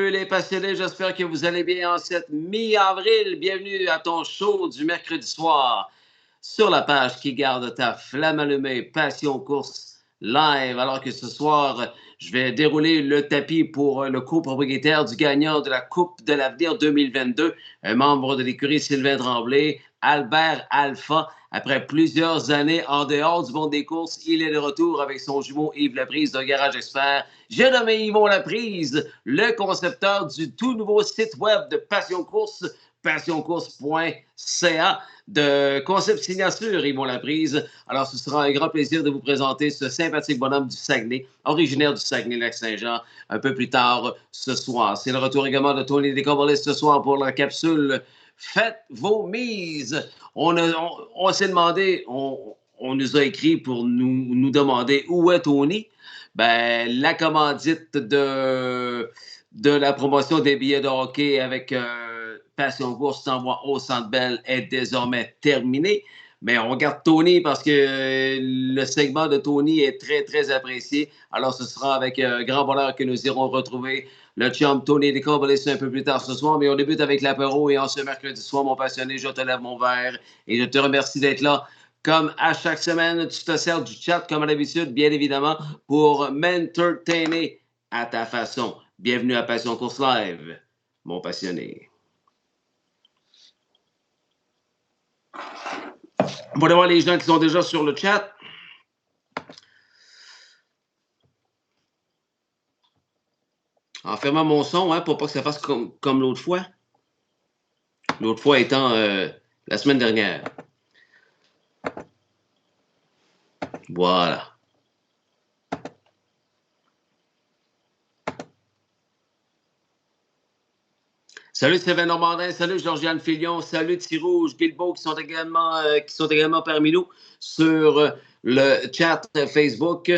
Salut les passionnés, j'espère que vous allez bien en cette mi-avril. Bienvenue à ton show du mercredi soir sur la page qui garde ta flamme allumée, Passion Course Live. Alors que ce soir, je vais dérouler le tapis pour le copropriétaire du gagnant de la Coupe de l'avenir 2022, un membre de l'écurie Sylvain Tremblay, Albert Alpha. Après plusieurs années en dehors du monde des courses, il est de retour avec son jumeau Yves Laprise de Garage Expert. J'ai nommé Yvon Laprise, le concepteur du tout nouveau site web de Passion Course, passioncourse.ca, de concept signature Yvon Laprise. Alors, ce sera un grand plaisir de vous présenter ce sympathique bonhomme du Saguenay, originaire du Saguenay-Lac-Saint-Jean, un peu plus tard ce soir. C'est le retour également de Tony Descombolis ce soir pour la capsule Faites vos mises. On s'est demandé, on nous a écrit pour nous demander où est Tony. Ben, la commandite de la promotion des billets de hockey avec Passion Course s'envoie au Centre Bell est désormais terminée. Mais on garde Tony parce que le segment de Tony est très, très apprécié. Alors, ce sera avec grand bonheur que nous irons retrouver le chum Tony Descombolis un peu plus tard ce soir. Mais on débute avec l'apéro et en ce mercredi soir, mon passionné, je te lève mon verre et je te remercie d'être là. Comme à chaque semaine, tu te sers du chat comme à l'habitude, bien évidemment, pour m'entertainer à ta façon. Bienvenue à Passion Course Live, mon passionné. On va aller voir les gens qui sont déjà sur le chat. En fermant mon son, hein, pour pas que ça fasse comme l'autre fois. L'autre fois étant la semaine dernière. Voilà. Salut Sylvain Normandin, salut Georgiane Filion, salut Thierry Bilbo qui sont également parmi nous sur le chat Facebook.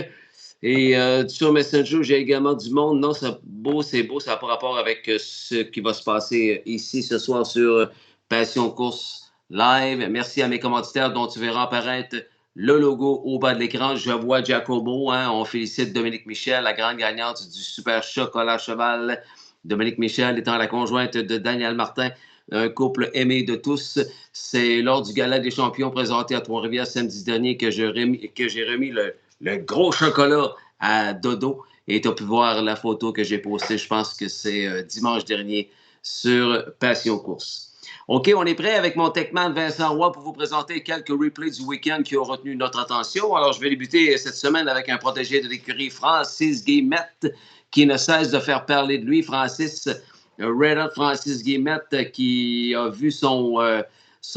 Et sur Messenger, j'ai également du monde. Non, c'est beau, ça n'a pas rapport avec ce qui va se passer ici ce soir sur Passion Course Live. Merci à mes commanditaires dont tu verras apparaître le logo au bas de l'écran. Je vois Giacomo, hein, on félicite Dominique Michel, la grande gagnante du Super Chocolat Cheval. Dominique Michel étant la conjointe de Daniel Martin, un couple aimé de tous. C'est lors du Gala des champions présenté à Trois-Rivières samedi dernier que j'ai remis le gros chocolat à Dodo. Et tu as pu voir la photo que j'ai postée, je pense que c'est dimanche dernier, sur Passion Course. OK, on est prêt avec mon techman Vincent Roy pour vous présenter quelques replays du week-end qui ont retenu notre attention. Alors, je vais débuter cette semaine avec un protégé de l'écurie, Francis Guillemette, qui ne cesse de faire parler de lui. Red Hot Francis Guillemette, qui a vu son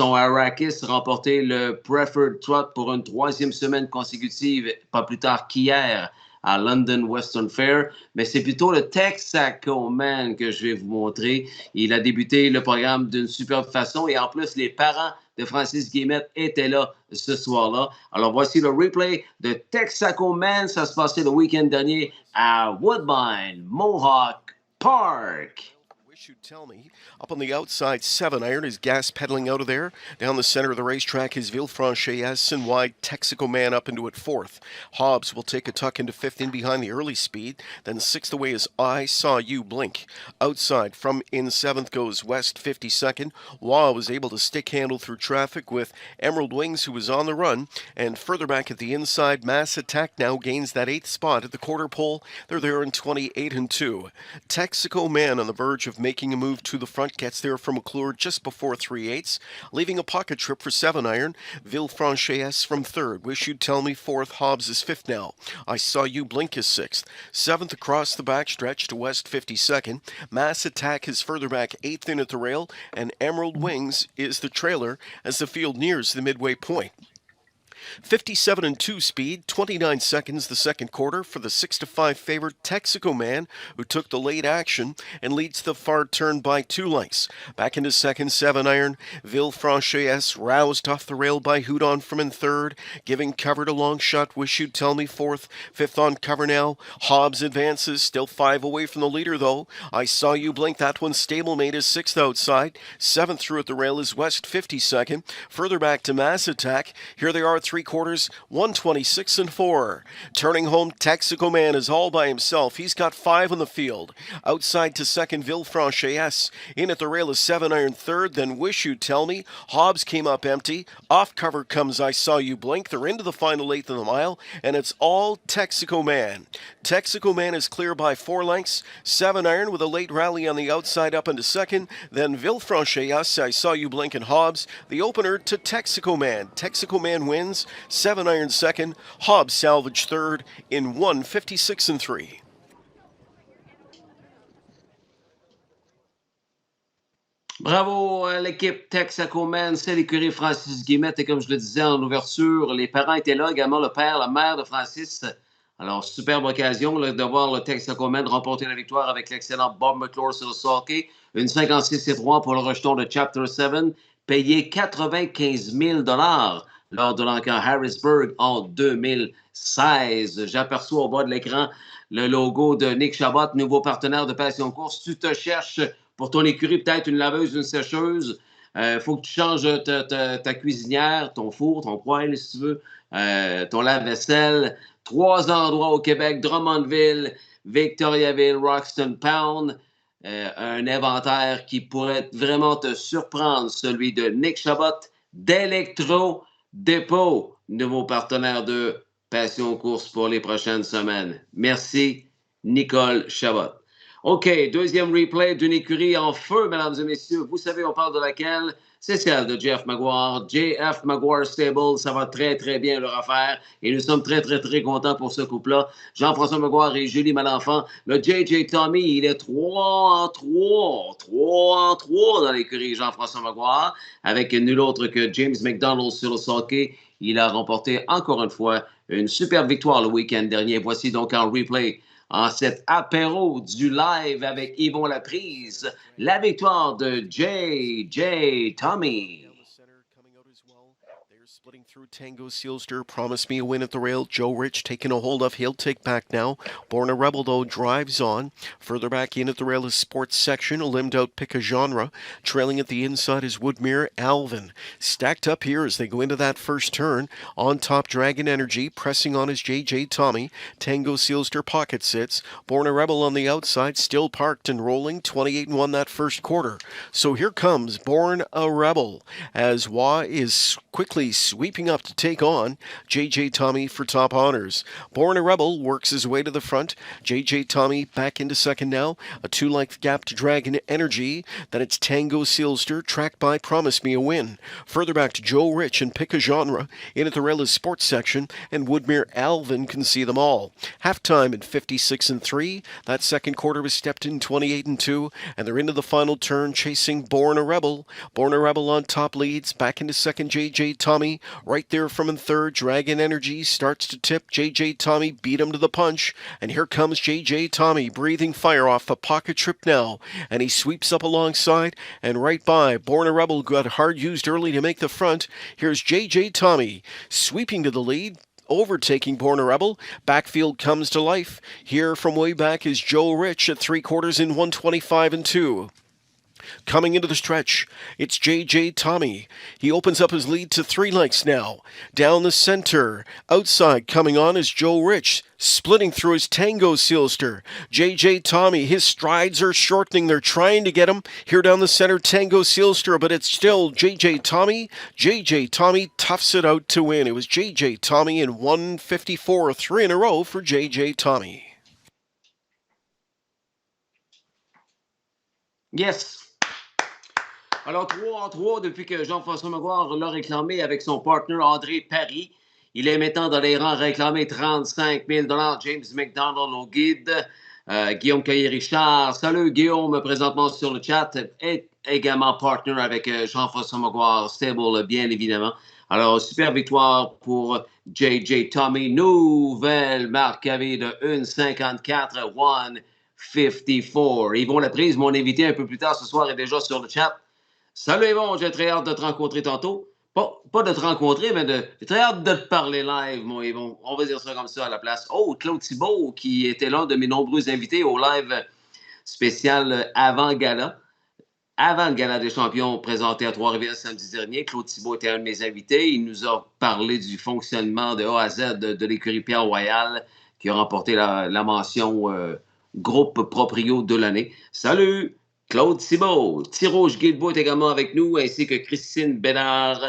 Arrakis remporter le Preferred Trot pour une 3e semaine consécutive, pas plus tard qu'hier, à London Western Fair. Mais c'est plutôt le Texaco Man que je vais vous montrer. Il a débuté le programme d'une superbe façon et en plus, les parents de Francis Guillemette étaient là ce soir-là. Alors, voici le replay de Texaco Man. Ça se passait le week-end dernier à Woodbine Mohawk Park. You'd tell me. Up on the outside, 7-iron is gas pedaling out of there. Down the center of the racetrack is Villefranche and wide Texaco Man up into it 4th. Hobbs will take a tuck into 5th in behind the early speed. Then 6th away is I Saw You Blink. Outside from in 7th goes West 52nd. Wah was able to stick handle through traffic with Emerald Wings, who was on the run. And further back at the inside, Mass Attack now gains that 8th spot at the quarter pole. They're there in 28-2. Texaco Man on the verge of making a move to the front, gets there from McClure just before 3/8, leaving a pocket trip for 7-iron. Villefranche from 3rd. Wish You'd Tell Me 4th. Hobbs is 5th now. I Saw You Blink is 6th. 7th across the backstretch to West 52nd. Mass Attack is further back 8th in at the rail, and Emerald Wings is the trailer as the field nears the midway point. 57-2 speed, 29 seconds the second quarter for the 6-5 favorite Texaco Man, who took the late action and leads the far turn by 2 lengths. Back into second, 7-iron. Villefranche roused off the rail by Houdon from in 3rd, giving cover to Long Shot. Wish You'd Tell Me 4th. 5th on cover now. Hobbs advances, still 5 away from the leader though. I Saw You Blink, that one stablemate is 6th outside. 7th through at the rail is West 52nd. Further back to Mass Attack. Here they are 3 quarters, 126-4. Turning home, Texaco Man is all by himself. He's got 5 on the field. Outside to second, Villefranche. In at the rail is 7-iron third, then Wish You Tell Me. Hobbs came up empty. Off cover comes I Saw You Blink. They're into the final eighth of the mile, and it's all Texaco Man. Texaco Man is clear by 4 lengths. 7-iron with a late rally on the outside up into second. Then Villefranche, I Saw You Blink, and Hobbs. The opener to Texaco Man. Texaco Man wins. 7-iron second. Hobbs salvage third in 1:56.3. Bravo à l'équipe Texaco Man, c'est l'écurie Francis Guillemette. Et comme je le disais en ouverture, les parents étaient là, également le père, la mère de Francis. Alors, superbe occasion là, de voir le Texaco Man remporter la victoire avec l'excellent Bob McClure sur le sulky. Une 56-3 pour le rejeton de Chapter 7, payé 95 000 lors de l'encan Harrisburg en 2016. J'aperçois au bas de l'écran le logo de Nick Chabot, nouveau partenaire de Passion Course. Tu te cherches pour ton écurie, peut-être une laveuse, une sécheuse. Faut que tu changes ta cuisinière, ton four, ton poêle, si tu veux, ton lave-vaisselle. 3 endroits au Québec, Drummondville, Victoriaville, Roxton Pound. Un inventaire qui pourrait vraiment te surprendre, celui de Nick Chabot d'Electro Depot, nouveau partenaire de Passion Course pour les prochaines semaines. Merci, Nicole Chabot. OK, deuxième replay d'une écurie en feu, mesdames et messieurs. Vous savez, on parle de laquelle? C'est celle de Jeff Maguire. JF Maguire Stable, ça va très, très bien leur affaire. Et nous sommes très, très, très contents pour ce couple-là. Jean-François Maguire et Julie Malenfant. Le JJ Tommy, il est 3-3. 3-3 dans l'écurie Jean-François Maguire. Avec nul autre que James McDonald sur le sulky. Il a remporté encore une fois une superbe victoire le week-end dernier. Voici donc en replay, en cet apéro du live avec Yvon Laprise, la victoire de J.J. Tommy. Splitting through Tango Sealster, Promise Me a Win at the rail. Joe Rich taking a hold of. He'll take back now. Born a Rebel, though, drives on. Further back in at the rail is Sports Section, a limbed out pick a genre. Trailing at the inside is Woodmere Alvin. Stacked up here as they go into that first turn. On top, Dragon Energy. Pressing on is J.J. Tommy. Tango Sealster pocket sits. Born a Rebel on the outside, still parked and rolling. 28-1 that first quarter. So here comes Born a Rebel as Wah is quickly sweeping up to take on J.J. Tommy for top honors. Born a Rebel works his way to the front. J.J. Tommy back into second now. A 2-length gap to Dragon Energy. Then it's Tango Sealster, tracked by Promise Me a Win. Further back to Joe Rich and Pick a Genre. In at the rail is Sports Section, and Woodmere Alvin can see them all. Halftime at 56-3. That second quarter was stepped in 28-2, and they're into the final turn chasing Born a Rebel. Born a Rebel on top leads. Back into second, J.J. Tommy. Right there from in third, Dragon Energy starts to tip. J.J. Tommy beat him to the punch. And here comes J.J. Tommy breathing fire off a pocket trip now. And he sweeps up alongside and right by. Born a Rebel got hard used early to make the front. Here's J.J. Tommy sweeping to the lead. Overtaking Born a Rebel. Backfield comes to life. Here from way back is Joe Rich at 3 quarters in 125-2. Coming into the stretch, it's J.J. Tommy. He opens up his lead to 3 lengths now. Down the center. Outside coming on is Joe Rich. Splitting through his Tango Sealster. J.J. Tommy, his strides are shortening. They're trying to get him. Here down the center, Tango Sealster, but it's still J.J. Tommy. J.J. Tommy toughs it out to win. It was J.J. Tommy in 154, 3 in a row for J.J. Tommy. Yes. Alors, 3-3 depuis que Jean-François Maguire l'a réclamé avec son partner André Paris. Il est maintenant dans les rangs réclamés 35 000 $. James McDonald au guide. Guillaume Caillé-Richard. Salut Guillaume, présentement sur le chat. Est également partner avec Jean-François Maguire Stable, bien évidemment. Alors, super victoire pour J.J. Tommy. Nouvelle marque AV de 1,54, 1,54. Yvon Laprise, mon invité un peu plus tard ce soir, est déjà sur le chat. Salut Yvon, j'ai très hâte de te rencontrer tantôt. Pas de te rencontrer, mais j'ai très hâte de te parler live, mon Yvon. On va dire ça comme ça à la place. Oh, Claude Thibault, qui était l'un de mes nombreux invités au live spécial avant-gala. avant le Gala des champions présenté à Trois-Rivières samedi dernier. Claude Thibault était un de mes invités. Il nous a parlé du fonctionnement de A à Z de l'écurie Pierre-Royal qui a remporté la mention groupe proprio de l'année. Salut, Claude Thibault. Thirouge Guilbeault est également avec nous, ainsi que Christine Bénard,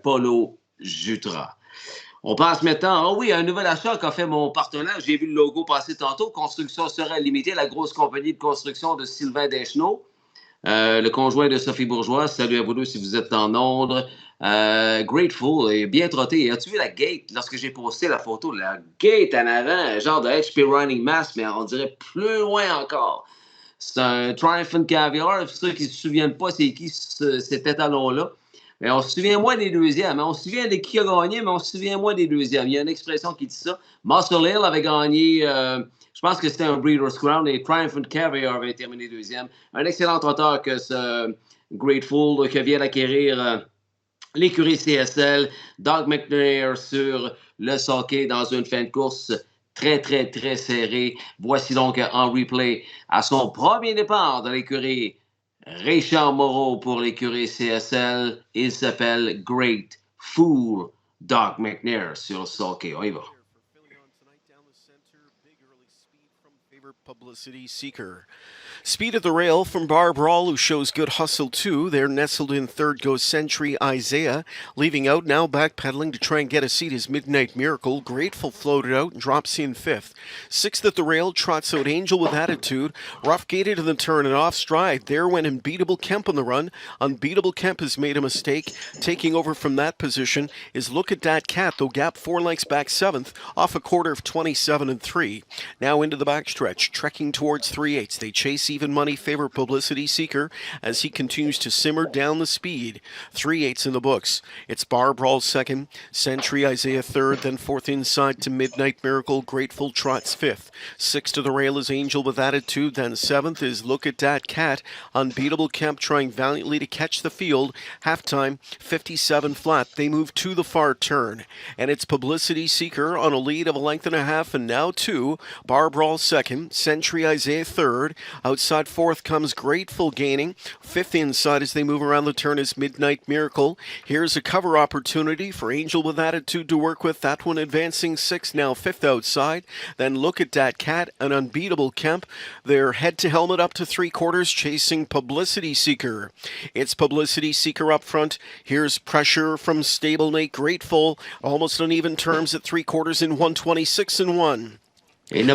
Paulo Jutras. On passe maintenant, à un nouvel achat qu'a fait mon partenaire. J'ai vu le logo passer tantôt. Construction serait limitée, la grosse compagnie de construction de Sylvain Deschenaux, le conjoint de Sophie Bourgeois. Salut à vous deux si vous êtes en ordre. Grateful et bien trotté. As-tu vu la gate lorsque j'ai posté la photo? La gate en avant, genre de HP Running Mass, mais on dirait plus loin encore. C'est un Triumph and Caviar. Pour ceux qui ne se souviennent pas, c'est qui cet étalon-là? Mais on se souvient moins des deuxièmes. On se souvient de qui a gagné, mais on se souvient moins des deuxièmes. Il y a une expression qui dit ça. Muscle Hill avait gagné, je pense que c'était un Breeders' Crown, et Triumph and Caviar avait terminé deuxième. Un excellent trotteur que ce Grateful qui vient d'acquérir l'écurie CSL. Doug McNair sur le socket dans une fin de course très, très, très serrée. Voici donc en replay à son premier départ de l'écurie Richard Moreau pour l'écurie CSL. Il s'appelle Grateful. Doug McNair sur le socket. On y va. Publicity Seeker. Speed at the rail from Barb Rawl, who shows good hustle too. They're nestled in third goes Century Isaiah. Leaving out now, backpedaling to try and get a seat is Midnight Miracle. Grateful floated out and drops in fifth. Sixth at the rail, trots out Angel with Attitude. Rough gated in the turn and off stride. There went Unbeatable Kemp on the run. Unbeatable Kemp has made a mistake. Taking over from that position is Look at That Cat, though gap 4 lengths back seventh, off a quarter of 27 and 3. Now into the backstretch, trekking towards 3/8. They chase Even Money favor Publicity Seeker as he continues to simmer down the speed. 3/8 in the books. It's Barb Rawl second, Century Isaiah third, then fourth inside to Midnight Miracle. Grateful trots fifth. Sixth to the rail is Angel with Attitude, then seventh is Look at That Cat. Unbeatable Kemp trying valiantly to catch the field. Halftime, 57 flat. They move to the far turn. And it's Publicity Seeker on a lead of a length and a half and now two. Barb Rawl second, Century Isaiah third. Outside fourth comes Grateful gaining. Fifth inside as they move around the turn is Midnight Miracle. Here's a cover opportunity for Angel with Attitude to work with. That one advancing sixth, now fifth outside. Then Look at That Cat, an Unbeatable Kemp. They're head to helmet up to 3/4 chasing Publicity Seeker. It's Publicity Seeker up front. Here's pressure from stablemate Grateful. Almost on even terms at 3/4 in 1:26 and 1.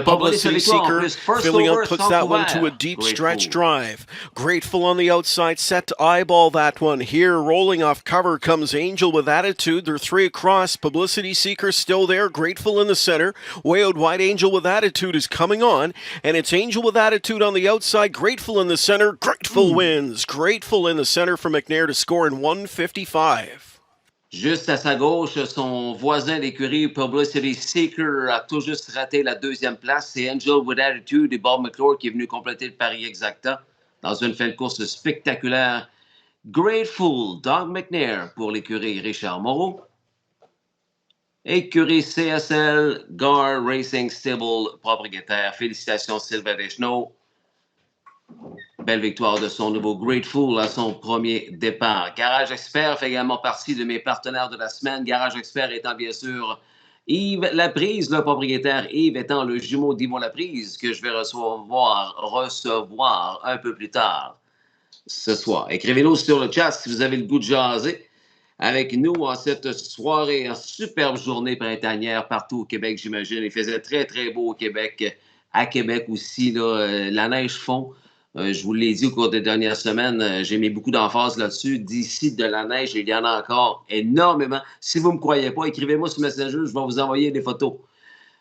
Publicity Seeker filling up puts that one to a deep stretch drive. Grateful on the outside, set to eyeball that one. Here, rolling off cover comes Angel with Attitude. They're 3 across. Publicity Seeker still there. Grateful in the center. Way out wide, Angel with Attitude is coming on. And it's Angel with Attitude on the outside. Grateful in the center. Grateful wins. Grateful in the center for McNair to score in 1:55. Juste à sa gauche, son voisin d'écurie, Publicity Seeker, a tout juste raté la deuxième place. C'est Angel with Attitude et Bob McClure qui est venu compléter le pari exacta dans une fin de course spectaculaire. Grateful, Doug McNair pour l'écurie Richard Moreau. Écurie CSL, Gar Racing Stable, propriétaire. Félicitations Sylvain Deschenaux. Belle victoire de son nouveau Grateful à son premier départ. Garage Expert fait également partie de mes partenaires de la semaine. Garage Expert étant bien sûr Yves Laprise, le propriétaire. Yves étant le jumeau d'Yvon Laprise que je vais recevoir un peu plus tard ce soir. Écrivez-nous sur le chat si vous avez le goût de jaser avec nous en cette soirée, en superbe journée printanière partout au Québec, j'imagine. Il faisait très, très beau au Québec. À Québec aussi, là, la neige fond. Je vous l'ai dit au cours des dernières semaines, j'ai mis beaucoup d'emphase là-dessus. D'ici de la neige, il y en a encore énormément. Si vous ne me croyez pas, écrivez-moi sur Messenger, je vais vous envoyer des photos.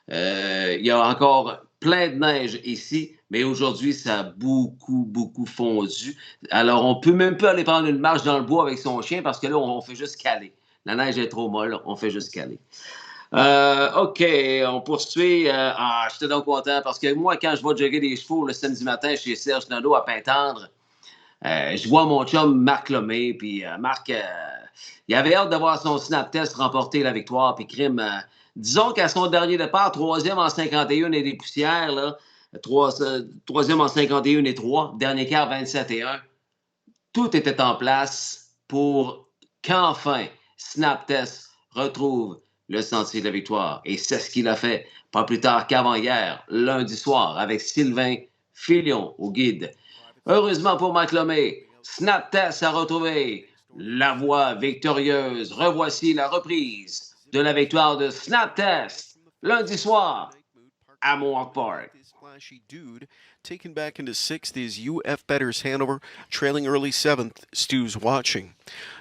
Il y a encore plein de neige ici, mais aujourd'hui, ça a beaucoup, beaucoup fondu. Alors, on ne peut même pas aller prendre une marche dans le bois avec son chien parce que là, on fait juste caler. La neige est trop molle, on fait juste caler. OK, on poursuit. J'étais donc content parce que moi, quand je vais jogger des chevaux le samedi matin chez Serge Nadeau à Pintendre, je vois mon chum Marc Lemay, puis Marc, il avait hâte de voir son snap test remporter la victoire, puis crime. Disons qu'à son dernier départ, 3e en 51 et des poussières, là, 3e en 51 et 3, dernier quart 27 et 1. tout était en place pour qu'enfin Snap Test retrouve le sentier de la victoire. Et c'est ce qu'il a fait, pas plus tard qu'avant-hier, lundi soir, avec Sylvain Filion au guide. Heureusement pour Marc Lemay, Snap Test a retrouvé la voie victorieuse. Revoici la reprise de la victoire de Snap Test lundi soir à Mohawk Park. Flashy dude taken back into 6th is UF Betters Hanover, trailing early 7th. Stu's watching.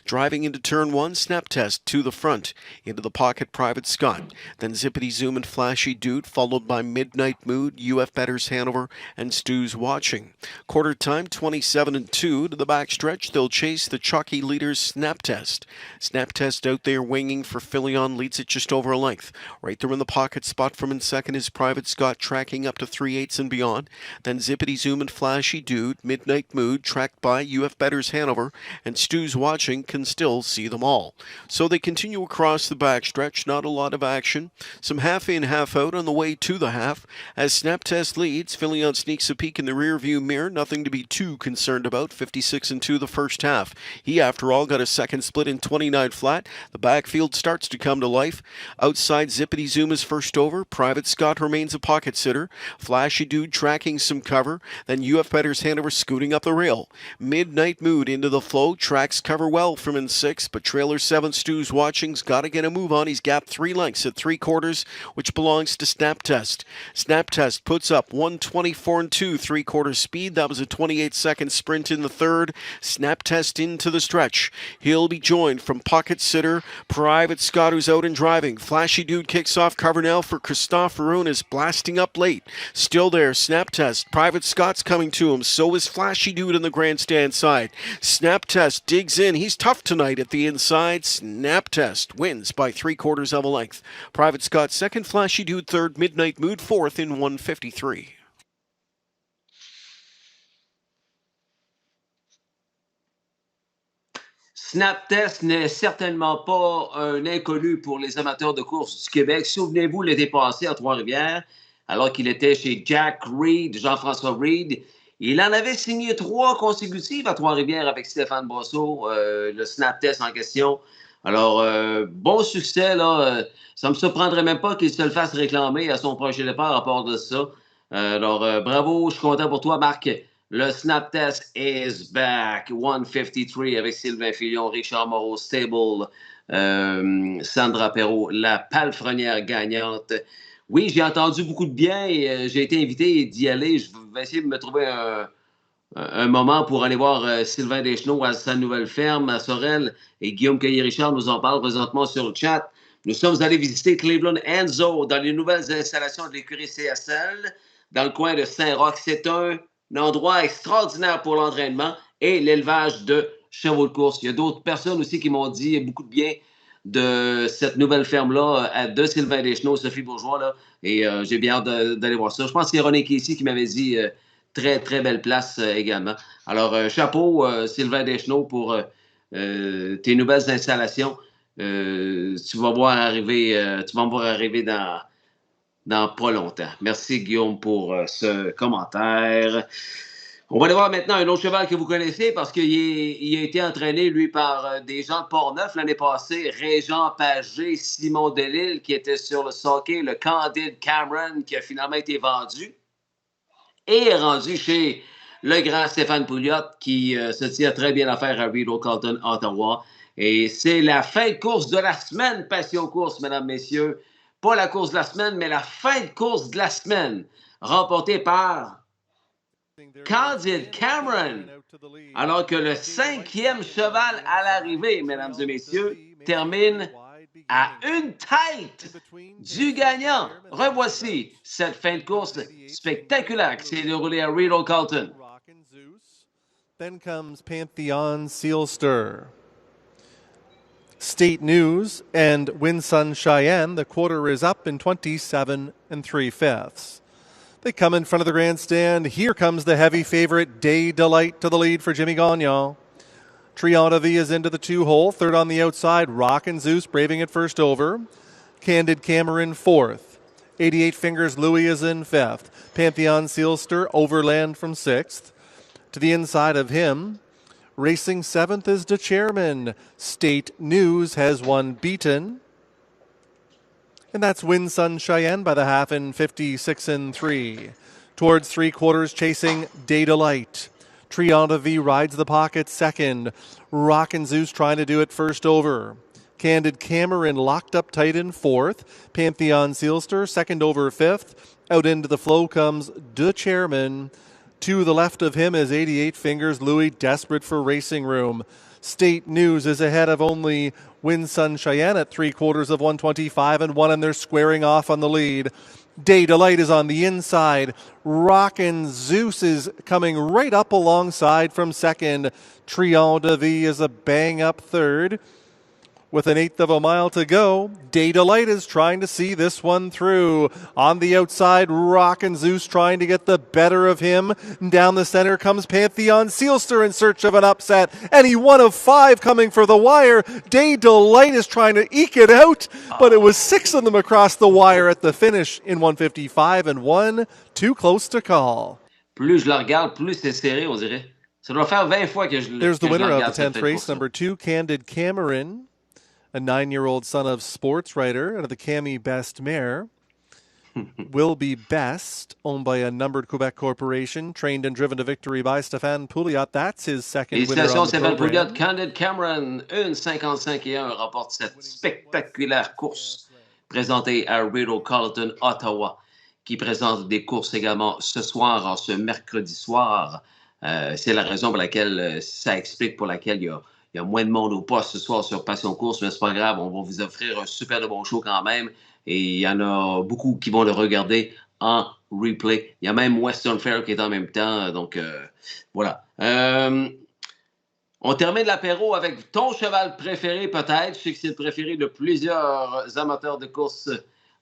Driving into turn 1, Snap Test to the front. Into the pocket, Private Scott. Then Zippity Zoom and Flashy Dude, followed by Midnight Mood, UF Betters Hanover, and Stu's watching. Quarter time, 27-2. To the backstretch, they'll chase the chalky leaders Snap Test. Snap Test out there winging for Philion, leads it just over a length. Right there in the pocket spot from in second is Private Scott, tracking up to 3/8 and beyond. Then Zippity Zoom and Flashy Dude, Midnight Mood, tracked by UF Betters Hanover, and Stu's watching can still see them all. So they continue across the backstretch, not a lot of action. Some half in, half out on the way to the half. As Snap Test leads, Philion sneaks a peek in the rearview mirror, nothing to be too concerned about, 56-2 the first half. He, after all, got a second split in 29 flat. The backfield starts to come to life. Outside, Zippity Zoom is first over. Private Scott remains a pocket sitter. Flashy Dude tracking some cover. Then UF Betters Hanover scooting up the rail. Midnight Mood into the flow, tracks cover well from in 6, but trailer 7 Stu's watching's got to get a move on. He's gapped 3 lengths at 3/4, which belongs to Snap Test. Snap Test puts up 1:24 2 3/4 speed. That was a 28-second sprint in the third. Snap Test into the stretch. He'll be joined from pocket sitter Private Scott, who's out and driving. Flashy Dude kicks off cover now for Christophe Roon, is blasting up late. Still there, Snap Test. Private Scott's coming to him. So is Flashy Dude in the grandstand side. Snap Test digs in. He's tough tonight at the inside. Snap Test wins by 3/4 of a length. Private Scott second, Flashy Dude third, Midnight Mood fourth in 1:53. Snap Test n'est certainement pas un inconnu pour les amateurs de course du Québec. Souvenez-vous l'été passé à Trois-Rivières, alors qu'il était chez Jack Reed, Jean-François Reed. Il en avait signé 3 consécutives à Trois-Rivières avec Stéphane Brosseau, le Snap Test en question. Alors, bon succès, là. Ça ne me surprendrait même pas qu'il se le fasse réclamer à son prochain départ à part de ça. Alors, bravo, je suis content pour toi, Marc. Le Snap Test is back. 153 avec Sylvain Filion, Richard Moreau, Stable, Sandra Perrault, la palefrenière gagnante. Oui, j'ai entendu beaucoup de bien et j'ai été invité d'y aller. Je vais essayer de me trouver un moment pour aller voir Sylvain Deschenaux à sa nouvelle ferme à Sorel. Et Guillaume Caillé-Richard nous en parle présentement sur le chat. Nous sommes allés visiter Cleveland Enzo dans les nouvelles installations de l'écurie CSL dans le coin de Saint-Roch. C'est un endroit extraordinaire pour l'entraînement et l'élevage de chevaux de course. Il y a d'autres personnes aussi qui m'ont dit beaucoup de bien de cette nouvelle ferme-là, de Sylvain Deschenaux, Sophie Bourgeois, là, et j'ai bien hâte d'aller voir ça. Je pense que c'est René Casey qui m'avait dit très, très belle place également. Alors, chapeau, Sylvain Deschenaux, pour tes nouvelles installations. Tu vas me voir arriver dans pas longtemps. Merci, Guillaume, pour ce commentaire. On va aller voir maintenant un autre cheval que vous connaissez parce qu'il a été entraîné, lui, par des gens de Port-Neuf l'année passée. Régent Pagé, Simon Delille, qui était sur le Sockey, le Candide Cameron, qui a finalement été vendu et est rendu chez le grand Stéphane Pouliot, qui se tient très bien l'affaire à Rideau Carlton, Ottawa. Et c'est la fin de course de la semaine, Passion Course, mesdames, messieurs. Pas la course de la semaine, mais la fin de course de la semaine, remportée par Candide Cameron, alors que le 5e cheval à l'arrivée, mesdames et messieurs, termine à une tête du gagnant. Revoici cette fin de course spectaculaire qui s'est déroulée à Rideau Carlton. Then comes Pantheon Sealster. State News and Winsun Cheyenne. The quarter is up in 27 3/5. They come in front of the grandstand. Here comes the heavy favorite, Day Delight, to the lead for Jimmy Gagnon. Triana V is into the 2-hole. Third on the outside, Rockin' Zeus braving it first over. Candid Cameron fourth. 88 Fingers Louis is in fifth. Pantheon Sealster, Overland from sixth. To the inside of him, Racing 7th is the chairman. State News has one beaten. And that's Win Sun Cheyenne by the half in 56-3. Towards 3/4 chasing Day Delight. Trion de V rides the pocket second. Rockin' Zeus trying to do it first over. Candid Cameron locked up tight in fourth. Pantheon Sealster second over fifth. Out into the flow comes De Chairman. To the left of him is 88 Fingers Louis, desperate for racing room. State News is ahead of only Win Sun Cheyenne at 3/4 of 125-1, and they're squaring off on the lead. Day Delight is on the inside. Rockin' Zeus is coming right up alongside from second. Trion de V is a bang-up third. With an 1/8 of a mile to go, Day Delight is trying to see this one through. On the outside, Rockin' Zeus trying to get the better of him. Down the center comes Pantheon Sealster in search of an upset, and he 1 of 5 coming for the wire. Day Delight is trying to eke it out, but it was 6 of them across the wire at the finish in 155-1. Too close to call. Plus je la regarde, plus c'est serré, on dirait. Ça doit faire 20 fois que je There's the que je la winner of regarde, the 10th cette race, course-là. number 2, Candid Cameron, a 9-year-old son of sports writer out of the Cami Best Mare. Will Be Best, owned by a numbered Quebec corporation, trained and driven to victory by Stéphane Pouliot. That's his second winner Félicitations, on the Stéphane program. Pouliot. Candid Cameron, 1,55-1, remporte cette spectaculaire course présentée à Rideau Carleton, Ottawa, qui présente des courses également ce soir, en ce mercredi soir. C'est la raison pour laquelle, ça explique pour laquelle il y a moins de monde au poste ce soir sur Passion Course, mais c'est pas grave, on va vous offrir un super de bon show quand même. Et il y en a beaucoup qui vont le regarder en replay. Il y a même Western Fair qui est en même temps. Donc, voilà. On termine l'apéro avec ton cheval préféré, peut-être. Je sais que c'est le préféré de plusieurs amateurs de course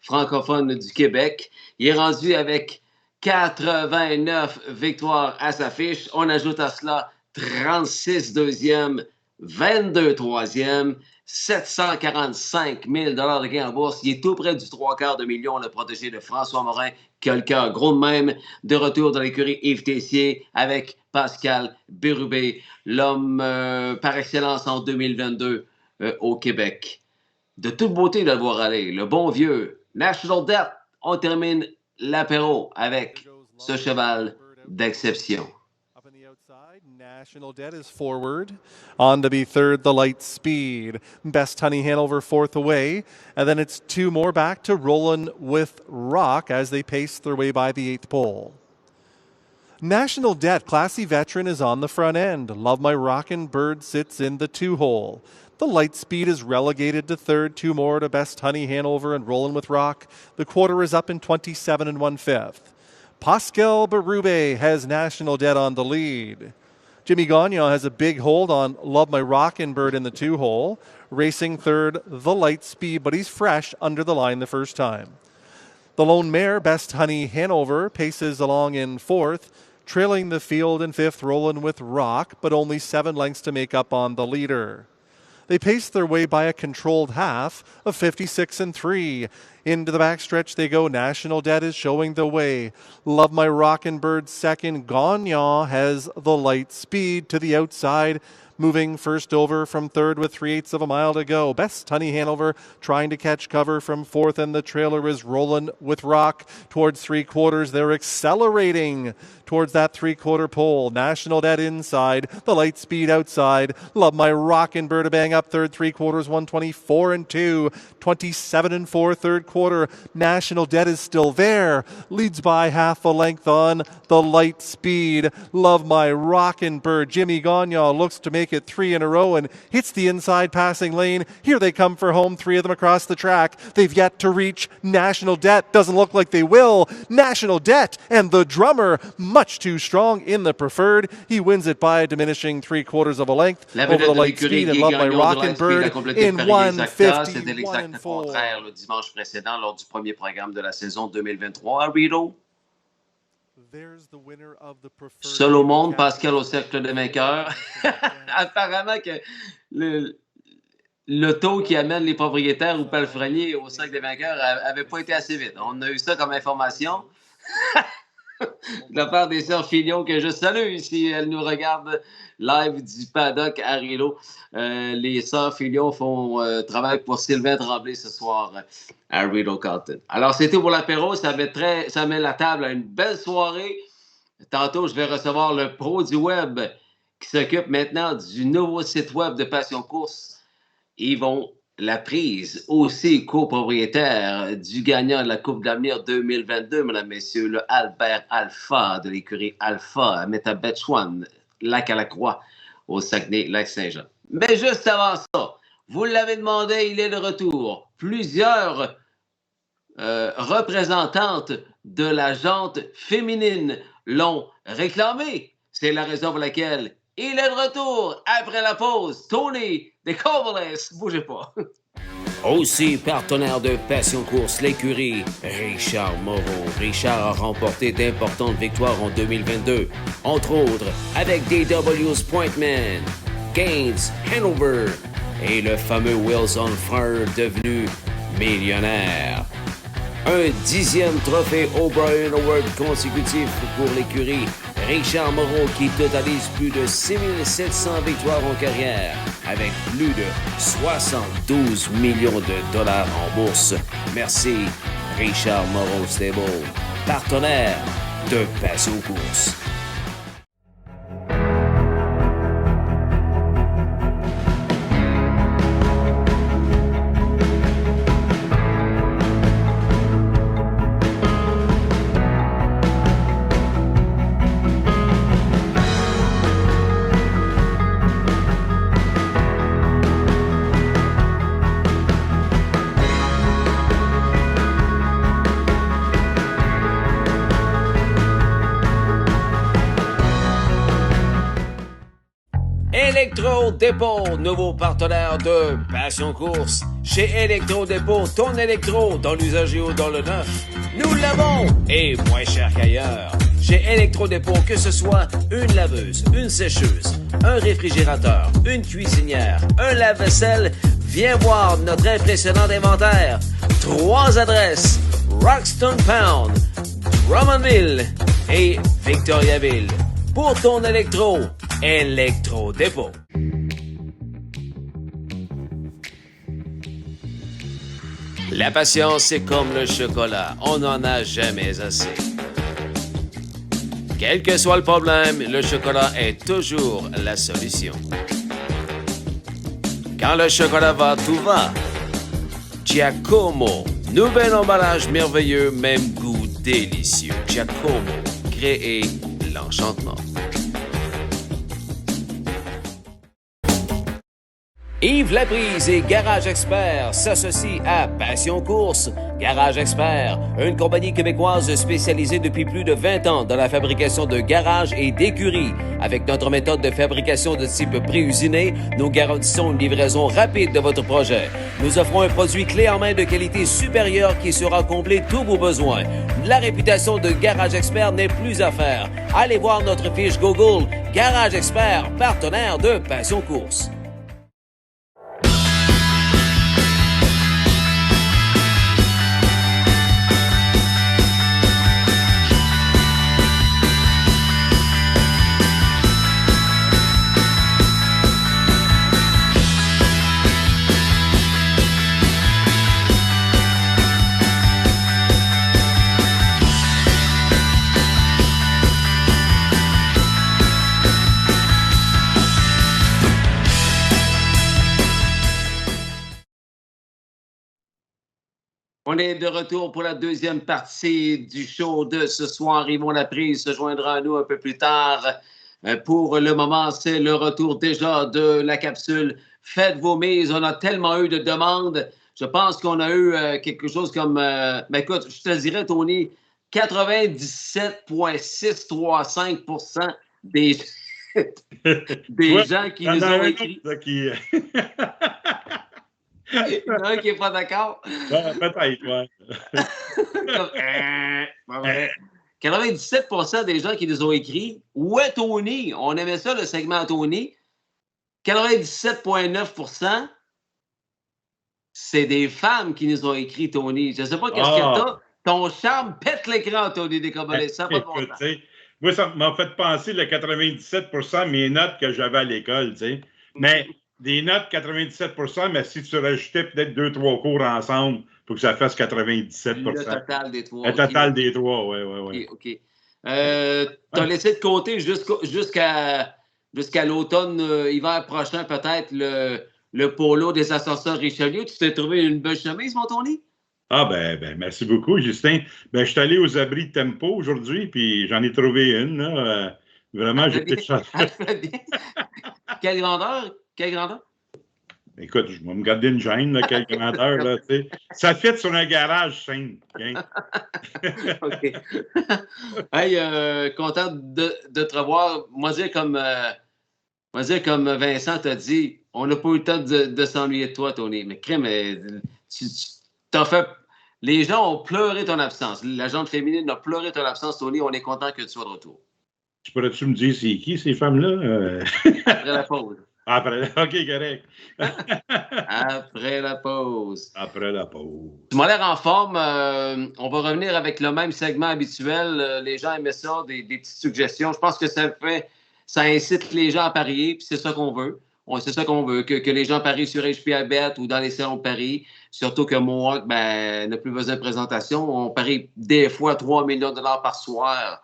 francophones du Québec. Il est rendu avec 89 victoires à sa fiche. On ajoute à cela 36 deuxièmes, 22 troisièmes, 745 000 $ de gains en bourse. Il est tout près du 3/4 million, le protégé de François Morin, qui a le cœur gros de même, de retour dans l'écurie Yves Tessier avec Pascal Bérubé, l'homme par excellence en 2022 au Québec. De toute beauté de le voir aller, le bon vieux National Debt. On termine l'apéro avec ce cheval d'exception. Up on the outside, National Debt is forward. On to be third, the Light Speed. Best Honey Hanover fourth away. And then it's 2 more back to Rollin' with Rock as they pace their way by the 8th pole. National Debt, classy veteran, is on the front end. Love My Rockin' Bird sits in the 2-hole. The Light Speed is relegated to third, 2 more to Best Honey Hanover and Rollin' with Rock. The quarter is up in 27 1/5. Pascal Berube has National Debt on the lead. Jimmy Gagnon has a big hold on Love My Rockin' Bird in the 2-hole. Racing third, the Light Speed, but he's fresh under the line the first time. The lone mare, Best Honey Hanover, paces along in fourth, trailing the field in fifth, Rollin' with Rock, but only 7 lengths to make up on the leader. They pace their way by a controlled half of 56-3. Into the backstretch they go. National Debt is showing the way. Love My Rockin' Bird second. Gagnon has the Light Speed to the outside. Moving first over from third with 3/8 of a mile to go. Best Honey Hanover trying to catch cover from fourth, and the trailer is Rollin' with Rock towards 3/4. They're accelerating towards that 3/4 pole. National Debt inside, the Light Speed outside. Love My Rockin' Bird a bang up third, 3/4, 124-2, 27-4 third quarter. National Debt is still there, leads by half a length on the Light Speed. Love My Rockin' Bird. Jimmy Gagnon looks to make it 3 in a row and hits the inside passing lane. Here they come for home, 3 of them across the track. They've yet to reach National Debt. Doesn't look like they will. National Debt and the drummer, much too strong in the preferred. He wins it by a diminishing 3/4 of a length over the Light Speed, and Love My Rockin' Bird in 150. C'était l'exact contraire le dimanche précédent lors du premier programme de la saison 2023 à Rideau. Seul au monde, Pascal au cercle de vainqueurs. Apparemment que l'auto qui amène les propriétaires ou palefreniers au cercle des vainqueurs n'avait pas été assez vite. On a eu ça comme information. de la part des sœurs Filion, que je salue si elles nous regardent live du paddock à Rilo. Les sœurs Filion travaillent pour Sylvain Tremblay ce soir à Rilo Carlton. Alors, c'était pour l'apéro. Ça met la table à une belle soirée. Tantôt, je vais recevoir le pro du web qui s'occupe maintenant du nouveau site web de Passion Course. Yvon Laprise, aussi copropriétaire du gagnant de la Coupe d'Avenir 2022, mesdames, messieurs, le Albert Alpha de l'écurie Alpha à Métabetchouan, Lac-à-la-Croix, au Saguenay-Lac-Saint-Jean. Mais juste avant ça, vous l'avez demandé, il est de retour. Plusieurs représentantes de la jante féminine l'ont réclamé. C'est la raison pour laquelle il est de retour après la pause. Tony Descoberles, bougez pas. Aussi partenaire de Passion Course, l'écurie Richard Moreau. Richard a remporté d'importantes victoires en 2022, entre autres avec DW's Pointman, Gaines, Hanover et le fameux Wheels on Fire devenu millionnaire. Un 10e trophée O'Brien Award consécutif pour l'écurie Richard Moreau qui totalise plus de 6700 victoires en carrière avec plus de 72 millions de dollars en bourse. Merci Richard Moreau Stable, partenaire de Passion Course. Électro-Dépôt, nouveau partenaire de Passion Course. Chez Électro-Dépôt, ton électro dans l'usager ou dans le neuf, nous l'avons et moins cher qu'ailleurs. Chez Électro-Dépôt, que ce soit une laveuse, une sécheuse, un réfrigérateur, une cuisinière, un lave-vaisselle, viens voir notre impressionnant inventaire. 3 adresses, Roxton Pound, Drummondville et Victoriaville. Pour ton électro, Électro-Dépôt. La patience, c'est comme le chocolat. On n'en a jamais assez. Quel que soit le problème, le chocolat est toujours la solution. Quand le chocolat va, tout va. Giacomo. Nouvel emballage merveilleux, même goût délicieux. Giacomo. Créer l'enchantement. Yves Laprise et Garage Expert s'associent à Passion Course. Garage Expert, une compagnie québécoise spécialisée depuis plus de 20 ans dans la fabrication de garages et d'écuries. Avec notre méthode de fabrication de type pré-usiné, nous garantissons une livraison rapide de votre projet. Nous offrons un produit clé en main de qualité supérieure qui saura combler tous vos besoins. La réputation de Garage Expert n'est plus à faire. Allez voir notre fiche Google. Garage Expert, partenaire de Passion Course. On est de retour pour la deuxième partie du show de ce soir. Yvon Laprise se joindra à nous un peu plus tard. Pour le moment, c'est le retour déjà de la capsule. Faites vos mises. On a tellement eu de demandes. Je pense qu'on a eu quelque chose comme... écoute, je te dirais, Tony, 97,635% des gens qui nous ont écrit... Il y en a un qui n'est pas d'accord. Ouais, peut-être, ouais. 97% des gens qui nous ont écrit « Où est Tony? » On aimait ça, le segment Tony. 97,9%, c'est des femmes qui nous ont écrit, Tony. Je ne sais pas qu'est-ce que tu as. ton charme pète l'écran, Tony Descombolés. Ça n'a pas de bon Écoute, sens. tu sais, moi, ça m'a fait penser le 97% de mes notes que j'avais à l'école, tu sais. Mais des notes 97%, mais si tu rajoutais peut-être 2-3 cours ensemble pour que ça fasse 97%. Le total des trois. Le total des trois, oui. OK. Tu as laissé de côté jusqu'à l'automne, hiver prochain, peut-être, le polo des ascenseurs Richelieu. Tu t'es trouvé une belle chemise, mon Tony? Ah, ben, merci beaucoup, Justin. Ben, je suis allé aux abris de Tempo aujourd'hui, puis j'en ai trouvé une, là. Vraiment, j'ai été chanceux. Quelle grandeur? Écoute, je vais me garder une gêne, là, quelle grandeur, là, tu sais. Ça fit sur un garage simple. Hein? OK. Hey, content de te revoir. Moi, dire comme Vincent t'a dit, on n'a pas eu le temps de s'ennuyer de toi, Tony. Mais crème, tu t'en fais. Les gens ont pleuré ton absence. La gente féminine a pleuré ton absence, Tony. On est content que tu sois de retour. Tu pourrais-tu me dire c'est qui, ces femmes-là? Après la pause. OK, correct. Après la pause. Après la pause. Tu m'as l'air en forme. On va revenir avec le même segment habituel. Les gens aimaient ça, des petites suggestions. Je pense que ça incite les gens à parier, puis c'est ça qu'on veut. C'est ça qu'on veut, que les gens parient sur HPIBet ou dans les salons de paris. Surtout que Mohawk n'a plus besoin de présentation. On parie des fois 3 millions de dollars par soir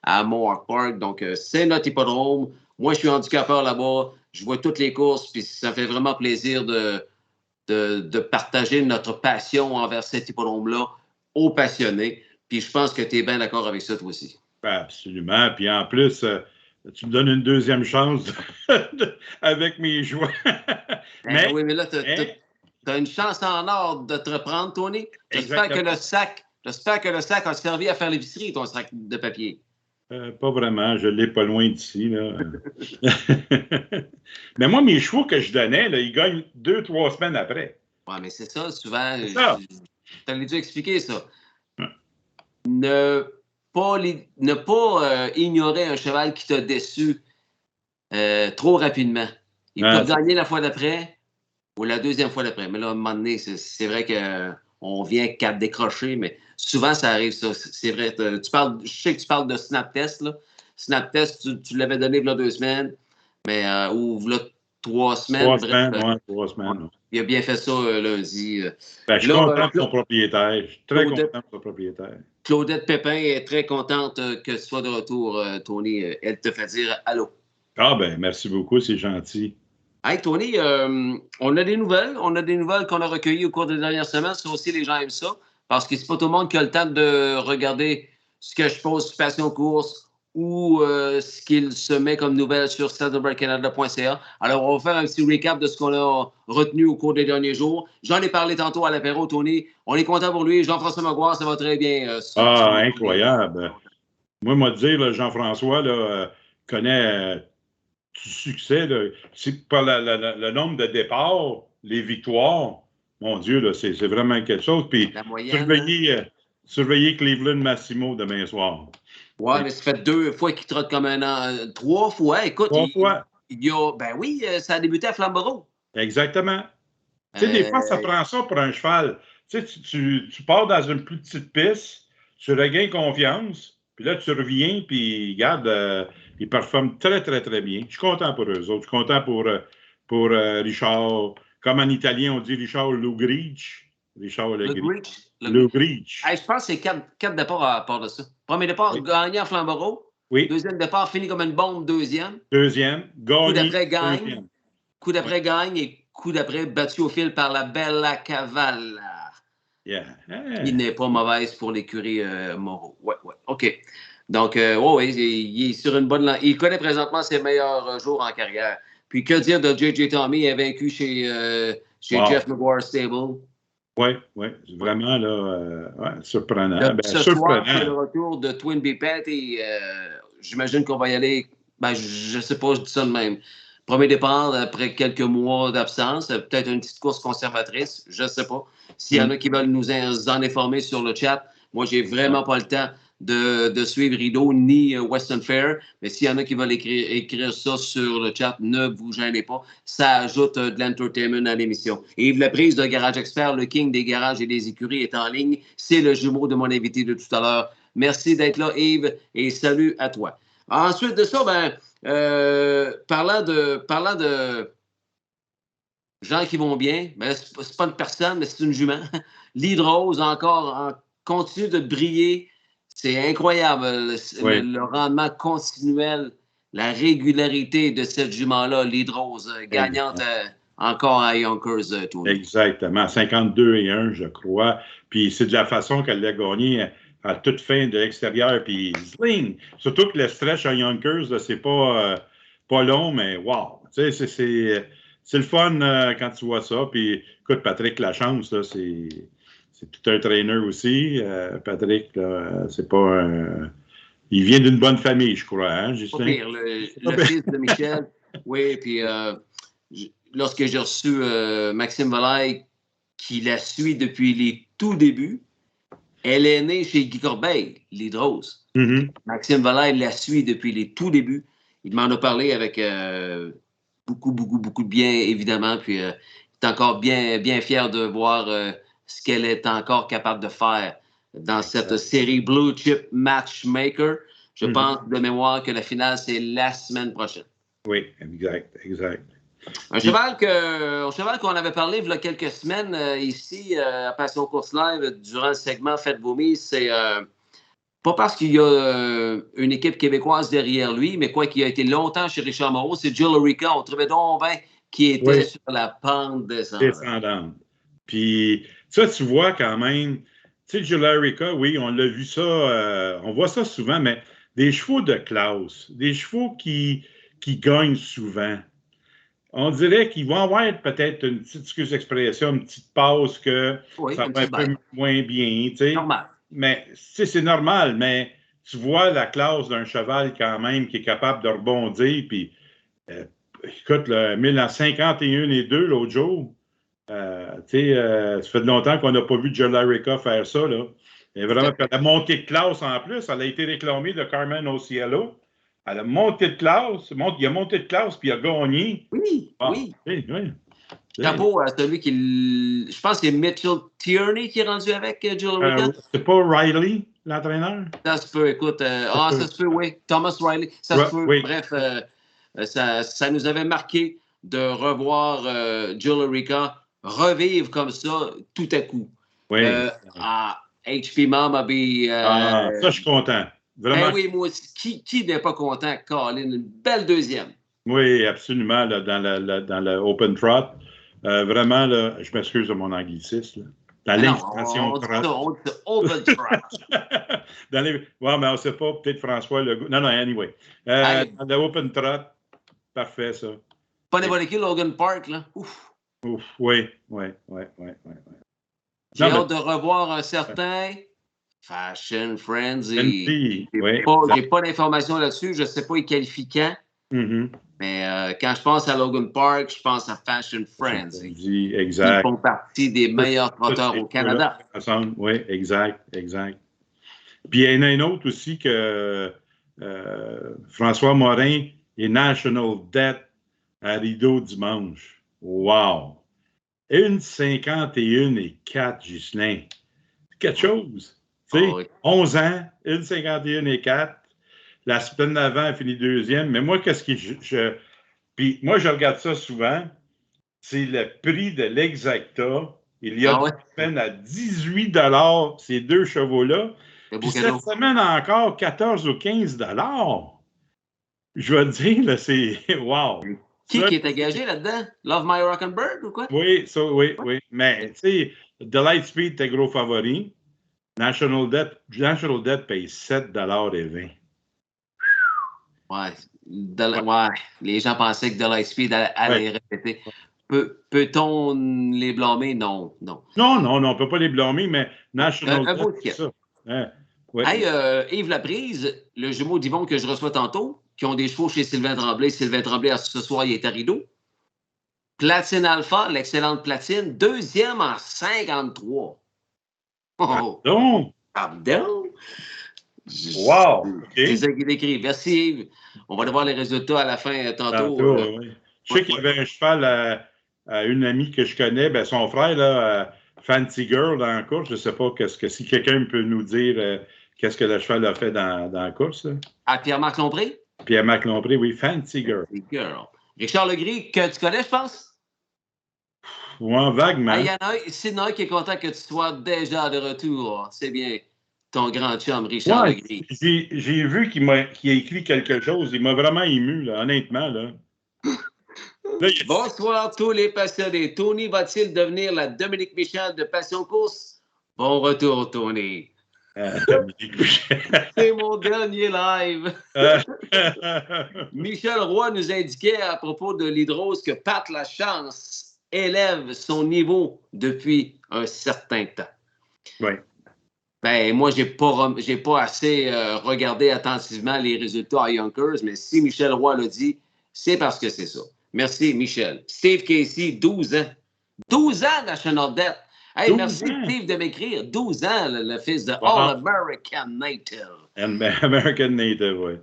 à Mohawk Park. Donc, c'est notre hippodrome. Moi, je suis handicapeur là-bas. Je vois toutes les courses, puis ça fait vraiment plaisir de partager notre passion envers cet hippodrome-là aux passionnés. Puis je pense que tu es bien d'accord avec ça, toi aussi. Absolument. Puis en plus, tu me donnes une deuxième chance avec mes joueurs. Oui, mais là, tu as une chance en or de te reprendre, Tony. J'espère que le sac a servi à faire l'épicerie, ton sac de papier. Pas vraiment, je l'ai pas loin d'ici. Là. Mais moi, mes chevaux que je donnais, là, ils gagnent 2-3 semaines après. Oui, mais c'est ça, souvent. C'est ça. Je t'avais dû expliquer ça. Ouais. Ne pas ignorer un cheval qui t'a déçu trop rapidement. Il peut gagner la fois d'après ou la deuxième fois d'après. Mais là, à un moment donné, c'est vrai qu'on vient qu'à décrocher, mais souvent, ça arrive, ça. C'est vrai. Je sais que tu parles de Snap Test. Là. Snap Test, tu l'avais donné il y a 2 semaines, mais ou il y a 3 semaines. 3 semaines, 3 semaines. Ouais. Il a bien fait ça lundi. Je suis content de son propriétaire. Je suis très content de son propriétaire. Claudette Pépin est très contente que tu sois de retour, Tony. Elle te fait dire allô. Ah ben, merci beaucoup, c'est gentil. Hey, Tony, on a des nouvelles. On a des nouvelles qu'on a recueillies au cours des dernières semaines. Ça aussi, les gens aiment ça. Parce que c'est pas tout le monde qui a le temps de regarder ce que je pose sur Passion Course ou ce qu'il se met comme nouvelle sur saddlebrandcanada.ca. Alors, on va faire un petit recap de ce qu'on a retenu au cours des derniers jours. J'en ai parlé tantôt à l'apéro, Tony. On est content pour lui. Jean-François Maguire, ça va très bien. Incroyable. Moi, moi, dire, Jean-François connaît du succès. Là. C'est par le nombre de départs, les victoires. Mon Dieu, là, c'est vraiment quelque chose. Puis, surveiller Cleveland Massimo demain soir. Oui, mais ça fait 2 fois qu'il trotte comme un an. 3 fois. Écoute, 3 fois. Ben oui, ça a débuté à Flamborough. Exactement. Tu sais, des fois, ça prend ça pour un cheval. Tu sais, tu pars dans une plus petite piste, tu regains confiance, puis là, tu reviens, puis regarde, ils performent très, très, très bien. Je suis content pour eux autres. Je suis content pour Richard. Comme en italien, on dit Richard Lugric. Richard Lugric. Je pense que c'est 4 départs à part de ça. Premier départ, gagné à Flamborough. Oui. Deuxième départ, fini comme une bombe, deuxième. Gagné. Coup d'après, gagne. Coup d'après, gagne. Et coup d'après, battu au fil par la Bella Cavalla. Yeah. Il n'est pas mauvaise pour l'écurie Moreau. Ouais. OK. Donc, il est sur une bonne lancée. Il connaît présentement ses meilleurs jours en carrière. Puis, que dire de J.J. Tommy, il a vaincu chez Jeff McGuire Stable. Oui, vraiment, surprenant. Ce soir, c'est le retour de Twin Bipet et j'imagine qu'on va y aller, je ne sais pas, je dis ça de même. Premier départ, après quelques mois d'absence, peut-être une petite course conservatrice, je ne sais pas. S'il y en a qui veulent nous en informer sur le chat, moi, j'ai vraiment pas le temps de suivre Rideau ni Western Fair. Mais s'il y en a qui veulent écrire ça sur le chat, ne vous gênez pas. Ça ajoute de l'entertainment à l'émission. Yves Laprise de Garage Expert, le king des garages et des écuries, est en ligne. C'est le jumeau de mon invité de tout à l'heure. Merci d'être là, Yves, et salut à toi. Ensuite de ça, parlant de gens qui vont bien, c'est pas une personne, mais c'est une jument. Lead Rose continue de briller. C'est incroyable, le rendement continuel, la régularité de cette jument-là, Lead Rose, gagnante encore à Yonkers. Exactement, 52-1, je crois. Puis c'est de la façon qu'elle l'a gagné à toute fin de l'extérieur, puis zling! Surtout que le stretch à Yonkers, c'est pas long, mais wow! Tu sais, c'est le fun quand tu vois ça. Puis écoute, Patrick Lachance, là, c'est tout un traîneur aussi. Patrick, c'est pas un... Il vient d'une bonne famille, je crois, hein, Justin? Pas pire, le fils de Michel. Oui, puis lorsque j'ai reçu Maxime Volaille, qui la suit depuis les tout débuts, elle est née chez Guy Corbeil, Lead Rose. Mm-hmm. Maxime Volaille la suit depuis les tout débuts. Il m'en a parlé avec beaucoup de bien, évidemment. Puis il est encore bien fier de voir ce qu'elle est encore capable de faire dans cette série Blue Chip Matchmaker. Je pense de mémoire que la finale, c'est la semaine prochaine. Oui, exact. Un cheval qu'on avait parlé il y a quelques semaines ici à Passion Course Live durant le segment Faites vos mises, c'est pas parce qu'il y a une équipe québécoise derrière lui, mais qu'il a été longtemps chez Richard Moreau, c'est Jill Orica. On trouvait donc bien qui était sur la pente descendante. Puis ça, tu vois quand même, tu sais, Jill Orica, oui, on l'a vu ça, on voit ça souvent, mais des chevaux de classe, des chevaux qui gagnent souvent. On dirait qu'ils vont avoir peut-être une petite, excuse l'expression, une petite passe que ça va un peu moins bien, tu sais. Normal. Mais c'est normal, mais tu vois la classe d'un cheval quand même qui est capable de rebondir. Puis, écoute, le 1051 et 2 l'autre jour, ça fait longtemps qu'on n'a pas vu Jill Orica faire ça, là. Et vraiment, la montée de classe en plus, elle a été réclamée de Carmen Ocielo. Elle a monté de classe, il a monté de classe puis il a gagné. Oui. Oui. Chapeau à celui qui... Je pense que c'est Mitchell Tierney qui est rendu avec Jill Orica. C'est pas Riley, l'entraîneur? Ça se peut, écoute. Ça se peut, oui. Thomas Riley, ça se peut. Oui. Bref, ça nous avait marqué de revoir Jill Orica revivre comme ça tout à coup. Oui. HP Mama B. Ça, je suis content. Vraiment. Oui, moi aussi. Qui n'est pas content, Colin? Une belle deuxième. Oui, absolument, là, dans le Open Trot. Vraiment, là, je m'excuse de mon anglicisme. Dans l'inspiration trot. Open Trot. Ouais, mais on ne sait pas, peut-être François Legault. Non, anyway. Dans le Open Trot, parfait, ça. Pas n'importe qui, Logan Park, là. Ouf, oui. J'ai hâte de revoir un certain Fashion Frenzy. J'ai pas d'informations là-dessus. Je ne sais pas, il qualifie quand. Mm-hmm. Mais quand je pense à Logan Park, je pense à Fashion Frenzy. Exact. Ils font partie des meilleurs trotteurs au Canada. Oui, exact. Puis il y en a un autre aussi que François Morin et National Debt à Rideau dimanche. Wow! 1,51 et 4, Ghislain. C'est quelque chose. Tu sais, 11 ans, 1,51 et 4. La semaine d'avant, elle finit deuxième. Mais moi, qu'est-ce que Puis moi, je regarde ça souvent. C'est le prix de l'Exacta. Il y a une semaine à 18 $ ces deux chevaux-là. Puis cette semaine encore, 14 ou 15 $. Je vais te dire, là, c'est... Wow! Qui est engagé là-dedans? Love My Rockenberg ou quoi? Oui. Mais, tu sais, Delight Speed, t'es gros favori. National Debt paye 7 $ et 20. Ouais. Les gens pensaient que Delight Speed allait répéter. Peut-on les blâmer? Non. Non, on ne peut pas les blâmer, mais National Debt, c'est ça. Yves Laprise, le jumeau d'Yvon que je reçois tantôt, qui ont des chevaux chez Sylvain Tremblay. Sylvain Tremblay, ce soir, il est à Rideau. Platine Alpha, l'excellente Platine, deuxième en 53. Pardon? Wow! C'est OK. ça qu'il écrit. Merci, Yves. On va aller voir les résultats à la fin tantôt. Tantôt, oui. Je sais qu'il y avait un cheval à une amie que je connais, ben son frère, là, Fancy Girl dans la course. Je ne sais pas si quelqu'un peut nous dire qu'est-ce que le cheval a fait dans la course. Là. À Pierre-Marc Lompré? Pierre-Marc Lompré, oui, Fancy Girl. Fancy Girl. Richard Legris, que tu connais, je pense? Ouais, vaguement. Il y en a un qui est content que tu sois déjà de retour. C'est bien ton grand chum, Richard Legris. J'ai vu qu'il a écrit quelque chose. Il m'a vraiment ému, là, honnêtement. Là. Bonsoir tous les passionnés. Tony va-t-il devenir la Dominique Michel de Passion Course? Bon retour, Tony. C'est mon dernier live. Michel Roy nous indiquait à propos de l'hydrose que Pat Lachance élève son niveau depuis un certain temps. Oui. Ben, moi, j'ai pas assez regardé attentivement les résultats à Yonkers, mais si Michel Roy l'a dit, c'est parce que c'est ça. Merci, Michel. Steve Casey, 12 ans. 12 ans, National Debt. Hey, merci, Steve, de m'écrire. 12 ans, le fils de All-American Native. American Native, oui.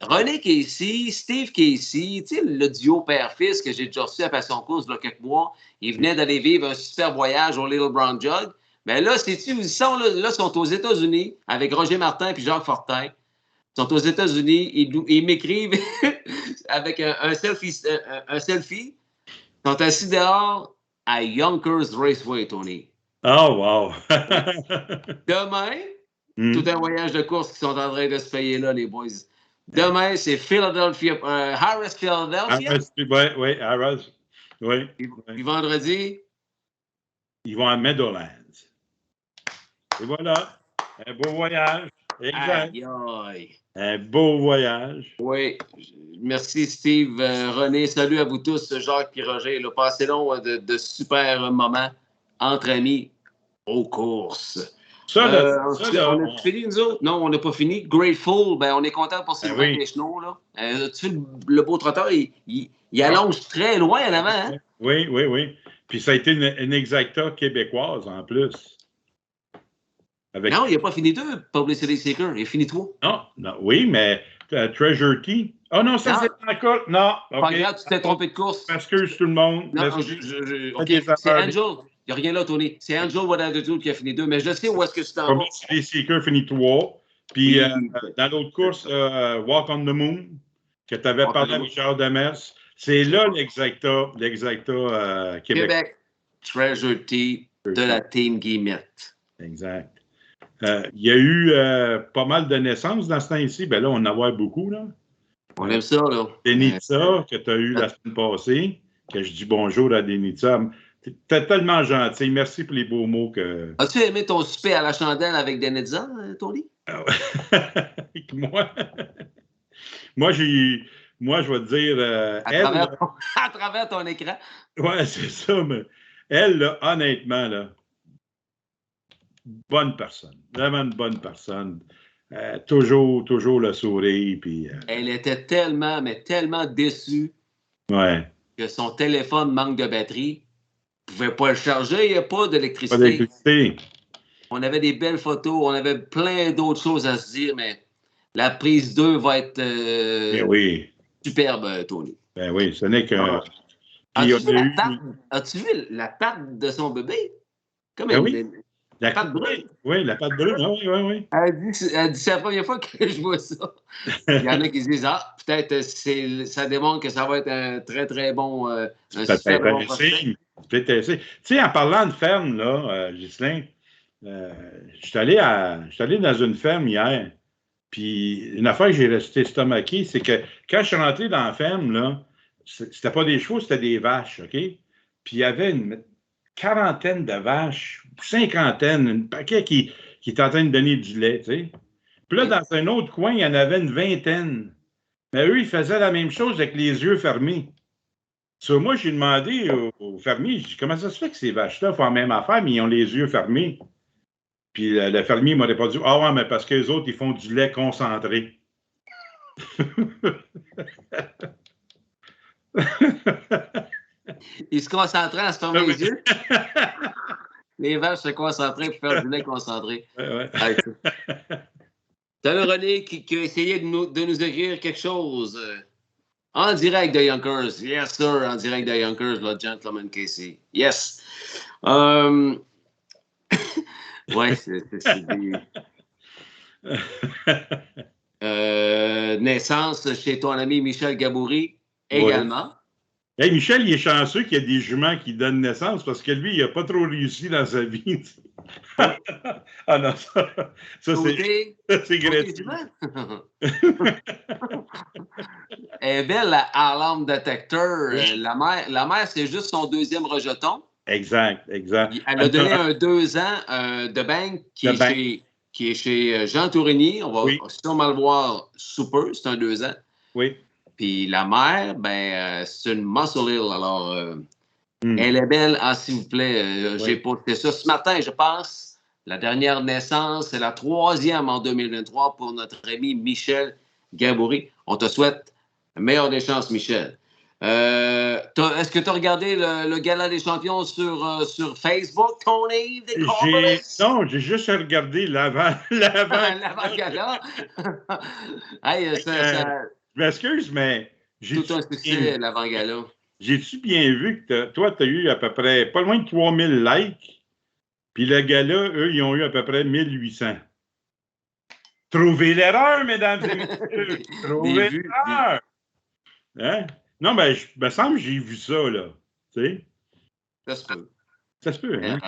René Casey, Steve Casey, tu sais, le duo père-fils que j'ai déjà reçu à Passion Course il y a quelques mois, ils venaient d'aller vivre un super voyage au Little Brown Jug. Mais là, sais-tu où ils sont? Là, ils sont aux États-Unis avec Roger Martin et Jacques Fortin. Ils sont aux États-Unis. Ils m'écrivent avec un selfie. Ils sont assis dehors à Yonkers Raceway, Tony. Oh, wow! Demain, tout un voyage de course qui sont en train de se payer là, les boys. Demain, c'est Philadelphia, Harris, Philadelphia. Oui, Harris. Oui. Puis vendredi? Ils vont à Meadowlands. Et voilà, un beau voyage. Exact. Aïe, aïe. Un beau voyage. Oui. Merci, Steve. René, salut à vous tous, Jacques et Roger. Passez long de super moments entre amis aux courses. On a fini, nous autres? Non, on n'a pas fini. Grateful, ben, on est content pour Sylvain Deschenaux. Tu sais, le beau trotteur, il allonge très loin en avant. Hein? Oui. Puis ça a été une exacta québécoise en plus. Non, il n'a pas fini 2, Publicity Seeker. Il a fini 3. Non, oui, mais Treasure Key. Oh non, ça c'est encore. Non, OK. Pas grave, tu t'es trompé de course. Excuse tout le monde. Non, OK, c'est Angel. Il n'y a rien là, Tony. C'est Angel What Attitude qui a fini 2, mais je sais où est-ce que tu t'en vas. Publicity Seeker finit 3. Puis dans l'autre course, Walk on the Moon, que tu avais parlé avec Charles Demers, c'est là l'exacta Québec. Treasure Key de la Team Guillemette. Exact. Il y a eu pas mal de naissances dans ce temps-ci. Ben là, on en a beaucoup, là. On aime ça, là. Denitza, que tu as eu la semaine passée, que je dis bonjour à Denitza. T'es tellement gentil. Merci pour les beaux mots que... As-tu aimé ton souper à la chandelle avec Denitza, Tony? Moi, je vais te dire... à travers ton écran. Ouais, c'est ça, mais elle, là, honnêtement, là, bonne personne. Vraiment une bonne personne. Toujours le sourire. Puis, elle était tellement déçue que son téléphone manque de batterie. Elle ne pouvait pas le charger, il n'y a pas d'électricité. Pas d'électricité. On avait des belles photos, on avait plein d'autres choses à se dire, mais la prise 2 va être superbe, Tony. Ben oui, ce n'est que... As-tu vu la patte de son bébé? Comme la patte brune. Oui, la patte brune, oui. Elle dit c'est la première fois que je vois ça. Il y en a qui disent peut-être ça démontre que ça va être un très, très bon. Tu sais, en parlant de ferme, là, Ghislain, je suis allé dans une ferme hier. Puis une affaire que j'ai resté estomaqué, c'est que quand je suis rentré dans la ferme, là, c'était pas des chevaux, c'était des vaches, OK? Puis il y avait une quarantaine de vaches, cinquantaine, un paquet qui est en train de donner du lait, tu sais. Puis là, dans un autre coin, il y en avait une vingtaine. Mais eux, ils faisaient la même chose avec les yeux fermés. Sur moi, j'ai demandé au fermier, je dis, comment ça se fait que ces vaches-là font la même affaire, mais ils ont les yeux fermés? Puis le fermier m'a répondu, ah ouais, mais parce que les autres, ils font du lait concentré. Ils se concentraient à se fermer les yeux. Les vaches se concentraient pour faire du lait concentré. Ouais. T'as René qui a essayé de nous écrire quelque chose. En direct de Yonkers. Yes, sir. En direct de Yonkers, le Gentleman Casey. Yes. Ouais, c'est des... naissance chez ton ami Michel Gaboury également. Hey, Michel, il est chanceux qu'il y ait des juments qui donnent naissance parce que lui, il n'a pas trop réussi dans sa vie. Ah non, ça c'est gratuit. Elle est belle, la Alarm Detector. La mère, c'est juste son deuxième rejeton. Exact. Elle a donné un 2 ans de banque qui est chez Jean Tourigny. On va sûrement le voir sous peu. C'est un 2 ans. Oui. Puis la mère, c'est une Muscle Hill. Alors, elle est belle. Ah, s'il vous plaît, j'ai posté ça ce matin, je pense. La dernière naissance, c'est la 3e en 2023 pour notre ami Michel Gaboury. On te souhaite la meilleure des chances, Michel. Est-ce que tu as regardé le Gala des champions sur Facebook, Tony? Non, j'ai juste regardé l'avant-gala. Hey, je m'excuse, mais... Tout un succès, l'avant-gala. J'ai-tu bien vu que toi, tu as eu à peu près pas loin de 3000 likes, puis le gala, eux, ils ont eu à peu près 1800. Trouvez l'erreur, mesdames et messieurs! Trouvez l'erreur! Hein? Non, il me semble que j'ai vu ça, là. Tu sais? Ça se peut. Ça se peut, hein?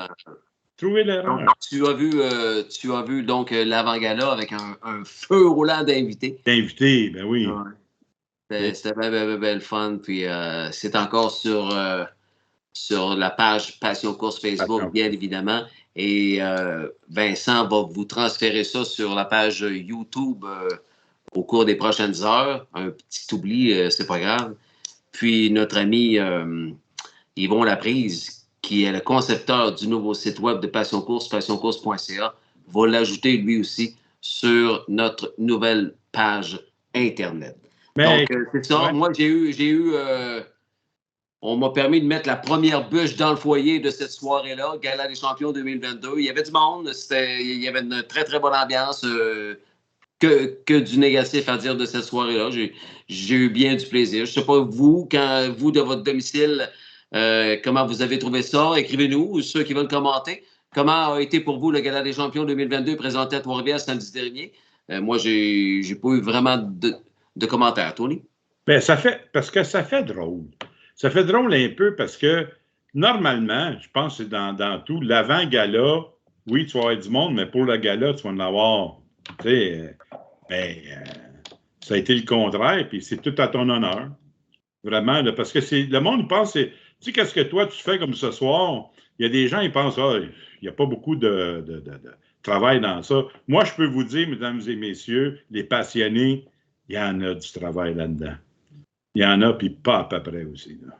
Trouvez l'erreur. Tu as vu donc l'avant-gala avec un feu roulant d'invités. D'invités, ben oui. Ouais. C'était bien le fun. Puis c'est encore sur la page Passion Course Facebook, bien évidemment. Et Vincent va vous transférer ça sur la page YouTube au cours des prochaines heures. Un petit oubli, c'est pas grave. Puis notre ami Yvon Laprise, qui est le concepteur du nouveau site web de Passion Course, passioncourse.ca, va l'ajouter lui aussi sur notre nouvelle page Internet. Donc, c'est ça. Ouais. Moi, j'ai eu on m'a permis de mettre la première bûche dans le foyer de cette soirée-là, Gala des champions 2022. Il y avait du monde. Il y avait une très, très bonne ambiance. Que du négatif à dire de cette soirée-là. J'ai eu bien du plaisir. Je ne sais pas, vous, de votre domicile, comment vous avez trouvé ça? Écrivez-nous, ou ceux qui veulent commenter. Comment a été pour vous le Gala des champions 2022 présenté à Trois-Rivières samedi dernier? Moi, j'ai pas eu vraiment de commentaires. Tony? Bien, parce que ça fait drôle. Ça fait drôle un peu parce que, normalement, je pense que c'est dans tout, l'avant-gala, oui, tu vas avoir du monde, mais pour le gala, tu vas en avoir, tu sais, ça a été le contraire, puis c'est tout à ton honneur. Vraiment, là, parce que le monde pense, tu sais, qu'est-ce que toi, tu fais comme ce soir? Il y a des gens, ils pensent, il n'y a pas beaucoup de travail dans ça. Moi, je peux vous dire, mesdames et messieurs, les passionnés, il y en a du travail là-dedans. Il y en a, puis pas à peu près aussi. Là.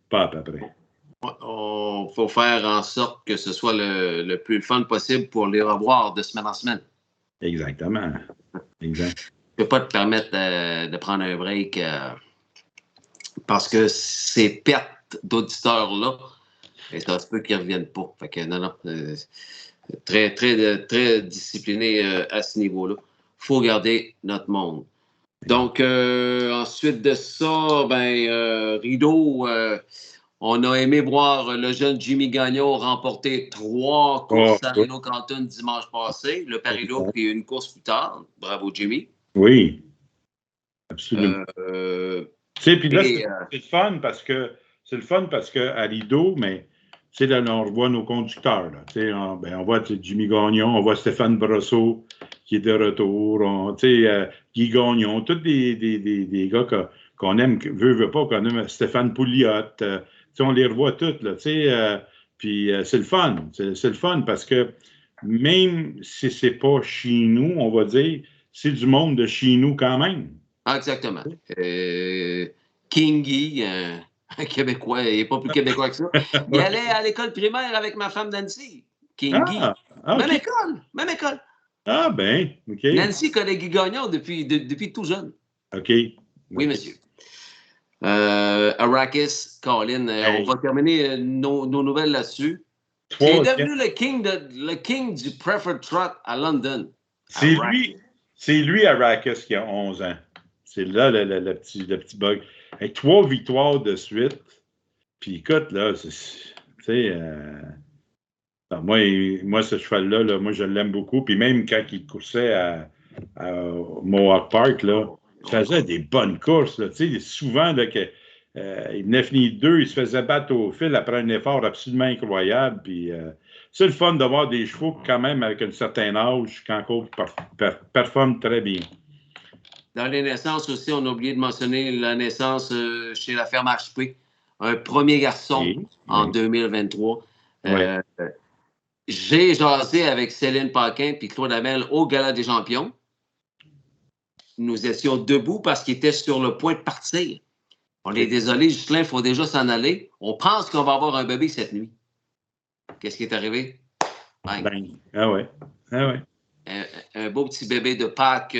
Pas à peu près. Il faut faire en sorte que ce soit le plus fun possible pour les revoir de semaine en semaine. Exactement. Exact. Tu ne peux pas te permettre de prendre un break parce que ces pertes d'auditeurs-là, ça se peut qu'ils ne reviennent pas. Fait que non. Très, très, très discipliné à ce niveau-là. Il faut garder notre monde. Donc, ensuite de ça, Rideau, on a aimé voir le jeune Jimmy Gagnon remporter 3 courses à Reno Canton dimanche passé. Le Paris-Loup, puis une course plus tard. Bravo, Jimmy. Oui, absolument. Tu sais, puis là, c'est le fun parce que à Rideau, mais tu sais, là, on revoit nos conducteurs. Là, on voit Jimmy Gagnon, on voit Stéphane Brosseau qui est de retour, Guy Gagnon, tous des gars qu'on aime, veut pas, qu'on aime, Stéphane Pouliot, on les revoit tous, là, puis c'est le fun, c'est le fun parce que même si c'est pas chez nous, on va dire, c'est du monde de chez nous quand même. Ah, exactement. Kingy, un Québécois, il n'est pas plus québécois que ça. Il allait à l'école primaire avec ma femme Nancy. Kingy. Okay. Même école. Ah, ben, OK. Nancy connaît Guy Gagnon depuis tout jeune. OK. Oui, monsieur. Arrakis, Colin, on va terminer nos nouvelles là-dessus. Il est devenu le king du Preferred Trot à London. C'est lui, Arrakis, qui a 11 ans. C'est là le petit bug. Avec 3 victoires de suite. Puis écoute, là, tu sais, moi, ce cheval-là, là, moi, je l'aime beaucoup. Puis même quand il coursait à Mohawk Park, là, il faisait des bonnes courses. Là, tu sais, souvent, là, il venait finir 2, il se faisait battre au fil après un effort absolument incroyable. Puis c'est le fun d'avoir des chevaux quand même avec un certain âge qui encore performent très bien. Dans les naissances aussi, on a oublié de mentionner la naissance chez la ferme HP. Un premier garçon en 2023. J'ai jasé avec Céline Paquin et Claude Hamel au Gala des Champions. Nous étions debout parce qu'ils étaient sur le point de partir. On est désolé, Ghislain, il faut déjà s'en aller. On pense qu'on va avoir un bébé cette nuit. Qu'est-ce qui est arrivé? Bang. Ah ouais. Un beau petit bébé de Pâques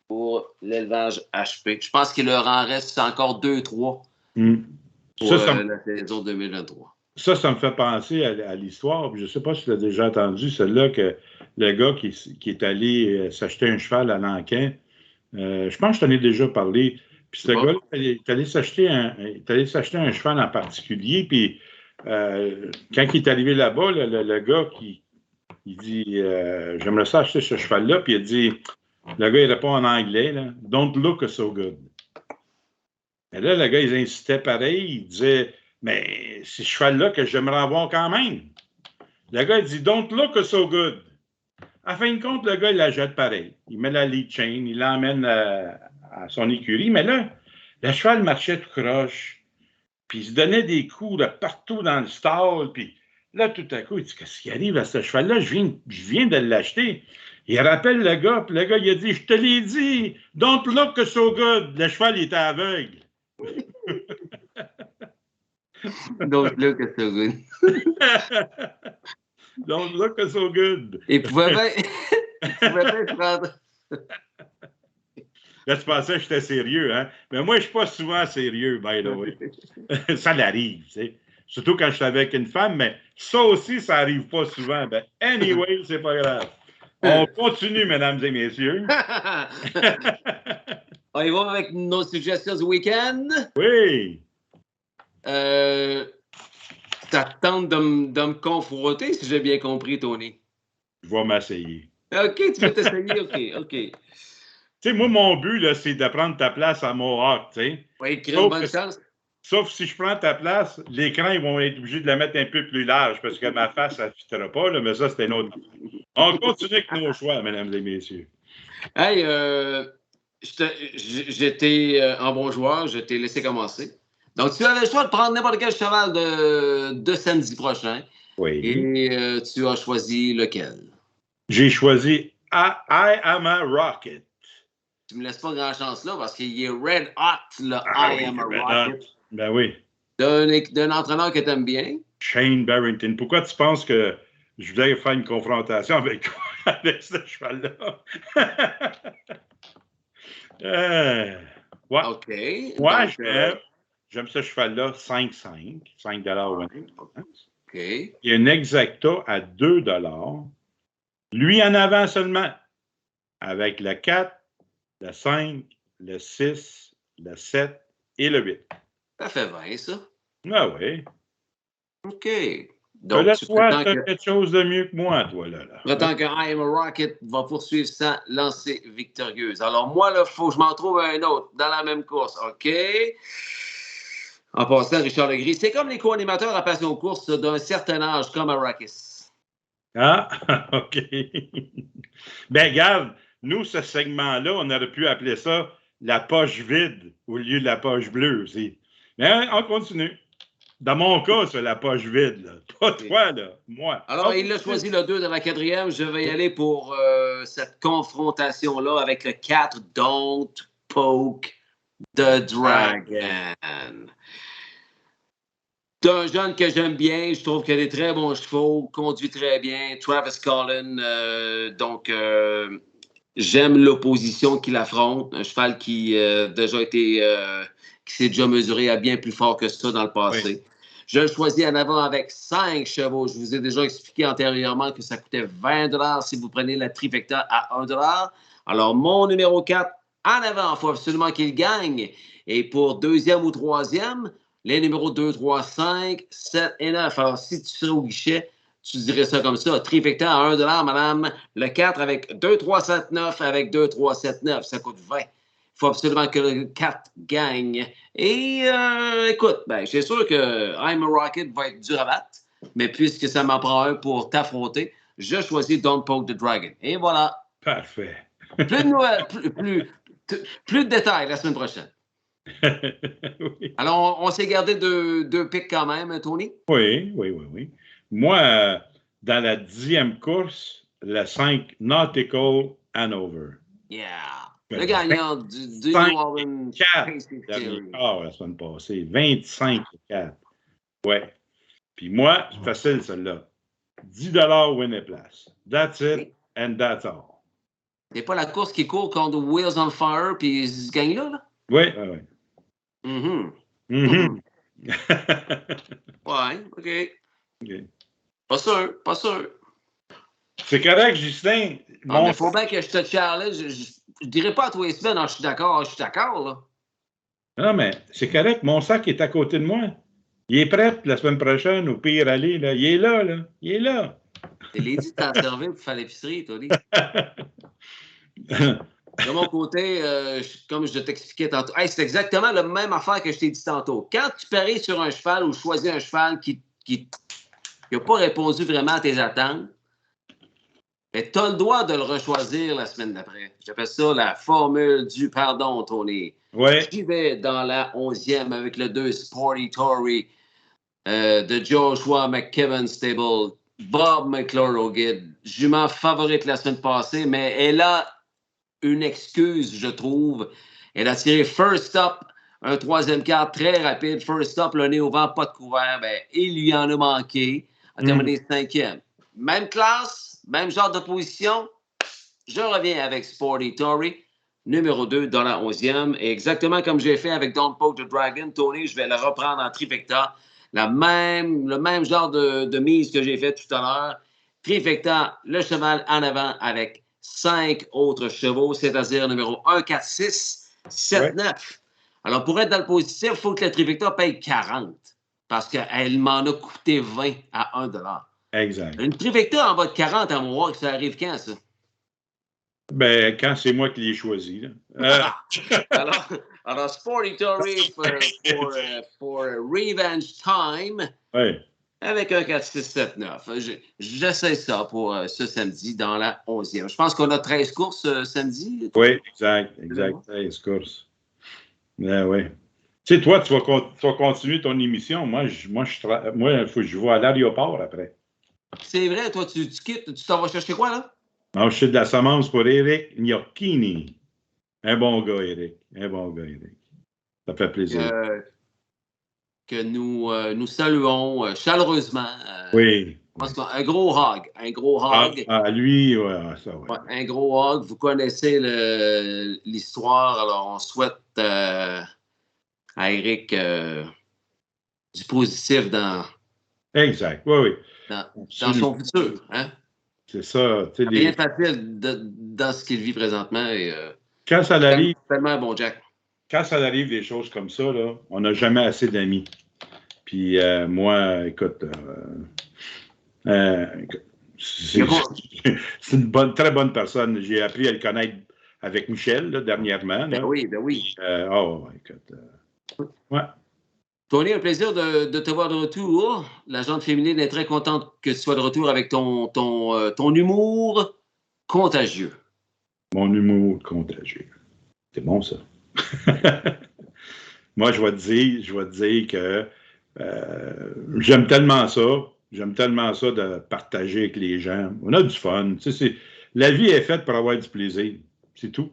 pour l'élevage HP. Je pense qu'il leur en reste encore 2-3 pour la saison 2023. Ça me fait penser à l'histoire. Je ne sais pas si tu l'as déjà entendu, celle-là que le gars qui est allé s'acheter un cheval à Lanquin, je pense que je t'en ai déjà parlé. Puis ce gars-là, il est allé s'acheter un cheval en particulier. Puis quand il est arrivé là-bas, le gars il dit j'aimerais ça acheter ce cheval-là. Puis il dit, le gars, il répond en anglais, là, Don't look so good. Et là, le gars, il insistait pareil. Il disait, mais c'est ce cheval-là que j'aimerais avoir quand même. Le gars, il dit, Don't look so good. À fin de compte, le gars, il la jette pareil. Il met la lead chain, il l'emmène à son écurie. Mais là, le cheval marchait tout croche. Puis il se donnait des coups de partout dans le stall. Puis là, tout à coup, il dit, qu'est-ce qui arrive à ce cheval-là? Je viens de l'acheter. Il rappelle le gars, puis le gars, il a dit, je te l'ai dit, don't look so good. Le cheval, il était aveugle. Don't look so good. Don't look so good. Il pouvait bien prendre. Là, tu pensais que j'étais sérieux, hein? Mais moi, je ne suis pas souvent sérieux, by the way. Ça l'arrive, tu sais. Surtout quand je suis avec une femme, mais ça aussi, ça n'arrive pas souvent. Ben, anyway, c'est pas grave. On continue, mesdames et messieurs. On y va avec nos suggestions du week-end. Oui. Ça te tente de me confronter, si j'ai bien compris, Tony. Je vais m'essayer. OK, tu veux t'essayer? OK. Tu sais, moi, mon but, là, c'est de prendre ta place à Mohawk, tu sais. Oui, une bonne chance. Sauf si je prends ta place, l'écran, ils vont être obligés de la mettre un peu plus large parce que ma face, ça ne fittera pas, là, mais ça, c'est un autre. On continue avec nos choix, mesdames et messieurs. Hey, j'étais en bon joueur, je t'ai laissé commencer. Donc, tu avais le choix de prendre n'importe quel cheval de samedi prochain. Oui. Et tu as choisi lequel? J'ai choisi I Am a Rocket. Tu me laisses pas grand chance là parce qu'il est red hot, le I Am a Rocket. Ben oui. D'un entraîneur que tu aimes bien. Shane Barrington. Pourquoi tu penses que je voulais faire une confrontation avec toi, avec ce cheval-là? Ouais. OK. Ouais, j'aime ce cheval-là, 5,5. 5 OK. Il y a une exacta à 2 $. Lui en avant seulement. Avec le 4, le 5, le 6, le 7 et le 8. Ça fait 20, ça. Ah oui. OK. Donc, toi, tu as quelque chose de mieux que moi, toi, là. Prétends que I Am a Rocket va poursuivre sa lancée victorieuse. Alors, moi, là, il faut que je m'en trouve un autre dans la même course. OK. En passant, Richard Legris, c'est comme les co-animateurs à passion course d'un certain âge, comme Arrakis. Ah, OK. Ben, regarde, nous, ce segment-là, on aurait pu appeler ça la poche vide au lieu de la poche bleue aussi. Mais on continue. Dans mon cas, c'est la poche vide. Là. Pas toi, là. Moi. Alors, il a choisi le 2 de la 4e. Je vais y aller pour cette confrontation-là avec le 4, Don't Poke the Dragon. C'est un jeune que j'aime bien. Je trouve qu'il a des très bons chevaux, conduit très bien. Travis Collin. Donc, j'aime l'opposition qu'il affronte. Un cheval qui déjà été... qui s'est déjà mesuré à bien plus fort que ça dans le passé. Oui. Je le choisis en avant avec 5 chevaux. Je vous ai déjà expliqué antérieurement que ça coûtait 20 si vous prenez la trifecta à 1 Alors, mon numéro 4, en avant, il faut absolument qu'il gagne. Et pour deuxième ou troisième, les numéros 2, 3, 5, 7 et 9. Alors, si tu serais au guichet, tu dirais ça comme ça. Trifecta à 1 madame. Le 4 avec 2, 3, 7, 9 avec 2, 3, 7, 9. Ça coûte 20. Il faut absolument que le 4 gagne. Et écoute, ben, c'est sûr que I'm a Rocket va être dur à battre, mais puisque ça m'en prend un pour t'affronter, je choisis Don't Poke the Dragon. Et voilà. Parfait. Plus de nouvelles, plus de détails la semaine prochaine. Oui. Alors, on s'est gardé deux pics quand même, Tony? Oui. Moi, dans la 10e course, le 5 Nautical Hanover. Yeah. Le gagnant du New Orleans Racing Series. La semaine passée. 25-4. Ouais. Puis moi, c'est facile, celle-là. 10 win et place. That's it and that's all. C'est pas la course qui court contre Wheels on Fire puis ils se gagnent là? Oui. Ouais, OK. OK. Pas sûr. C'est correct, Justin. Il faut bien que je te challenge. Je dirais pas à tous les semaines, je suis d'accord, là. Non, mais c'est correct. Mon sac est à côté de moi. Il est prêt la semaine prochaine, au pire aller. Là. Il est là. Il est là. Je l'ai dit de t'en servir pour faire l'épicerie, Tony. De mon côté, comme je t'expliquais tantôt, c'est exactement la même affaire que je t'ai dit tantôt. Quand tu paries sur un cheval ou choisis un cheval qui n'a pas répondu vraiment à tes attentes, tu as le droit de le rechoisir la semaine d'après. J'appelle ça la formule du pardon, Tony. Ouais. J'y vais dans la 11e avec le 2 Sporty Tory de Joshua McKibben Stable, Bob McClure au guide. Jument favorite la semaine passée, mais elle a une excuse, je trouve. Elle a tiré first up, un troisième quart très rapide. First up, le nez au vent, pas de couvert. Ben, il lui en a manqué. A terminé 5e. Même classe, même genre de position. Je reviens avec Sporty Tory, numéro 2 dans la 11e. Et exactement comme j'ai fait avec Don't Poke the Dragon, Tony, je vais le reprendre en trifecta. Le même genre de mise que j'ai fait tout à l'heure. Trifecta, le cheval en avant avec 5 autres chevaux, c'est-à-dire numéro 1, 4, 6, 7, 9. Alors, pour être dans le positif, il faut que la trifecta paye 40 parce qu'elle m'en a coûté 20 à 1 $. Exact. Une trifecta en bas de 40 à moi, ça arrive quand, ça? Ben, quand c'est moi qui l'ai choisi. Là. Alors, Sporty Tory for Revenge Time. Oui. Avec un 4, 6, 7, 9. J'essaie ça pour ce samedi dans la 11e. Je pense qu'on a 13 courses samedi. Oui, exact. 13 courses. Oui. Tu sais, toi, tu vas continuer ton émission. Moi, il faut que je vais à l'aéroport après. C'est vrai, toi, tu quittes, tu t'en vas chercher quoi, là? Non, je suis de la semence pour Eric Gnocchini. Un bon gars, Eric. Ça fait plaisir. Que nous saluons chaleureusement. Oui. Un gros hog. Lui, ça, ouais. Un gros hog. Vous connaissez l'histoire. Alors, on souhaite à Eric du positif dans... Exact, oui. Dans son futur, hein? C'est ça. Rien de facile dans ce qu'il vit présentement. Et, quand ça arrive... tellement un bon Jack. Quand ça arrive des choses comme ça, là, on n'a jamais assez d'amis. Puis moi, écoute, c'est une très bonne personne. J'ai appris à le connaître avec Michel, là, dernièrement. Là. Ben oui. Écoute. Ouais. Tony, un plaisir de te voir de retour. La gente féminine est très contente que tu sois de retour avec ton humour contagieux. Mon humour contagieux. C'est bon, ça. Moi, je vais te dire que j'aime tellement ça de partager avec les gens. On a du fun. Tu sais, la vie est faite pour avoir du plaisir. C'est tout.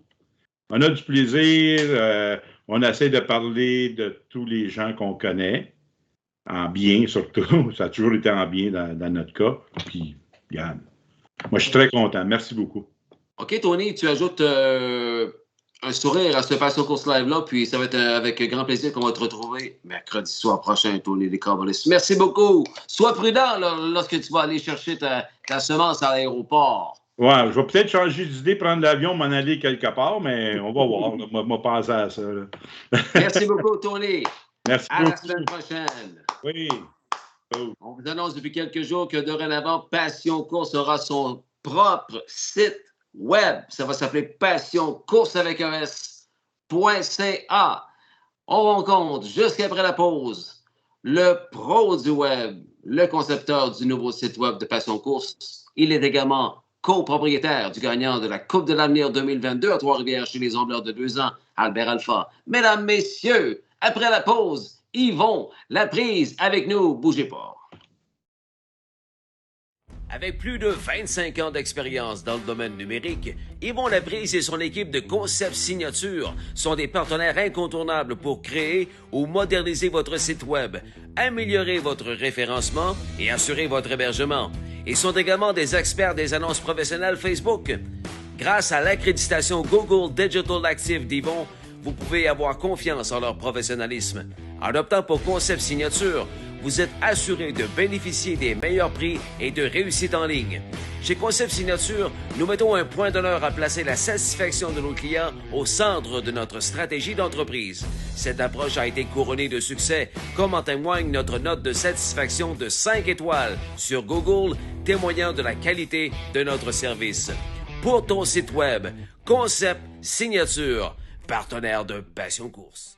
On a du plaisir. On essaie de parler de tous les gens qu'on connaît. En bien, surtout. Ça a toujours été en bien dans notre cas. Puis, regarde. Moi, je suis très content. Merci beaucoup. OK, Tony, tu ajoutes un sourire à ce Passion Course Live-là, puis ça va être avec grand plaisir qu'on va te retrouver mercredi soir prochain, Tony Descarbonis. Merci beaucoup. Sois prudent là, lorsque tu vas aller chercher ta semence à l'aéroport. Ouais, je vais peut-être changer d'idée, prendre l'avion, m'en aller quelque part, mais on va voir. On va penser à ça. Là. Merci beaucoup, Tony. Merci à beaucoup. La semaine prochaine. Oui. Oh. On vous annonce depuis quelques jours que dorénavant, Passion Course aura son propre site web. Ça va s'appeler Passion Course avec un S.ca. On rencontre, jusqu'après la pause, le pro du web, le concepteur du nouveau site web de Passion Course. Il est également copropriétaire du gagnant de la Coupe de l'Avenir 2022 à Trois-Rivières chez les Ombleurs de 2 ans, Albert Alpha. Mesdames, messieurs, après la pause, Yvon Laprise avec nous. Bougez pas. Avec plus de 25 ans d'expérience dans le domaine numérique, Yvon Laprise et son équipe de Concept Signature sont des partenaires incontournables pour créer ou moderniser votre site web, améliorer votre référencement et assurer votre hébergement. Ils sont également des experts des annonces professionnelles Facebook. Grâce à l'accréditation Google Digital Active d'Yvon, vous pouvez avoir confiance en leur professionnalisme. En optant pour Concept Signature, vous êtes assuré de bénéficier des meilleurs prix et de réussite en ligne. Chez Concept Signature, nous mettons un point d'honneur à placer la satisfaction de nos clients au centre de notre stratégie d'entreprise. Cette approche a été couronnée de succès, comme en témoigne notre note de satisfaction de 5 étoiles sur Google, témoignant de la qualité de notre service. Pour ton site web, Concept Signature, partenaire de Passion Course.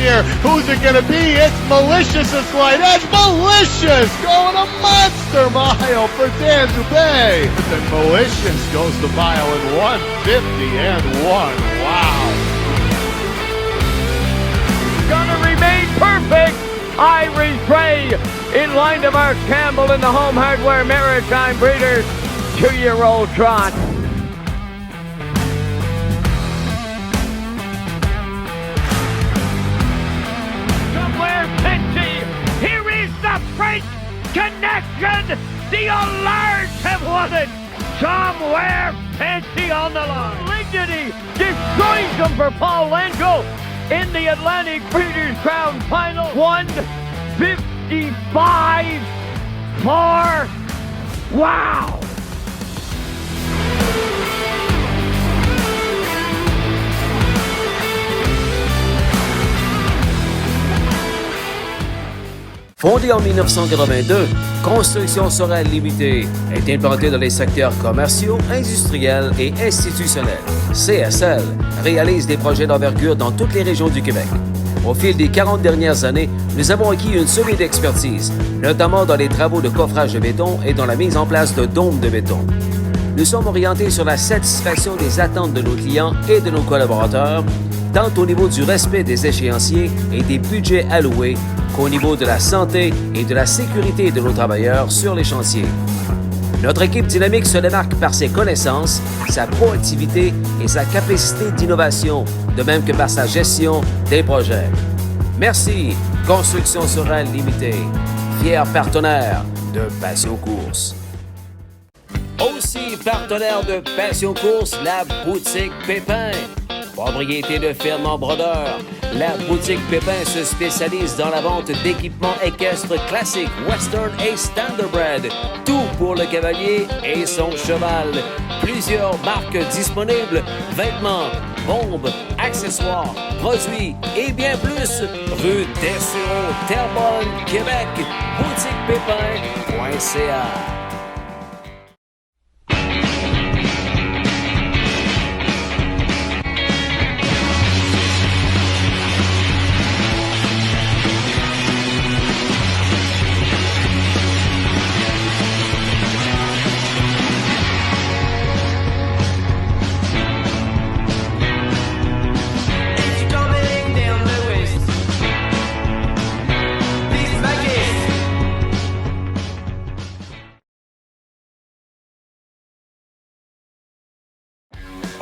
Here. Who's it going to be? It's Malicious this line. It's Malicious going a monster mile for Dan Dubé. And Malicious goes the mile in 1:50.1. Wow. Gonna remain perfect. Irish Bray in line to Mark Campbell in the Home Hardware Maritime Breeders 2-year-old trot. Freight connection! The Alarms have won it! Somewhere Fancy on the line. Lignity destroys them for Paul Lenko in the Atlantic Breeders' Crown Final. 1:55 for wow! Fondée en 1982, Construction Sorel Limitée est implantée dans les secteurs commerciaux, industriels et institutionnels. CSL réalise des projets d'envergure dans toutes les régions du Québec. Au fil des 40 dernières années, nous avons acquis une solide expertise, notamment dans les travaux de coffrage de béton et dans la mise en place de dômes de béton. Nous sommes orientés sur la satisfaction des attentes de nos clients et de nos collaborateurs, tant au niveau du respect des échéanciers et des budgets alloués qu'au niveau de la santé et de la sécurité de nos travailleurs sur les chantiers. Notre équipe dynamique se démarque par ses connaissances, sa proactivité et sa capacité d'innovation, de même que par sa gestion des projets. Merci, Construction Sorel Limitée, fier partenaire de Passion Course. Aussi partenaire de Passion Course, la boutique Pépin. Propriété de ferme en brodeur, la boutique Pépin se spécialise dans la vente d'équipements équestres classiques, western et standardbred. Tout pour le cavalier et son cheval. Plusieurs marques disponibles, vêtements, bombes, accessoires, produits et bien plus. Rue Dessureau, Terrebonne, Québec. boutiquepépin.ca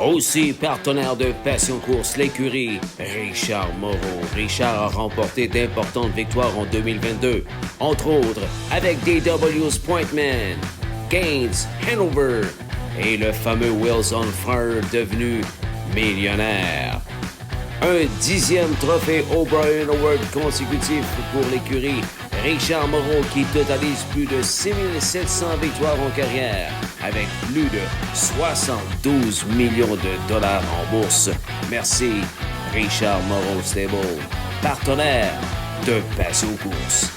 Aussi partenaire de Passion Course, l'écurie Richard Moreau. Richard a remporté d'importantes victoires en 2022, entre autres avec DW's Pointman, Gaines, Hanover et le fameux Wheels on Fire devenu millionnaire. Un 10e trophée O'Brien Award consécutif pour l'écurie Richard Moreau qui totalise plus de 6700 victoires en carrière avec plus de 72 millions de dollars en bourse. Merci Richard Moreau Stable, partenaire de Passion Course.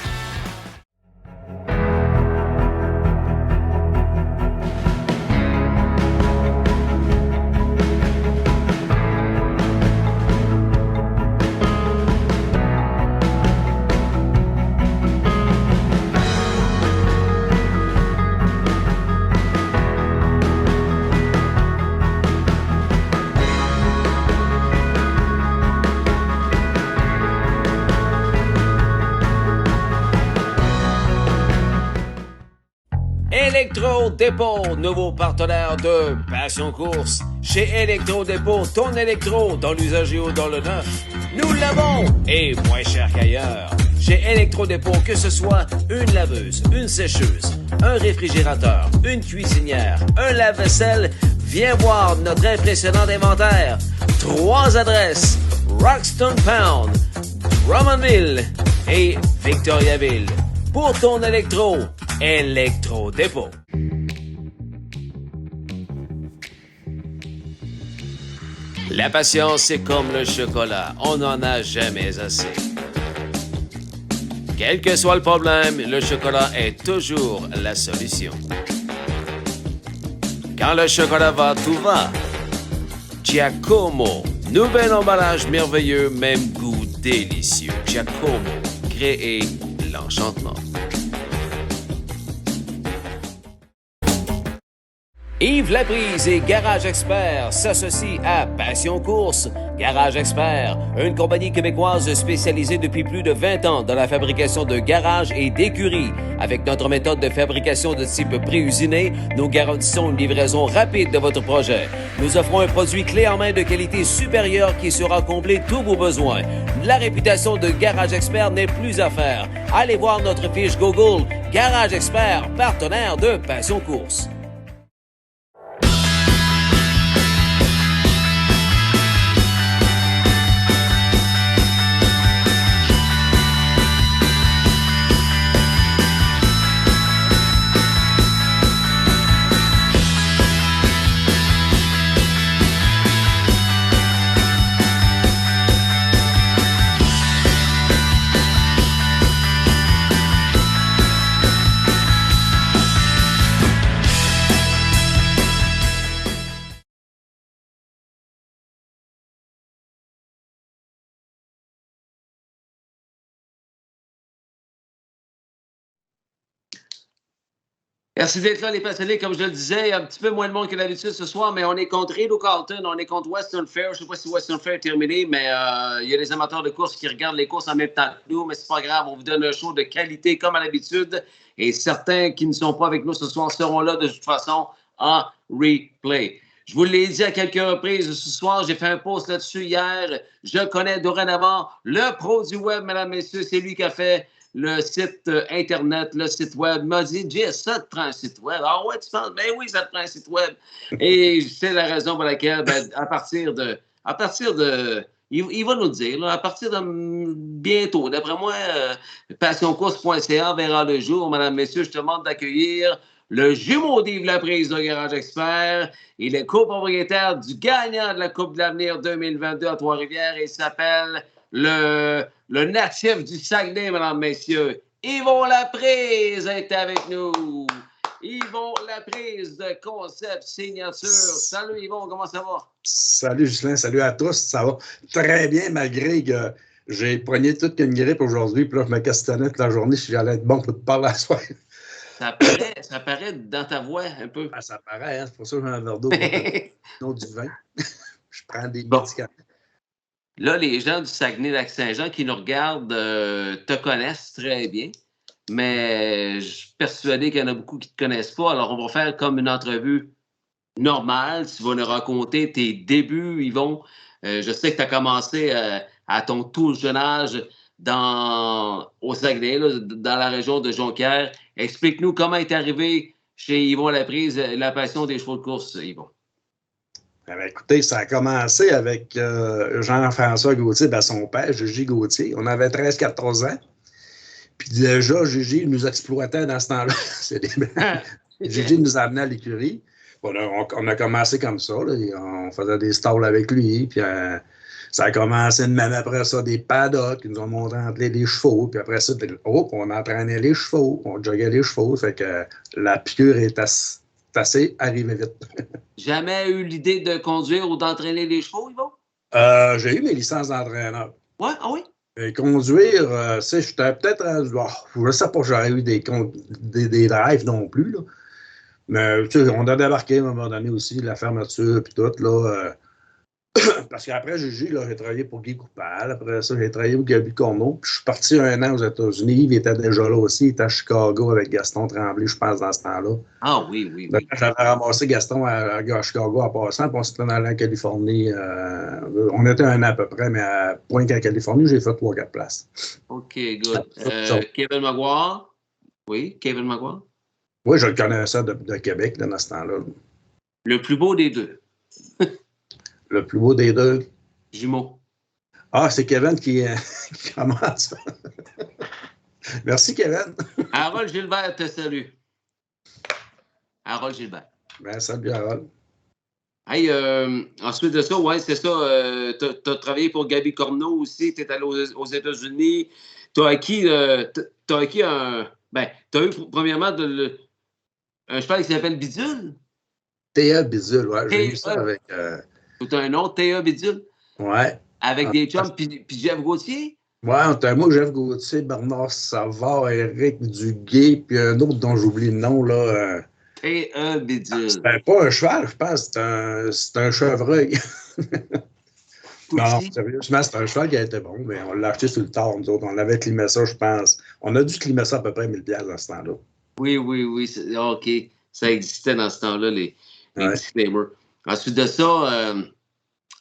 Electro Dépôt, nouveau partenaire de Passion Course. Chez Electro Dépôt, ton électro dans l'usager ou dans le neuf, nous l'avons et moins cher qu'ailleurs. Chez Electro Dépôt, que ce soit une laveuse, une sécheuse, un réfrigérateur, une cuisinière, un lave-vaisselle, viens voir notre impressionnant inventaire. 3 adresses, Roxton Pound, Drummondville et Victoriaville. Pour ton électro, Electro Dépôt. La patience, c'est comme le chocolat, on n'en a jamais assez. Quel que soit le problème, le chocolat est toujours la solution. Quand le chocolat va, tout va. Giacomo, nouvel emballage merveilleux, même goût délicieux. Giacomo, créez l'enchantement. Yves Laprise et Garage Expert s'associent à Passion Course. Garage Expert, une compagnie québécoise spécialisée depuis plus de 20 ans dans la fabrication de garages et d'écuries. Avec notre méthode de fabrication de type pré-usiné, nous garantissons une livraison rapide de votre projet. Nous offrons un produit clé en main de qualité supérieure qui saura combler tous vos besoins. La réputation de Garage Expert n'est plus à faire. Allez voir notre fiche Google Garage Expert, partenaire de Passion Course. Merci d'être là, les passionnés. Comme je le disais, il y a un petit peu moins de monde que d'habitude ce soir, mais on est contre Rideau Carlton, on est contre Western Fair. Je ne sais pas si Western Fair est terminé, mais il y a des amateurs de course qui regardent les courses en même temps que nous, mais c'est pas grave. On vous donne un show de qualité comme à l'habitude. Et certains qui ne sont pas avec nous ce soir seront là de toute façon en replay. Je vous l'ai dit à quelques reprises ce soir, j'ai fait un post là-dessus hier. Je connais dorénavant le pro du web, mesdames, messieurs. C'est lui qui a fait le site Internet, le site web, m'a dit, Jess, ça te prend un site web. Ah ouais, tu penses? Ben oui, ça te prend un site web. Et c'est la raison pour laquelle, ben, à partir de, il va nous dire, là, à partir de bientôt, d'après moi, passioncourse.ca verra le jour. Mesdames, messieurs, je te demande d'accueillir le jumeau d'Yves Laprise de Garage Expert. Il est copropriétaire du gagnant de la Coupe de l'avenir 2022 à Trois-Rivières et il s'appelle le natif du Saguenay, mesdames, messieurs. Yvon Laprise est avec nous. Yvon Laprise de Concept Signature. Salut Yvon, comment ça va? Salut Ghislain, salut à tous. Ça va très bien malgré que j'ai pogné toute une grippe aujourd'hui. Puis là, je me questionnais toute la journée si j'allais être bon pour te parler à soir. Ça paraît dans ta voix un peu. Ah, ça paraît, hein? C'est pour ça que j'ai un verre d'eau. Non, du vin. Je prends des médicaments. Là, les gens du Saguenay-Lac-Saint-Jean qui nous regardent te connaissent très bien, mais je suis persuadé qu'il y en a beaucoup qui ne te connaissent pas. Alors, on va faire comme une entrevue normal. Tu vas nous raconter tes débuts, Yvon. Je sais que tu as commencé à ton tout jeune âge au Saguenay, là, dans la région de Jonquière. Explique-nous comment est arrivé chez Yvon Laprise la passion des chevaux de course, Yvon. Écoutez, ça a commencé avec Jean-François Gauthier, son père, Gigi Gauthier. On avait 13-14 ans. Puis déjà, Gigi nous exploitait dans ce temps-là. C'est des Gigi nous amenait à l'écurie. On a commencé comme ça. Là. On faisait des stalls avec lui. Puis ça a commencé même après ça, des paddocks. Ils nous ont montré entre les chevaux. Puis après ça, on entraînait les chevaux. On joguait les chevaux. Fait que la piqûre est assez arrivée vite. Jamais eu l'idée de conduire ou d'entraîner les chevaux, Yvon? J'ai eu mes licences d'entraîneur. Ouais, ah oui? Conduire, j'étais peut-être... je ne sais pas, j'aurais eu des drives non plus. Là. Mais on a débarqué à un moment donné aussi, la fermeture puis tout. Là, parce qu'après Gigi, j'ai travaillé pour Guy Coupal. Après ça, j'ai travaillé pour Gabi Corneau. Puis je suis parti 1 an aux États-Unis. Il était déjà là aussi. Il était à Chicago avec Gaston Tremblay, je pense, dans ce temps-là. Ah oui. J'avais ramassé Gaston à Chicago en passant. Puis on s'était allé en Californie. On était 1 an à peu près, mais à Pointe en Californie, j'ai fait 3-4 places. OK, good. Kevin Maguire? Oui, Kevin Maguire? Oui, je le connaissais de Québec dans ce temps-là. Le plus beau des deux. Le plus beau des deux. Jumeaux. Ah, c'est Kevin qui commence. Merci, Kevin. Harold Gilbert te salue. Harold Gilbert. Salut, Harold. Hey, ensuite de ça, ouais, c'est ça. Tu as travaillé pour Gabi Corneau aussi. Tu es allé aux États-Unis. Tu as acquis un. Tu as eu premièrement un cheval qui s'appelle Bidule. Théa Bidule, ouais. J'ai eu ça avec. Tu as un autre Théa Bidule? Ouais. Avec des chums, puis Jeff Gauthier? Ouais, moi, Jeff Gauthier, Bernard Savard, Éric Duguay, puis un autre dont j'oublie le nom, là. Théa Bidule. C'était pas un cheval, je pense, c'est un chevreuil. Non, sérieusement, c'est un cheval qui a été bon, mais on l'a acheté sur le tard, nous autres. On avait climé ça, je pense. On a dû climer ça à peu près 1000$ dans ce temps-là. Oui. OK. Ça existait dans ce temps-là, les disclaimers. Ensuite de ça,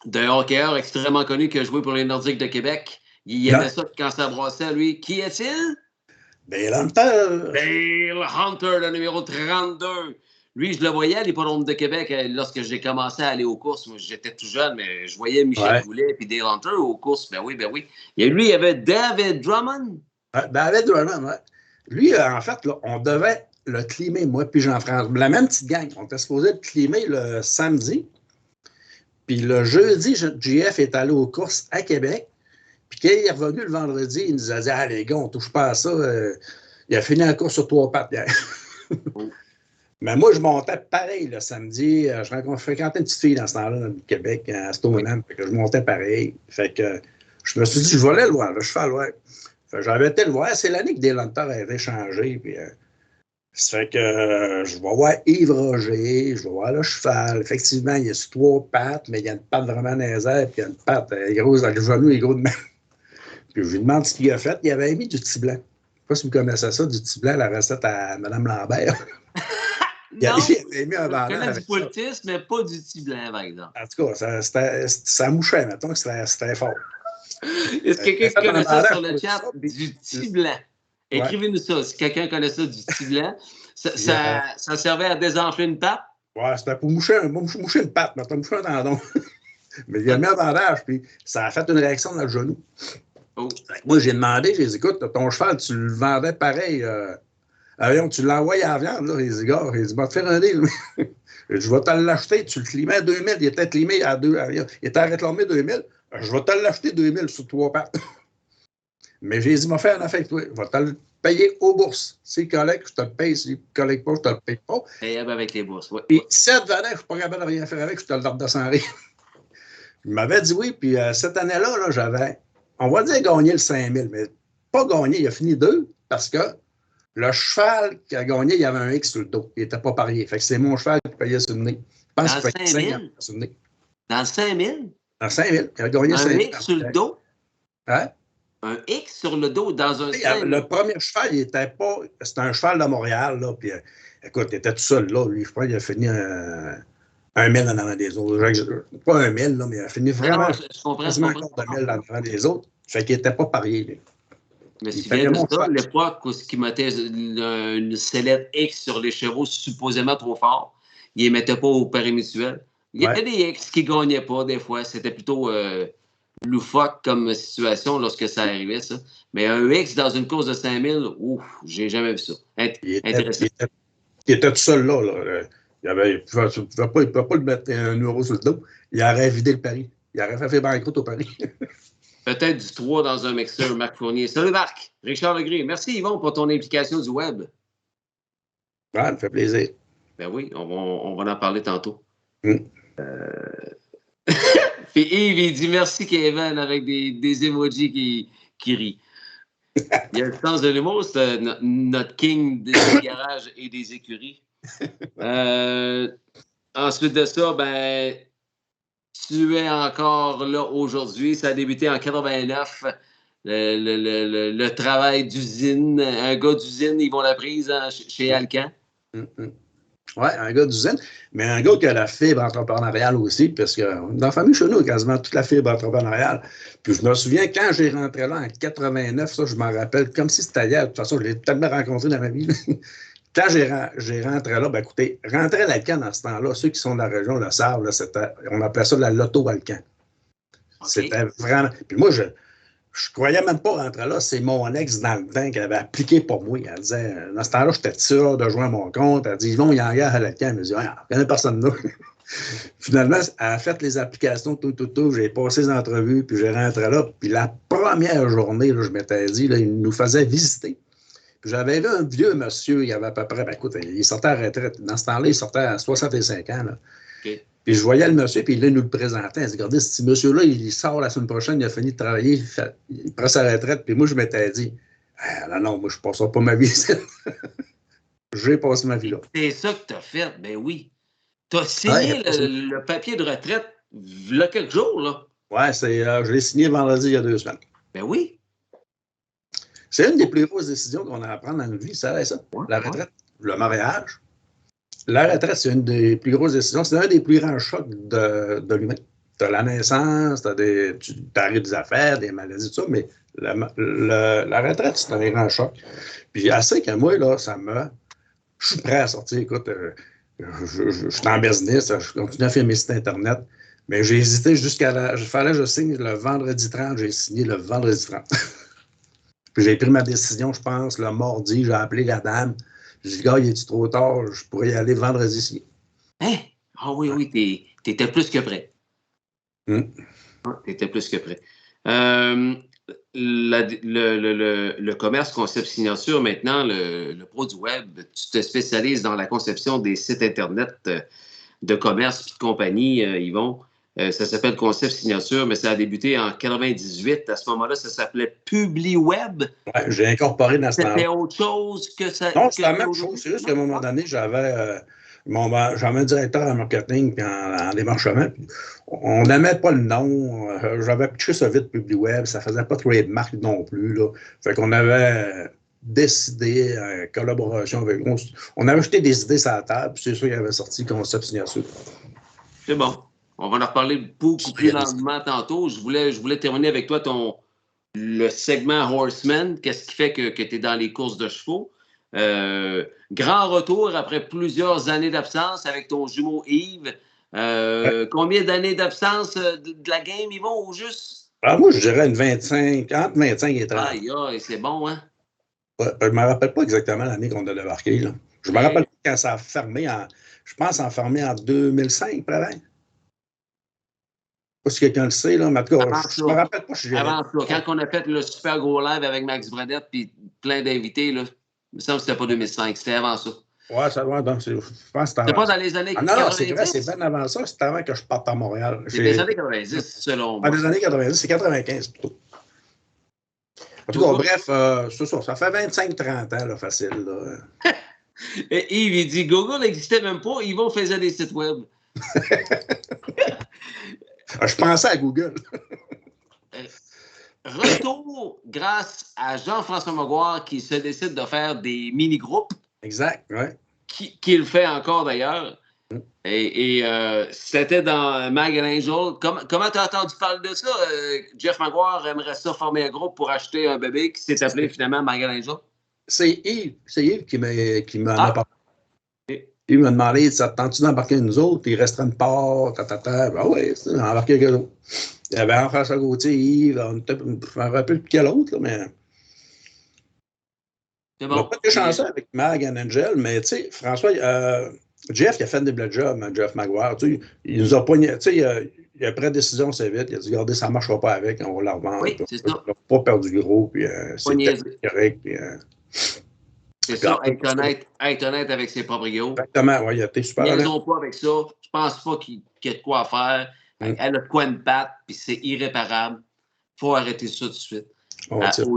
d'un hockeyeur extrêmement connu qui a joué pour les Nordiques de Québec. Il aimait ça quand ça brassait, lui. Qui est-il? Dale Hunter. Dale Hunter, le numéro 32. Lui, je le voyais à l'Hippodrome de Québec lorsque j'ai commencé à aller aux courses. Moi, j'étais tout jeune, mais je voyais Michel Goulet et Dale Hunter aux courses. Ben oui. Lui, il y avait David Drummond. David Drummond, oui. Lui, en fait, là, on devait le climer, moi puis Jean-François. La même petite gang. On était supposé le climer le samedi. Puis le jeudi, JF est allé aux courses à Québec. Puis quand il est revenu le vendredi, il nous a dit « Ah, les gars, on touche pas à ça. Il a fini la course sur 3 pattes hier. » Mais moi, je montais pareil le samedi. Je fréquentais une petite fille dans ce temps-là, dans le Québec, à Stoneham. Fait que je montais pareil. Fait que je me suis dit, je volais le voir, le cheval, ouais. Fait que j'avais été le voir. C'est l'année que Dale Hunter a été changé. Puis, ça fait que je vais voir Yves Roger, je vais voir le cheval. Effectivement, il y a sur 3 pattes, mais il y a une patte vraiment dans les airs, puis il y a une patte grosse dans le genou, il est gros de même. Puis je lui demande ce qu'il a fait. Il avait mis du petit blanc. Je ne sais pas si vous connaissez ça, du petit blanc, la recette à Mme Lambert. Il avait mis un bandage. Je connais du poultice, mais pas du petit blanc, par exemple. En tout cas, ça mouchait, mettons que c'était fort. Est-ce que quelqu'un qui connaît ça sur le chat? Du petit blanc. Écrivez-nous ça. Si quelqu'un connaît ça, du petit blanc, ça servait à désenfler une patte? Ouais, c'était pour moucher une patte, mettons, moucher un tendon. Mais il a mis un bandage, puis ça a fait une réaction dans le genou. Oh. Moi, j'ai demandé, j'ai dit, écoute, ton cheval, tu le vendais pareil. Tu l'envoyais à la viande, là, les égards. Il dit, va te faire un deal. Je vais te l'acheter. Tu le climais à 2000. Il était climé à 2. Il était réclamé 2000. Je vais te l'acheter 2000 sur 3 pattes. Mais j'ai dit, m'a fait un affaire avec toi. Je vais te le payer aux bourses. Si collecte, je te le paye. Si collecte pas, je te le paye pas. Payable avec les bourses, oui. Puis, cette année, je ne suis pas capable de rien faire avec, je te le donne de 100 rire. Il m'avait dit oui. Puis, cette année-là, là, j'avais, on va dire, gagné le 5000, mais pas gagné. Il a fini 2 parce que le cheval qui a gagné, il y avait un X sur le dos. Il n'était pas parié. Fait que c'est mon cheval qui payait sur le nez. Je pense qu'il payait 5 sur le nez. Dans le 5000? Dans le 5000. Il a gagné 5000. Un X sur le dos? Hein? Un X sur le dos dans un 5000? Le premier cheval, il était pas... C'était un cheval de Montréal, là. Puis, écoute, il était tout seul, là. Lui, je crois qu'il a fini 1 000 en avant des autres. Pas 1 000, là, mais il a fini vraiment je comprends. quasiment encore 2 000 en avant des autres. Fait qu'il n'était pas parié. Lui. Je me souviens de ça, l'époque où il mettait une sellette X sur les chevaux supposément trop fort. Il ne les mettait pas au pari mutuel. Il y avait des X qui ne gagnaient pas des fois. C'était plutôt loufoque comme situation lorsque ça arrivait, ça. Mais un X dans une course de 5 000, ouf, j'ai jamais vu ça. Intéressant. Il était tout seul là. Il ne pouvait pas le mettre un euro sur le dos. Il aurait vidé le pari. Il aurait fait banqueroute au pari. Peut-être du 3 dans un mixeur, Marc Fournier. Salut Marc, Richard Legris. Merci Yvon pour ton implication du web. Ouais, ça me fait plaisir. Ben oui, on va en parler tantôt. Mm. Puis Yves, il dit merci Kevin avec des emojis qui rient. Il y a le sens de l'humour, c'est notre king des garages et des écuries. Ensuite de ça, ben, tu es encore là aujourd'hui. Ça a débuté en 89. Le travail d'usine. Un gars d'usine, ils vont la prise chez Alcan. Oui, un gars d'usine, mais un gars qui a la fibre entrepreneuriale aussi, parce que dans la famille chez nous, quasiment toute la fibre entrepreneuriale. Puis je me souviens, quand j'ai rentré là en 89, ça, je m'en rappelle comme si c'était hier. De toute façon, je l'ai tellement rencontré dans ma vie. Quand j'ai rentré là, ben écoutez, rentrer à l'Alcan dans ce temps-là, ceux qui sont de la région le savent, là, on appelait ça la loto Alcan. Okay. C'était vraiment. Puis moi, je croyais même pas rentrer là. C'est mon ex dans le temps qui avait appliqué pour moi. Elle disait, dans ce temps-là, j'étais sûr de joindre mon compte. Elle dit, Yvon, il y a un gars à l'Alcan. Elle me dit, il n'y a personne là. Finalement, elle a fait les applications, tout. J'ai passé les entrevues, puis j'ai rentré là. Puis la première journée, là, je m'étais dit, là, il nous faisait visiter. Puis j'avais vu un vieux monsieur, il avait à peu près, ben écoute, il sortait à la retraite. Dans ce temps-là, il sortait à 65 ans. Là. Okay. Puis je voyais le monsieur, puis il nous le présentait. Il dit, regardez, ce monsieur-là, il sort la semaine prochaine, il a fini de travailler, il prend sa retraite. Puis moi, je m'étais dit, non, moi, je ne passerai pas ma vie. J'ai passé ma vie là. C'est ça que tu as fait, ben oui. Tu as signé le papier de retraite il y a quelques jours, là. Oui, je l'ai signé vendredi il y a 2 semaines. Ben oui. C'est une des plus grosses décisions qu'on a à prendre dans notre vie, ça. La retraite, le mariage. La retraite, c'est une des plus grosses décisions. C'est un des plus grands chocs de l'humain. Tu as la naissance, tu arrêtes des affaires, des maladies, tout ça, mais la retraite, c'est un grand choc. Puis assez que moi, là, je suis prêt à sortir. Écoute, je suis en business, je continue à faire mes sites Internet, mais j'ai hésité il fallait que je signe le vendredi 30, j'ai signé le vendredi 30. Puis j'ai pris ma décision, je pense, le mardi, j'ai appelé la dame. J'ai dit, gars, il est trop tard, je pourrais y aller vendredi ici. Hein? Ah oui, t'étais plus que prêt. T'étais plus que prêt. Le commerce concept signature, maintenant, le pro du web, tu te spécialises dans la conception des sites Internet de commerce et de compagnie, Yvon. Ça s'appelle Concept Signature, mais ça a débuté en 98. À ce moment-là, ça s'appelle PubliWeb. Oui, j'ai incorporé dans ce temps-là. C'était autre chose que ça. Non, c'est la même chose. C'est juste qu'à un moment donné, j'avais un directeur en marketing puis en démarchement. Puis on n'aimait pas le nom. J'avais pitché ça vite, PubliWeb. Ça ne faisait pas trademark non plus. Là. Fait qu'on avait décidé, en collaboration avec nous, on avait jeté des idées sur la table. Puis c'est sûr qu'il avait sorti Concept Signature. C'est bon. On va en reparler beaucoup plus lentement tantôt. Je voulais terminer avec toi le segment Horseman. Qu'est-ce qui fait que tu es dans les courses de chevaux? Grand retour après plusieurs années d'absence avec ton jumeau Yves. Combien d'années d'absence de la game, Yvon, ou juste? Moi, je dirais entre 25 et 30. Aïe, c'est bon, hein? Ouais, je ne me rappelle pas exactement l'année qu'on a débarqué. Là. Je me rappelle quand ça a fermé, je pense en 2005, probablement. Je ne sais pas si quelqu'un le sait, là, mais en tout cas, je ne me rappelle pas si j'ai... Avant ça, quand on a fait le super gros live avec Max Bradette puis plein d'invités, là, il me semble que c'était pas 2005, c'était avant ça. Oui, ça doit, donc je pense que c'était pas dans les années 90. Non, c'est vrai, c'est bien avant ça, c'était avant que je parte à Montréal. C'est des années 90, selon moi. Des années 90, c'est 95 plutôt. En tout cas, bref, c'est ça, ça fait 25-30 ans, là, facile. Là. Et Yves, il dit, Google n'existait même pas, Yvon faisait des sites web. Je pensais à Google. Retour grâce à Jean-François Maguire qui se décide de faire des mini-groupes. Exact, oui. Qui le fait encore d'ailleurs. Et c'était dans Mag Angel. Comment tu as entendu parler de ça? Jeff Maguire aimerait ça former un groupe pour acheter un bébé qui s'est appelé finalement Mag Angel? C'est Yves qui m'en a parlé. Il m'a demandé, ça te tente-tu d'embarquer nous autres? Il resterait une part, Ben oui, embarquer avec eux autres. Il y avait François Gauthier, Yves, je me rappelle plus quel autre, là, mais... C'est bon. On n'a pas été chanceux avec Mag and Angel, mais tu sais, François, Jeff, il a fait des belles jobs, Jeff Maguire. Tu sais, il nous a pogné, tu sais, il a pris la décision assez vite. Il a dit, regardez, ça ne marchera pas avec, on va la revendre. Oui, c'est ça. On n'a pas perdu gros, puis c'est correct. Puis, c'est ça, être honnête avec ses proprios. Exactement, oui, il a été super honnête. Ils n'ont pas avec ça. Je pense pas qu'il y ait de quoi faire. Elle a de quoi de battre, puis c'est irréparable. Il faut arrêter ça tout de suite. Au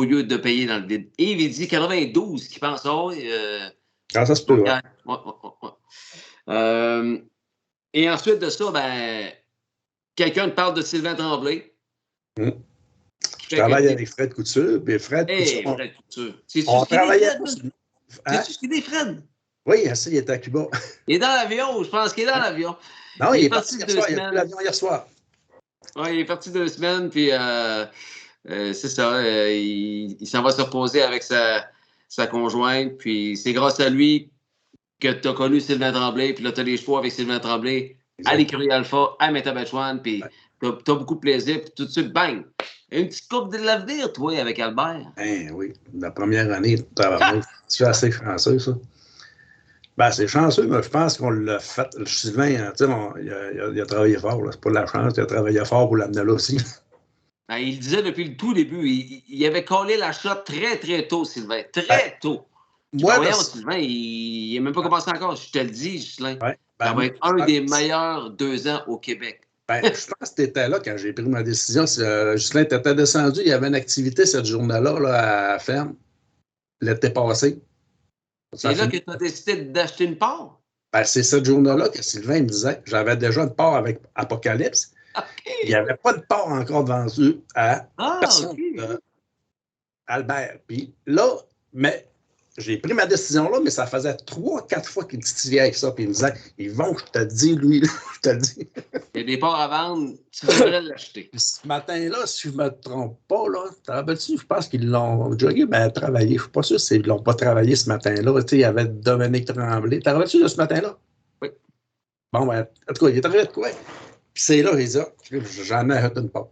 lieu de payer dans le vide. Yves, il dit 92, qui pense, ça se peut, et ensuite de ça, ben, quelqu'un te parle de Sylvain Tremblay. Je travaille avec Fred Couture, puis Fred Couture. Fred Couture. On travaillait. C'est-tu ce qu'il est, Fred? Oui, il est à Cuba. Il est dans l'avion, je pense qu'il est dans l'avion. Non, il est parti hier soir. Il a pris l'avion hier soir. Oui, il est parti 2 semaines, puis c'est ça. Il s'en va se reposer avec sa conjointe, puis c'est grâce à lui que tu as connu Sylvain Tremblay, puis là, tu as les chevaux avec Sylvain Tremblay, à l'écurie Alpha, à Métabetchouane, puis tu as beaucoup de plaisir, puis tout de suite, bang! Une petite coupe de l'avenir, toi, avec Albert. Ben oui, la première année, c'est assez chanceux, ça. Ben, c'est chanceux, mais je pense qu'on l'a fait. Sylvain, tu sais, il a travaillé fort, là. C'est pas de la chance, il a travaillé fort pour l'amener là aussi. Ben, il disait depuis le tout début, il avait collé la shot très, très tôt, Sylvain. Très tôt. Sylvain, il n'a même pas commencé encore. Je te le dis, Ghislain. Ça va être un des meilleurs 2 ans au Québec. Ben, je pense que tu étais là quand j'ai pris ma décision. Ghislain, tu étais descendu. Il y avait une activité cette journée-là là, à la ferme, l'été passé. C'est là que tu as décidé d'acheter une part? Ben, c'est cette journée-là que Sylvain me disait. J'avais déjà une part avec Apocalypse. Okay. Il n'y avait pas de part encore vendue à personne. Albert. Puis là, mais j'ai pris ma décision là, mais ça faisait 3-4 fois qu'il me titillait avec ça. Puis il me disait, Yvon, je te dis, lui, là, je te le dis. Il y a des parts à vendre, tu devrais l'acheter. Puis ce matin-là, si je ne me trompe pas, là, te rappelles-tu, je pense qu'ils l'ont travaillé. Je ne suis pas sûr s'ils ne l'ont pas travaillé ce matin-là. Tu sais, il y avait Dominique Tremblay. Te rappelles-tu de ce matin-là? Oui. Bon, ben, en tout cas, il est arrivé de quoi? Puis c'est là, il dit, j'en ai acheté une part.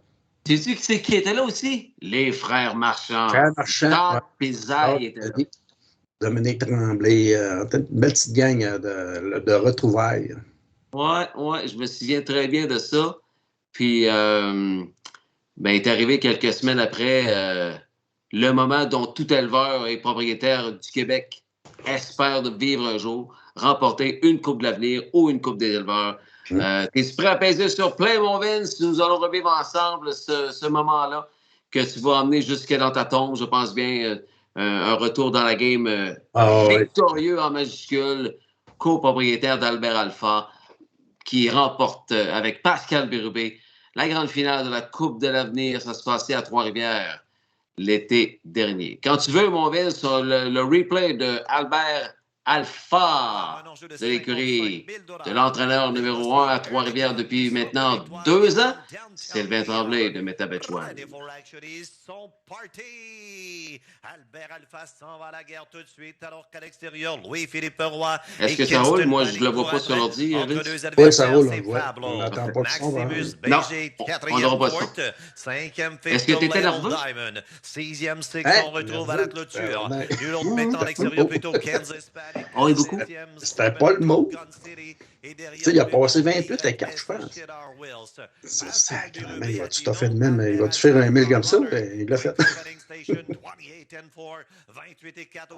Sais-tu qui c'est qui était là aussi? Les frères Marchand. Frères Marchand. Pizaille était là. Dominique Tremblay, une belle petite gang de retrouvailles. Oui, je me souviens très bien de ça. Puis, il est arrivé quelques semaines après le moment dont tout éleveur et propriétaire du Québec espère de vivre un jour, remporter une Coupe de l'avenir ou une Coupe des éleveurs. Es-tu prêt à peser sur Play, mon Vince? Nous allons revivre ensemble ce moment-là que tu vas emmener jusque dans ta tombe, je pense bien. Un retour dans la game victorieux en majuscule, copropriétaire d'Albert Alpha, qui remporte avec Pascal Bérubé la grande finale de la Coupe de l'avenir. Ça se passait à Trois-Rivières l'été dernier. Quand tu veux, mon Vince, sur le replay de Albert Alpha de l'écurie de l'entraîneur numéro 1 à Trois-Rivières depuis maintenant 2 ans, Sylvain Tremblay de Métabetchouane. Albert Alpha s'en va à la guerre tout de suite, alors qu'à l'extérieur, Louis-Philippe Roy. Est-ce que ça roule? Moi, je ne le vois pas sur l'ordi. Oui, ça roule, on n'attend pas le son. Non, on n'aura pas le son. Est-ce que tu étais nerveux? 6e stick, on retrouve à la clôture. Du l'autre mettant à l'extérieur plutôt Kansas Panic. On est beaucoup. C'était pas le mot. Tu sais, il a passé 28 à 4, je pense. C'est sacré, mais il va-tu t'offrir de même? Il va-tu faire un 1000 comme ça? Il l'a fait. 28 et 4.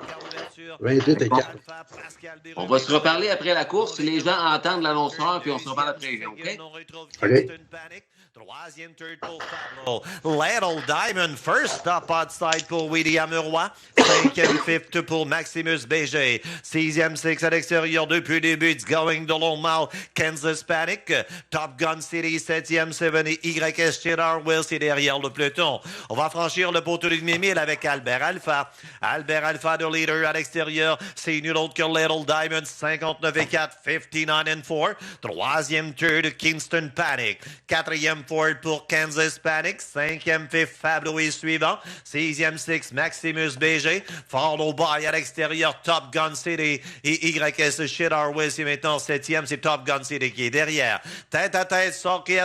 On va se reparler après la course. Les gens entendent l'annonceur, puis on se reparle après. OK? Troisième third pour Pablo. Little Diamond, first stop outside pour William Roy. 5e fifth pour Maximus BG. 6e six à l'extérieur depuis le début. It's going the long mal. Kansas Panic, Top Gun City, 7e, 7 YS Cheddar Will, c'est derrière le peloton. On va franchir le poteau du demi-mille avec Albert Alpha. Albert Alpha de leader à l'extérieur. C'est nul autre que Little Diamond, 59-4, 59-4. Troisième tour de Kingston Panic. Quatrième Ford pour Kansas Panic. Cinquième Fifth Fablo est suivant. Sixième Six Maximus BG. Follow by à l'extérieur Top Gun City et YS Cheddar Will. C'est maintenant septième, c'est Top Gun City qui est derrière. Tête à tête, sorqué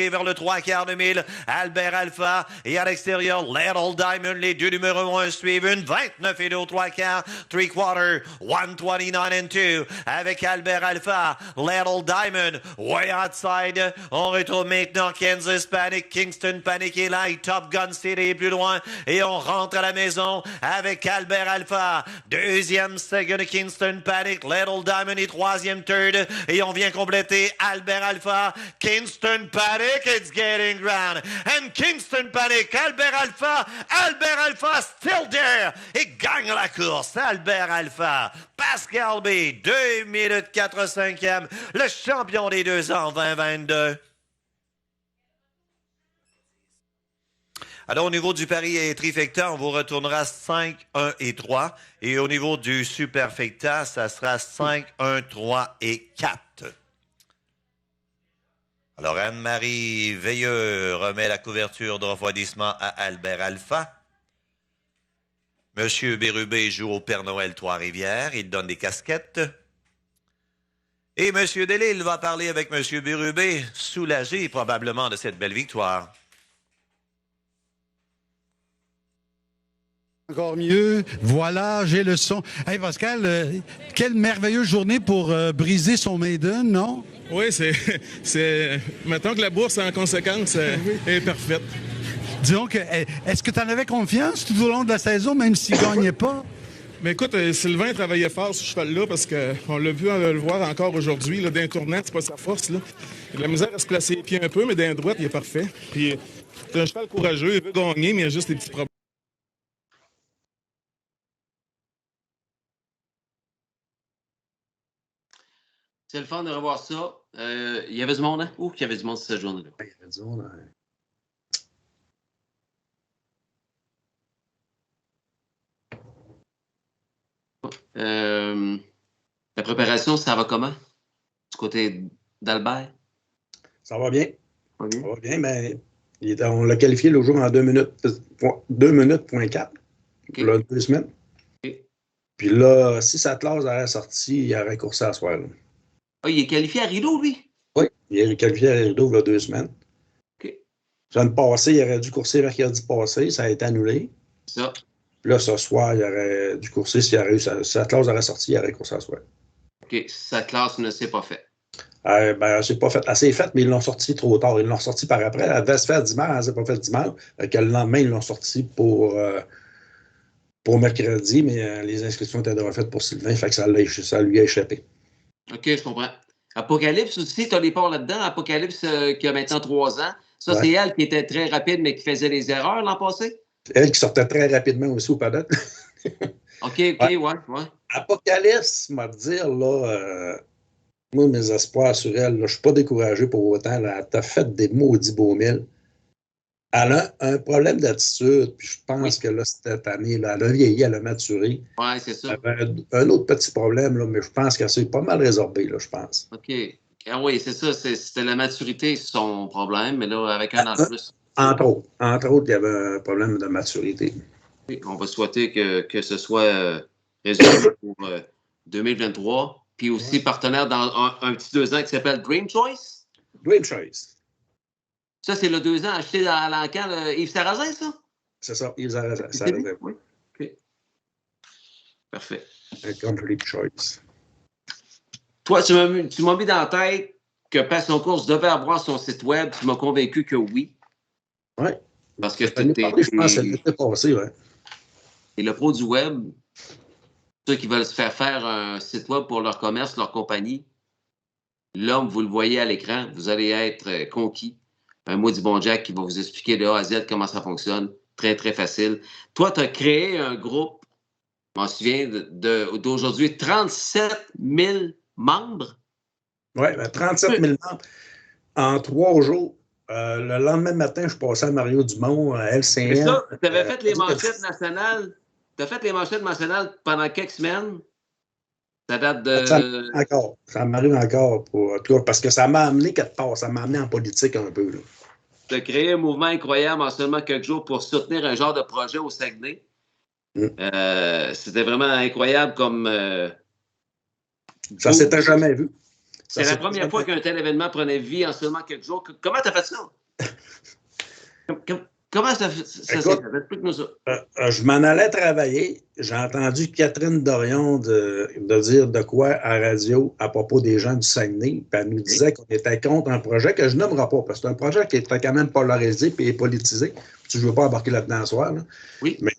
vers le 3/4 de mille. Albert Alpha et à l'extérieur Little Diamond. Les deux numéros 1 suivent une 29 et 2 au 3/4. 3/4, 129-2 avec Albert Alpha. Little Diamond, way outside. On retrouve maintenant Kansas Panic, Kingston Panic est là. Et Top Gun City est plus loin. Et on rentre à la maison avec Albert Alpha. Deuxième second Kingston Panic. Little Diamond et troisième third. Et on vient compléter Albert Alpha. Kingston Panic, it's getting ground. And Kingston Panic, Albert Alpha still there. Et gagne la course. Albert Alpha. Pascal B, 2 minutes 4 5e. Le champion des 2 ans 2022. Alors, au niveau du pari et trifecta, on vous retournera 5, 1 et 3. Et au niveau du superfecta, ça sera 5, 1, 3 et 4. Alors, Anne-Marie Veilleux remet la couverture de refroidissement à Albert Alpha. Monsieur Bérubé joue au Père Noël Trois-Rivières. Il donne des casquettes. Et Monsieur Delisle va parler avec Monsieur Bérubé, soulagé probablement de cette belle victoire. Encore mieux. Voilà, j'ai le son. Hey Pascal, quelle merveilleuse journée pour briser son maiden, non? Oui, c'est. Mettons que la bourse, en conséquence, est parfaite. Disons que, est-ce que tu en avais confiance tout au long de la saison, même s'il ne gagnait pas? Mais écoute, Sylvain travaillait fort sur ce cheval-là parce qu'on l'a vu le voir encore aujourd'hui. D'un tournant, c'est pas sa force. Là. Il a de la misère à se placer les pieds un peu, mais d'un droite, il est parfait. Puis, c'est un cheval courageux, il veut gagner, mais il y a juste des petits problèmes. C'est le fun de revoir ça. Il y avait du monde, hein? Où il y avait du monde cette journée-là? Il y avait du monde, hein. La préparation, ça va comment? Du côté d'Albert? Ça va bien. Pas bien. Ça va bien, mais on l'a qualifié le jour en 2 minutes. 2 minutes, point 4. Okay. Là, 2 semaines. Okay. Puis là, si sa classe avait sorti, il aurait coursé à soir. Là. Ah, il est qualifié à rideau, lui? Oui, il est qualifié à rideau il y a 2 semaines. OK. Semaine passée, il aurait dû courser mercredi passé, ça a été annulé. Ça. Puis là, ce soir, il aurait dû courser, si sa classe aurait sorti, il aurait coursé à soir. OK, sa classe ne s'est pas faite. C'est pas fait. Elle s'est faite, mais ils l'ont sorti trop tard. Ils l'ont sorti par après. Elle devait se faire dimanche, elle ne s'est pas faite dimanche. Le lendemain, ils l'ont sorti pour mercredi, mais les inscriptions étaient déjà faites pour Sylvain, fait que ça lui a échappé. OK, je comprends. Apocalypse aussi, tu as les ports là-dedans. Apocalypse qui a maintenant 3 ans. Ça, ouais. C'est elle qui était très rapide, mais qui faisait les erreurs l'an passé? Elle qui sortait très rapidement aussi au paddock. OK, ouais. Apocalypse, m'a dire, là, moi, mes espoirs sur elle, là, je ne suis pas découragé pour autant. Elle t'a fait des maudits beaux mille. Elle a un problème d'attitude, puis je pense que là, cette année, là, elle a vieilli, elle a maturé. Oui, c'est ça. Elle avait un autre petit problème, là, mais je pense qu'elle s'est pas mal résorbée, là, je pense. OK. Ah oui, c'est ça. C'était la maturité, son problème, mais là, avec un an de plus. Entre autres, il y avait un problème de maturité. Oui, on va souhaiter que ce soit résolu pour 2023. Puis aussi partenaire dans un petit 2 ans qui s'appelle Dream Choice. Dream Choice. Ça, c'est le 2 ans acheté à l'encan Yves Sarrazin, ça? C'est ça, Yves Sarrazin. Oui. OK. Parfait. Un Complete Choice. Toi, tu m'as mis dans la tête que Passion Course devait avoir son site web. Tu m'as convaincu que oui. Oui. Parce que je pense que c'était passé, oui. Et le pro du web, ceux qui veulent se faire un site web pour leur commerce, leur compagnie, l'homme, vous le voyez à l'écran, vous allez être conquis. Un maudit bon Jack qui va vous expliquer de A à Z comment ça fonctionne. Très, très facile. Toi, tu as créé un groupe, je m'en souviens, d'aujourd'hui, 37 000 membres. Oui, 37 000 membres en 3 jours. Le lendemain matin, je passais à Mario Dumont, à LCN. Et ça, tu avais fait les manchettes nationales. Tu as fait les manchettes nationales pendant quelques semaines. Ça date de. Ça m'arrive encore. En tout cas, parce que ça m'a amené quelque part. Ça m'a amené en politique un peu. Tu as créé un mouvement incroyable en seulement quelques jours pour soutenir un genre de projet au Saguenay. C'était vraiment incroyable comme. Ça s'était jamais vu. C'est la première fois qu'un tel événement prenait vie en seulement quelques jours. Comment tu as fait ça? Comment ça s'est fait? Explique-nous ça. Je m'en allais travailler. J'ai entendu Catherine Dorion de dire de quoi à la radio à propos des gens du Saguenay. Puis elle nous disait qu'on était contre un projet que je nommerai pas, parce que c'est un projet qui était quand même polarisé et politisé. Je ne veux pas embarquer là-dedans ce soir. Là. Oui. Mais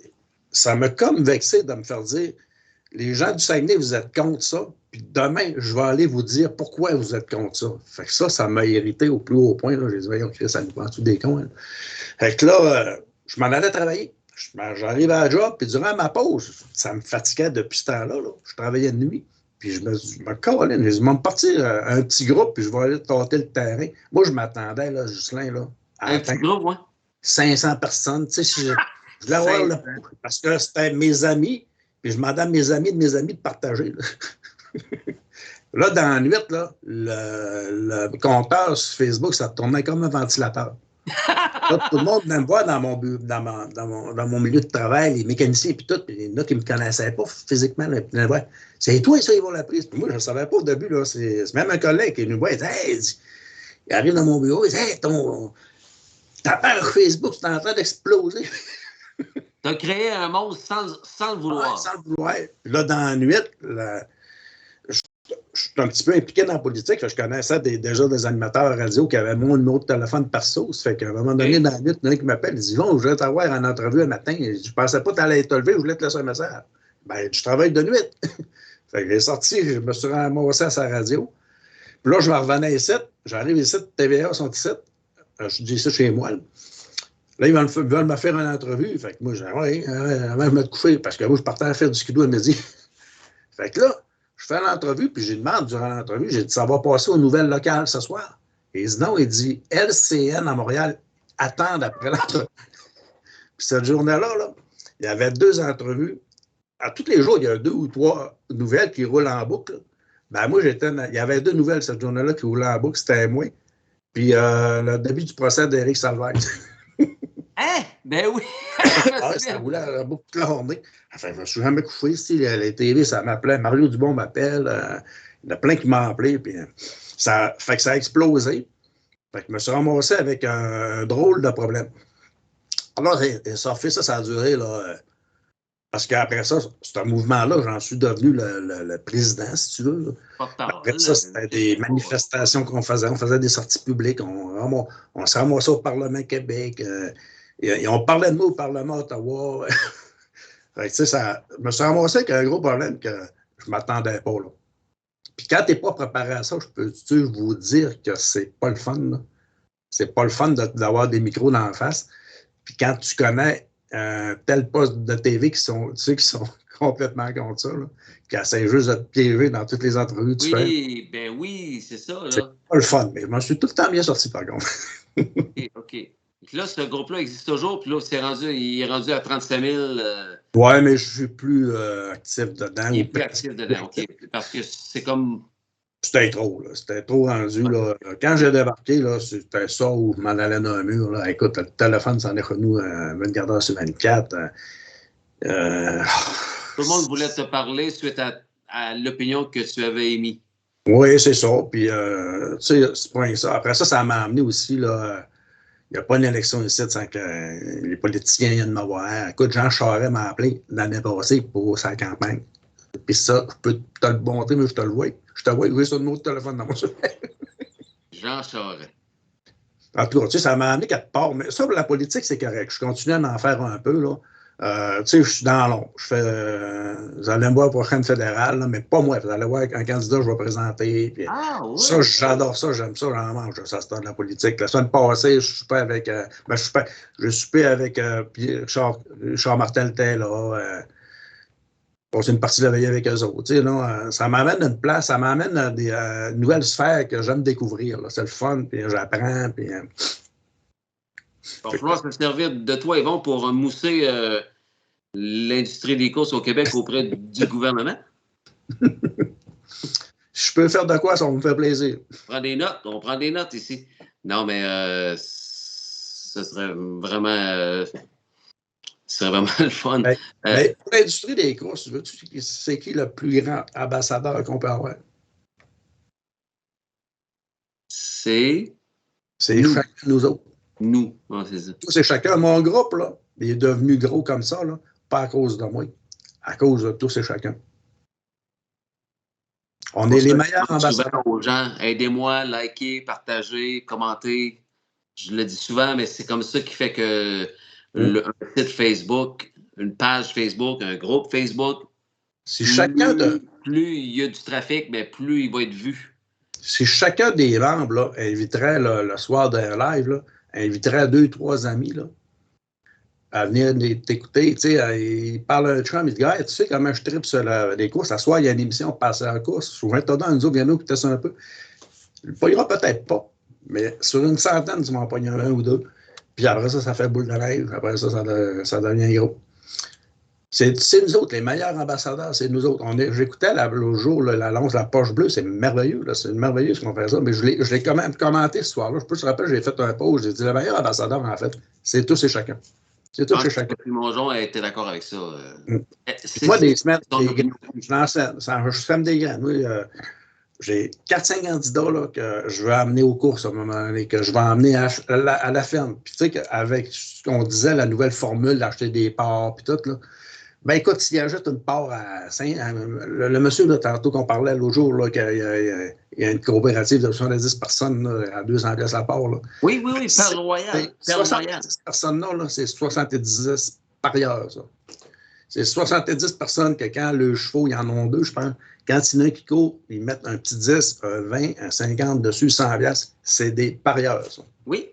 ça m'a comme vexé de me faire dire les gens du Saguenay, vous êtes contre ça. Puis demain, je vais aller vous dire pourquoi vous êtes contre ça. Fait que ça m'a irrité au plus haut point. J'ai dit, voyons, ça nous prend tous des cons. Hein. Fait que là, je m'en allais travailler. J'arrive à la job, puis durant ma pause, ça me fatiguait depuis ce temps-là. Là. Je travaillais de nuit. Puis je me calais. Je vais me partir un petit groupe, puis je vais aller tâter le terrain. Moi, je m'attendais, là, Ghislain, là, à un petit groupe, oui. 500 personnes. Tu sais, je voulais avoir parce que c'était mes amis, puis je demandais à mes amis de partager. Là, dans la nuit, là, le compteur sur Facebook, ça tournait comme un ventilateur. Là, tout le monde venait me voir dans mon milieu de travail, les mécaniciens et tout, puis il y en a qui ne me connaissaient pas physiquement. Là, puis, ouais, c'est toi, ça, ils vont la prise. Puis moi, je ne savais pas au début. Là, c'est même un collègue qui nous voit, il dit, hey, il arrive dans mon bureau, il dit, hey, ta page Facebook, c'est en train d'exploser. Tu as créé un monstre sans le vouloir. Ouais, sans le vouloir. Puis là, dans la nuit, je suis un petit peu impliqué dans la politique. Je connaissais déjà des animateurs radio qui avaient mon numéro de téléphone perso. Ça fait qu'à un moment donné, dans la nuit, il y en a qui m'appelle. Il dit, bon, je voulais t'avoir en entrevue un matin. Je ne pensais pas que tu allais te lever. Je voulais te laisser un message. Ben, je travaille de nuit. Fait que j'ai sorti, je me suis ramassé à sa radio. Puis là, je me revenais ici. J'arrive ici, TVA sont ici. Je dis ça chez moi. Là, ils veulent me faire une entrevue. Fait que moi, j'ai dit, ouais, avant de me coucher, parce que moi, je partais à faire du skidoo à midi. Fait que là, je fais l'entrevue, puis j'ai demandé durant l'entrevue, j'ai dit, ça va passer aux nouvelles locales ce soir. Et il dit non, il dit, LCN à Montréal attendent après l'entrevue. Puis cette journée-là, là, il y avait 2 entrevues. À tous les jours, il y a 2 ou 3 nouvelles qui roulent en boucle. Ben moi, il y avait 2 nouvelles cette journée-là qui roulaient en boucle, c'était moi. Puis le début du procès d'Éric Salvaire. Hein? Ben oui! Ça roulait à la boucle toute la journée. Enfin, je ne me suis jamais couché ici. Les télé, ça m'appelait. Mario Dubon m'appelle. Il y en a plein qui m'ont appelé. Puis, ça fait que ça a explosé. Fait que je me suis ramassé avec un drôle de problème. Alors, ça a duré, là. Parce qu'après ça, ce mouvement-là, j'en suis devenu le président, si tu veux. Après ça, c'était des manifestations qu'on faisait. On faisait des sorties publiques. On s'est ramassé au Parlement Québec. Et on parlait de nous au Parlement Ottawa. Fait que, je me suis ramassé avec un gros problème que je ne m'attendais pas. Là. Puis quand tu n'es pas préparé à ça, je peux vous dire que c'est pas le fun. Là. C'est pas le fun d'avoir des micros dans la face. Puis quand tu connais tel poste de TV qui sont complètement contre ça, là, qui essaient juste de te piéger dans toutes les entrevues que tu fais. Oui, ben oui, c'est ça. Là. C'est pas le fun, mais je m'en suis tout le temps bien sorti, par contre. OK. Puis là, ce groupe-là existe toujours, puis là, il est rendu à 35 000. Ouais, mais je suis plus actif dedans. Il est plus actif dedans, OK. Parce que c'est comme... C'était trop, là. C'était trop rendu, là. Quand j'ai débarqué, là, c'était ça où je m'en allais dans un mur, là. Écoute, le téléphone s'en est revenu 24 heures sur 24. Tout le monde voulait te parler suite à l'opinion que tu avais émise. Oui, c'est ça. Puis, tu sais, c'est pas ça. Après ça, ça m'a amené aussi, là... Il n'y a pas une élection ici sans que les politiciens viennent me voir. Écoute, Jean Charest m'a appelé l'année passée pour sa campagne. Puis ça, je peux te le montrer, mais je te le vois. Je te vois, oui, sur le numéro de téléphone dans mon cellulaire. Jean Charest. En tout cas, tu sais, ça m'a amené quelque part. Mais ça, pour la politique, c'est correct. Je continue à en faire un peu, là. Tu sais, je suis dans l'ombre. Vous allez me voir pour la prochaine fédérale, là, mais pas moi. Vous allez voir un candidat que je vais présenter. Puis, oui. Ça, j'adore ça, j'aime ça, j'en mange. Ça, c'est de la politique. La semaine passée, je soupais avec... Richard Martel était là. passer une partie de la veille avec eux autres. Tu sais, là, ça m'amène à une place, ça m'amène à des nouvelles sphères que j'aime découvrir. Là. C'est le fun, puis j'apprends. Puis, il va falloir se servir de toi, Yvon, pour mousser l'industrie des courses au Québec auprès du gouvernement. Je peux faire de quoi, ça me fait plaisir. On prend des notes ici. Non, mais ce serait vraiment... C'est vraiment le fun. Mais pour l'industrie des courses, c'est qui le plus grand ambassadeur qu'on peut avoir? C'est chacun de nous autres. Nous, ouais, c'est ça. C'est chacun. Mon groupe, là, il est devenu gros comme ça, là, pas à cause de moi, à cause de tous et chacun. On est les meilleurs ambassadeurs. Aux gens, aidez-moi, likez, partagez, commentez. Je le dis souvent, mais c'est comme ça qui fait que un site Facebook, une page Facebook, un groupe Facebook, plus il y a du trafic, mais plus il va être vu. Si chacun des membres là, inviterait là, le soir d'un live, là, inviterait 2-3 amis là, à venir t'écouter, tu sais, il parle à un chum, il dit, hey, tu sais comment je tripe sur les courses, à soir, il y a une émission de passer en course, souvent, t'as dans nous autres, viens nous écouter ça un peu. Il ne payera peut-être pas, mais sur une centaine, tu m'en pognes un ou deux. Puis après ça, ça fait boule de neige. Après ça, ça devient gros. C'est nous autres, les meilleurs ambassadeurs, c'est nous autres. J'écoutais l'autre jour l'annonce de la poche bleue, c'est merveilleux. C'est merveilleux ce qu'on fait ça. Mais je l'ai quand même commenté ce soir-là. Je peux te rappeler, j'ai fait un pause, j'ai dit le meilleur ambassadeur, en fait, c'est tous et chacun. C'est tous et chacun. Mongeon a été d'accord avec ça. Moi, des semaines, je sème des graines. Oui, j'ai 400 candidats là, que je veux amener aux courses à un moment donné, que je vais emmener à la ferme. Puis tu sais qu'avec ce qu'on disait, la nouvelle formule d'acheter des parts, puis tout, là, ben écoute, s'il ajoute une part à 5... Le monsieur, là, tantôt qu'on parlait l'autre jour, qu'il y a une coopérative de 70 personnes là, à 200 pièces la part. Là. Oui, Perle Royale. 70 personnes-là, là, c'est 70 parieurs, ça. C'est 70 personnes que quand le chevaux, ils en ont deux, je pense. Quand il y en a un qui court, ils mettent un petit 10, un 20, un 50 dessus, 100 piastres. C'est des parieurs, ça. Oui.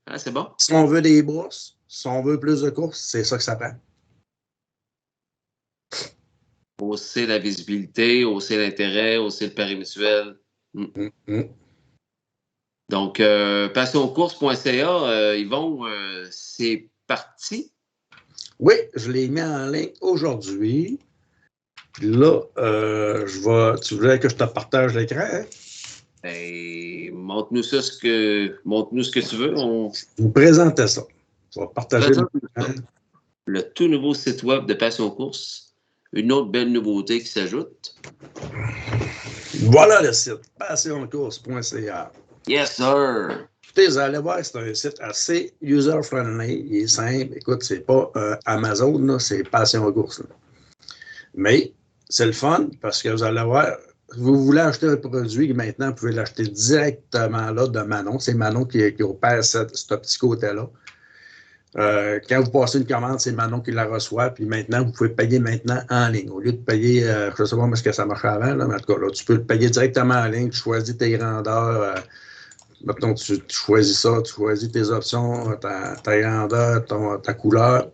Ah, c'est bon. Si on veut des bourses, si on veut plus de courses, c'est ça que ça prend. Hausser la visibilité, hausser l'intérêt, hausser le pari mutuel. Donc, passioncourse.ca, Yvon, c'est parti? Oui, je l'ai mis en ligne aujourd'hui. Puis là, tu voulais que je te partage l'écran, hein? Ben, montre-nous ce que tu veux. Je vous présentais ça. Tu vas partager le tout nouveau site web de Passion Course. Une autre belle nouveauté qui s'ajoute. Voilà le site, passioncourse.ca. Yes, sir! Écoutez, vous allez voir, c'est un site assez user-friendly. Il est simple. Écoute, c'est pas Amazon, là, c'est Passion Course. Là. Mais c'est le fun parce que vous allez voir, vous voulez acheter un produit, maintenant, vous pouvez l'acheter directement là de Manon. C'est Manon qui opère ce petit côté-là. Quand vous passez une commande, c'est Manon qui la reçoit. Puis maintenant, vous pouvez payer maintenant en ligne. Au lieu de payer, je ne sais pas comment ça marchait avant, là, mais en tout cas, là, tu peux le payer directement en ligne. Tu choisis tes grandeurs. Maintenant, tu choisis ça, tu choisis tes options, ta grandeur, ta couleur.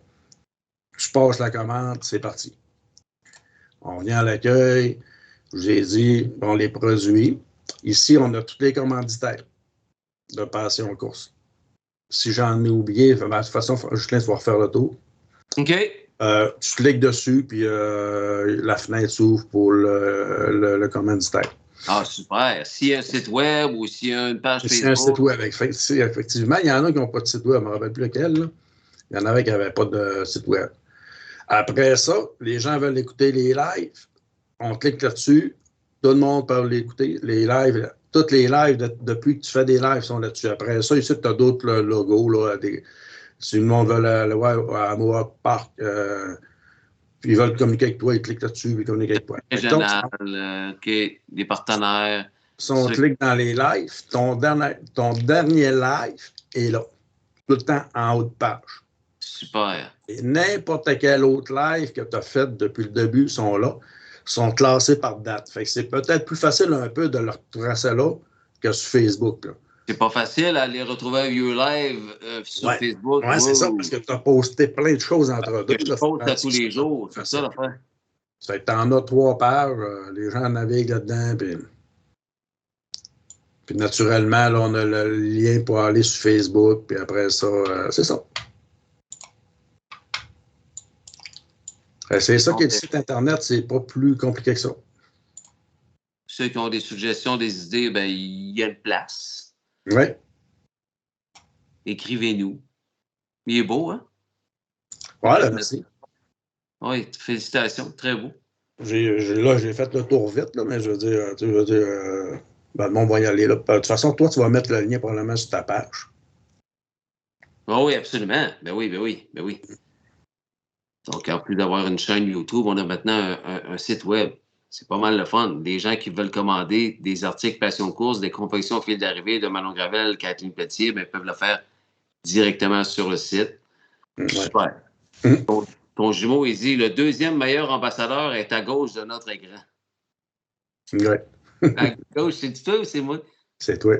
Tu passes la commande, c'est parti. On vient à l'accueil. Je vous ai dit, bon, les produits. Ici, on a tous les commanditaires de Passion Course. Si j'en ai oublié, de toute façon, Justin, tu vas refaire le tour. OK. Tu cliques dessus, puis la fenêtre s'ouvre pour le commanditaire. Ah, super. S'il y a un site web ou s'il y a une page Facebook. S'il y a un site web, effectivement. Il y en a qui n'ont pas de site web, je ne me rappelle plus lequel. Là. Il y en avait qui n'avaient pas de site web. Après ça, les gens veulent écouter les lives. On clique là-dessus. Tout le monde peut l'écouter. Les lives, toutes les lives, depuis que tu fais des lives, sont là-dessus. Après ça, ici, tu as d'autres logos. Là, si le monde veut le voir à Mohawk Park, puis ils veulent communiquer avec toi, ils cliquent là-dessus, ils communiquent avec toi. Régional, des partenaires. Si on clique dans les lives, ton dernier live est là, tout le temps en haut de page. Super. Et n'importe quel autre live que tu as fait depuis le début sont là, sont classés par date. Fait que c'est peut-être plus facile un peu de le retracer là que sur Facebook. Là. C'est pas facile à aller retrouver un vieux live sur Facebook. Oui, c'est ça, parce que tu as posté plein de choses entre deux. Je poste à tous les jours, c'est ça l'affaire. Ça t'en as 3 pages, les gens naviguent là-dedans, puis naturellement, là, on a le lien pour aller sur Facebook, puis après ça, c'est ça. C'est ça qui est le site Internet, c'est pas plus compliqué que ça. Ceux qui ont des suggestions, des idées, ben il y a une place. Oui. Écrivez-nous. Il est beau, hein? Voilà, merci. Oui, félicitations, très beau. J'ai fait le tour vite, là, mais je veux dire, ben, le monde va y aller. Là. De toute façon, toi, tu vas mettre le lien probablement sur ta page. Oh, oui, absolument. Ben oui. Donc, en plus d'avoir une chaîne YouTube, on a maintenant un site web. C'est pas mal le fun. Des gens qui veulent commander des articles Passion Course, des confections au fil d'arrivée de Manon Gravel, Kathleen Pelletier, ben, peuvent le faire directement sur le site. Ouais. Super. Ton jumeau, il dit, le 2e meilleur ambassadeur est à gauche de notre écran. Oui. À gauche, c'est toi ou c'est moi? C'est toi.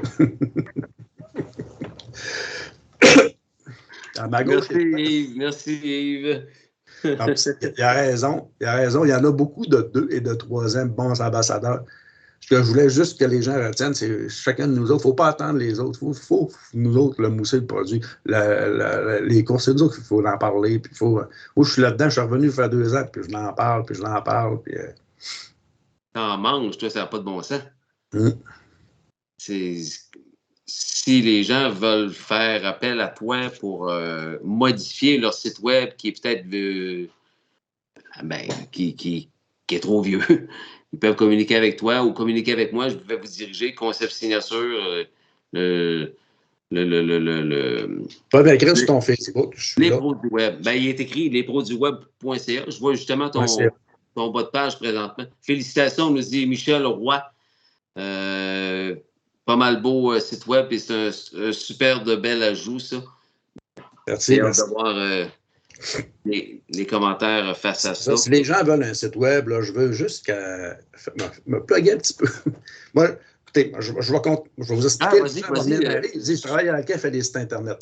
À ma gauche, Merci Yves. Il a raison. Il y en a beaucoup de 2 et de 3e bons ambassadeurs. Ce que je voulais juste que les gens retiennent, c'est chacun de nous autres. Il ne faut pas attendre les autres. Il faut nous autres le mousser le produit. Les courses, c'est nous autres qu'il faut en parler. Puis moi, je suis là-dedans. Je suis revenu faire 2 ans, puis je l'en parle, puis je l'en parle. Puis, T'en manges, toi, ça n'a pas de bon sens. Si les gens veulent faire appel à toi pour modifier leur site web qui est peut-être qui est trop vieux, ils peuvent communiquer avec toi ou communiquer avec moi. Je vais vous diriger. Concept Signature, pas bien écrit sur ton Facebook. Les pros du web. Ben, il est écrit lesprosduweb.ca. Je vois justement ton bas de page présentement. Félicitations, nous dit Michel Roy. Pas mal beau site web et c'est un super de bel ajout, ça. Merci. J'ai hâte de voir les commentaires face à ça. Si les gens veulent un site web, là, je veux juste me plugger un petit peu. Moi, écoutez, je vais vous expliquer. Je travaille à laquelle fait des sites Internet.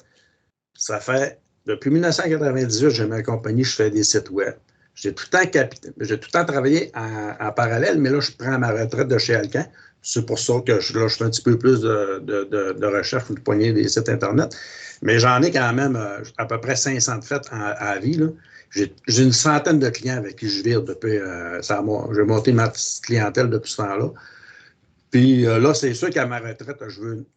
Ça fait, depuis 1998, j'ai ma compagnie, je fais des sites web. J'ai tout le temps travaillé en parallèle, mais là, je prends ma retraite de chez Alcan. C'est pour ça que je fais un petit peu plus de recherche, une poignée des sites Internet. Mais j'en ai quand même à peu près 500 de faites à vie. Là. J'ai une centaine de clients avec qui je vire depuis... j'ai monté ma petite clientèle depuis ce temps-là. Puis là, c'est sûr qu'à ma retraite, je veux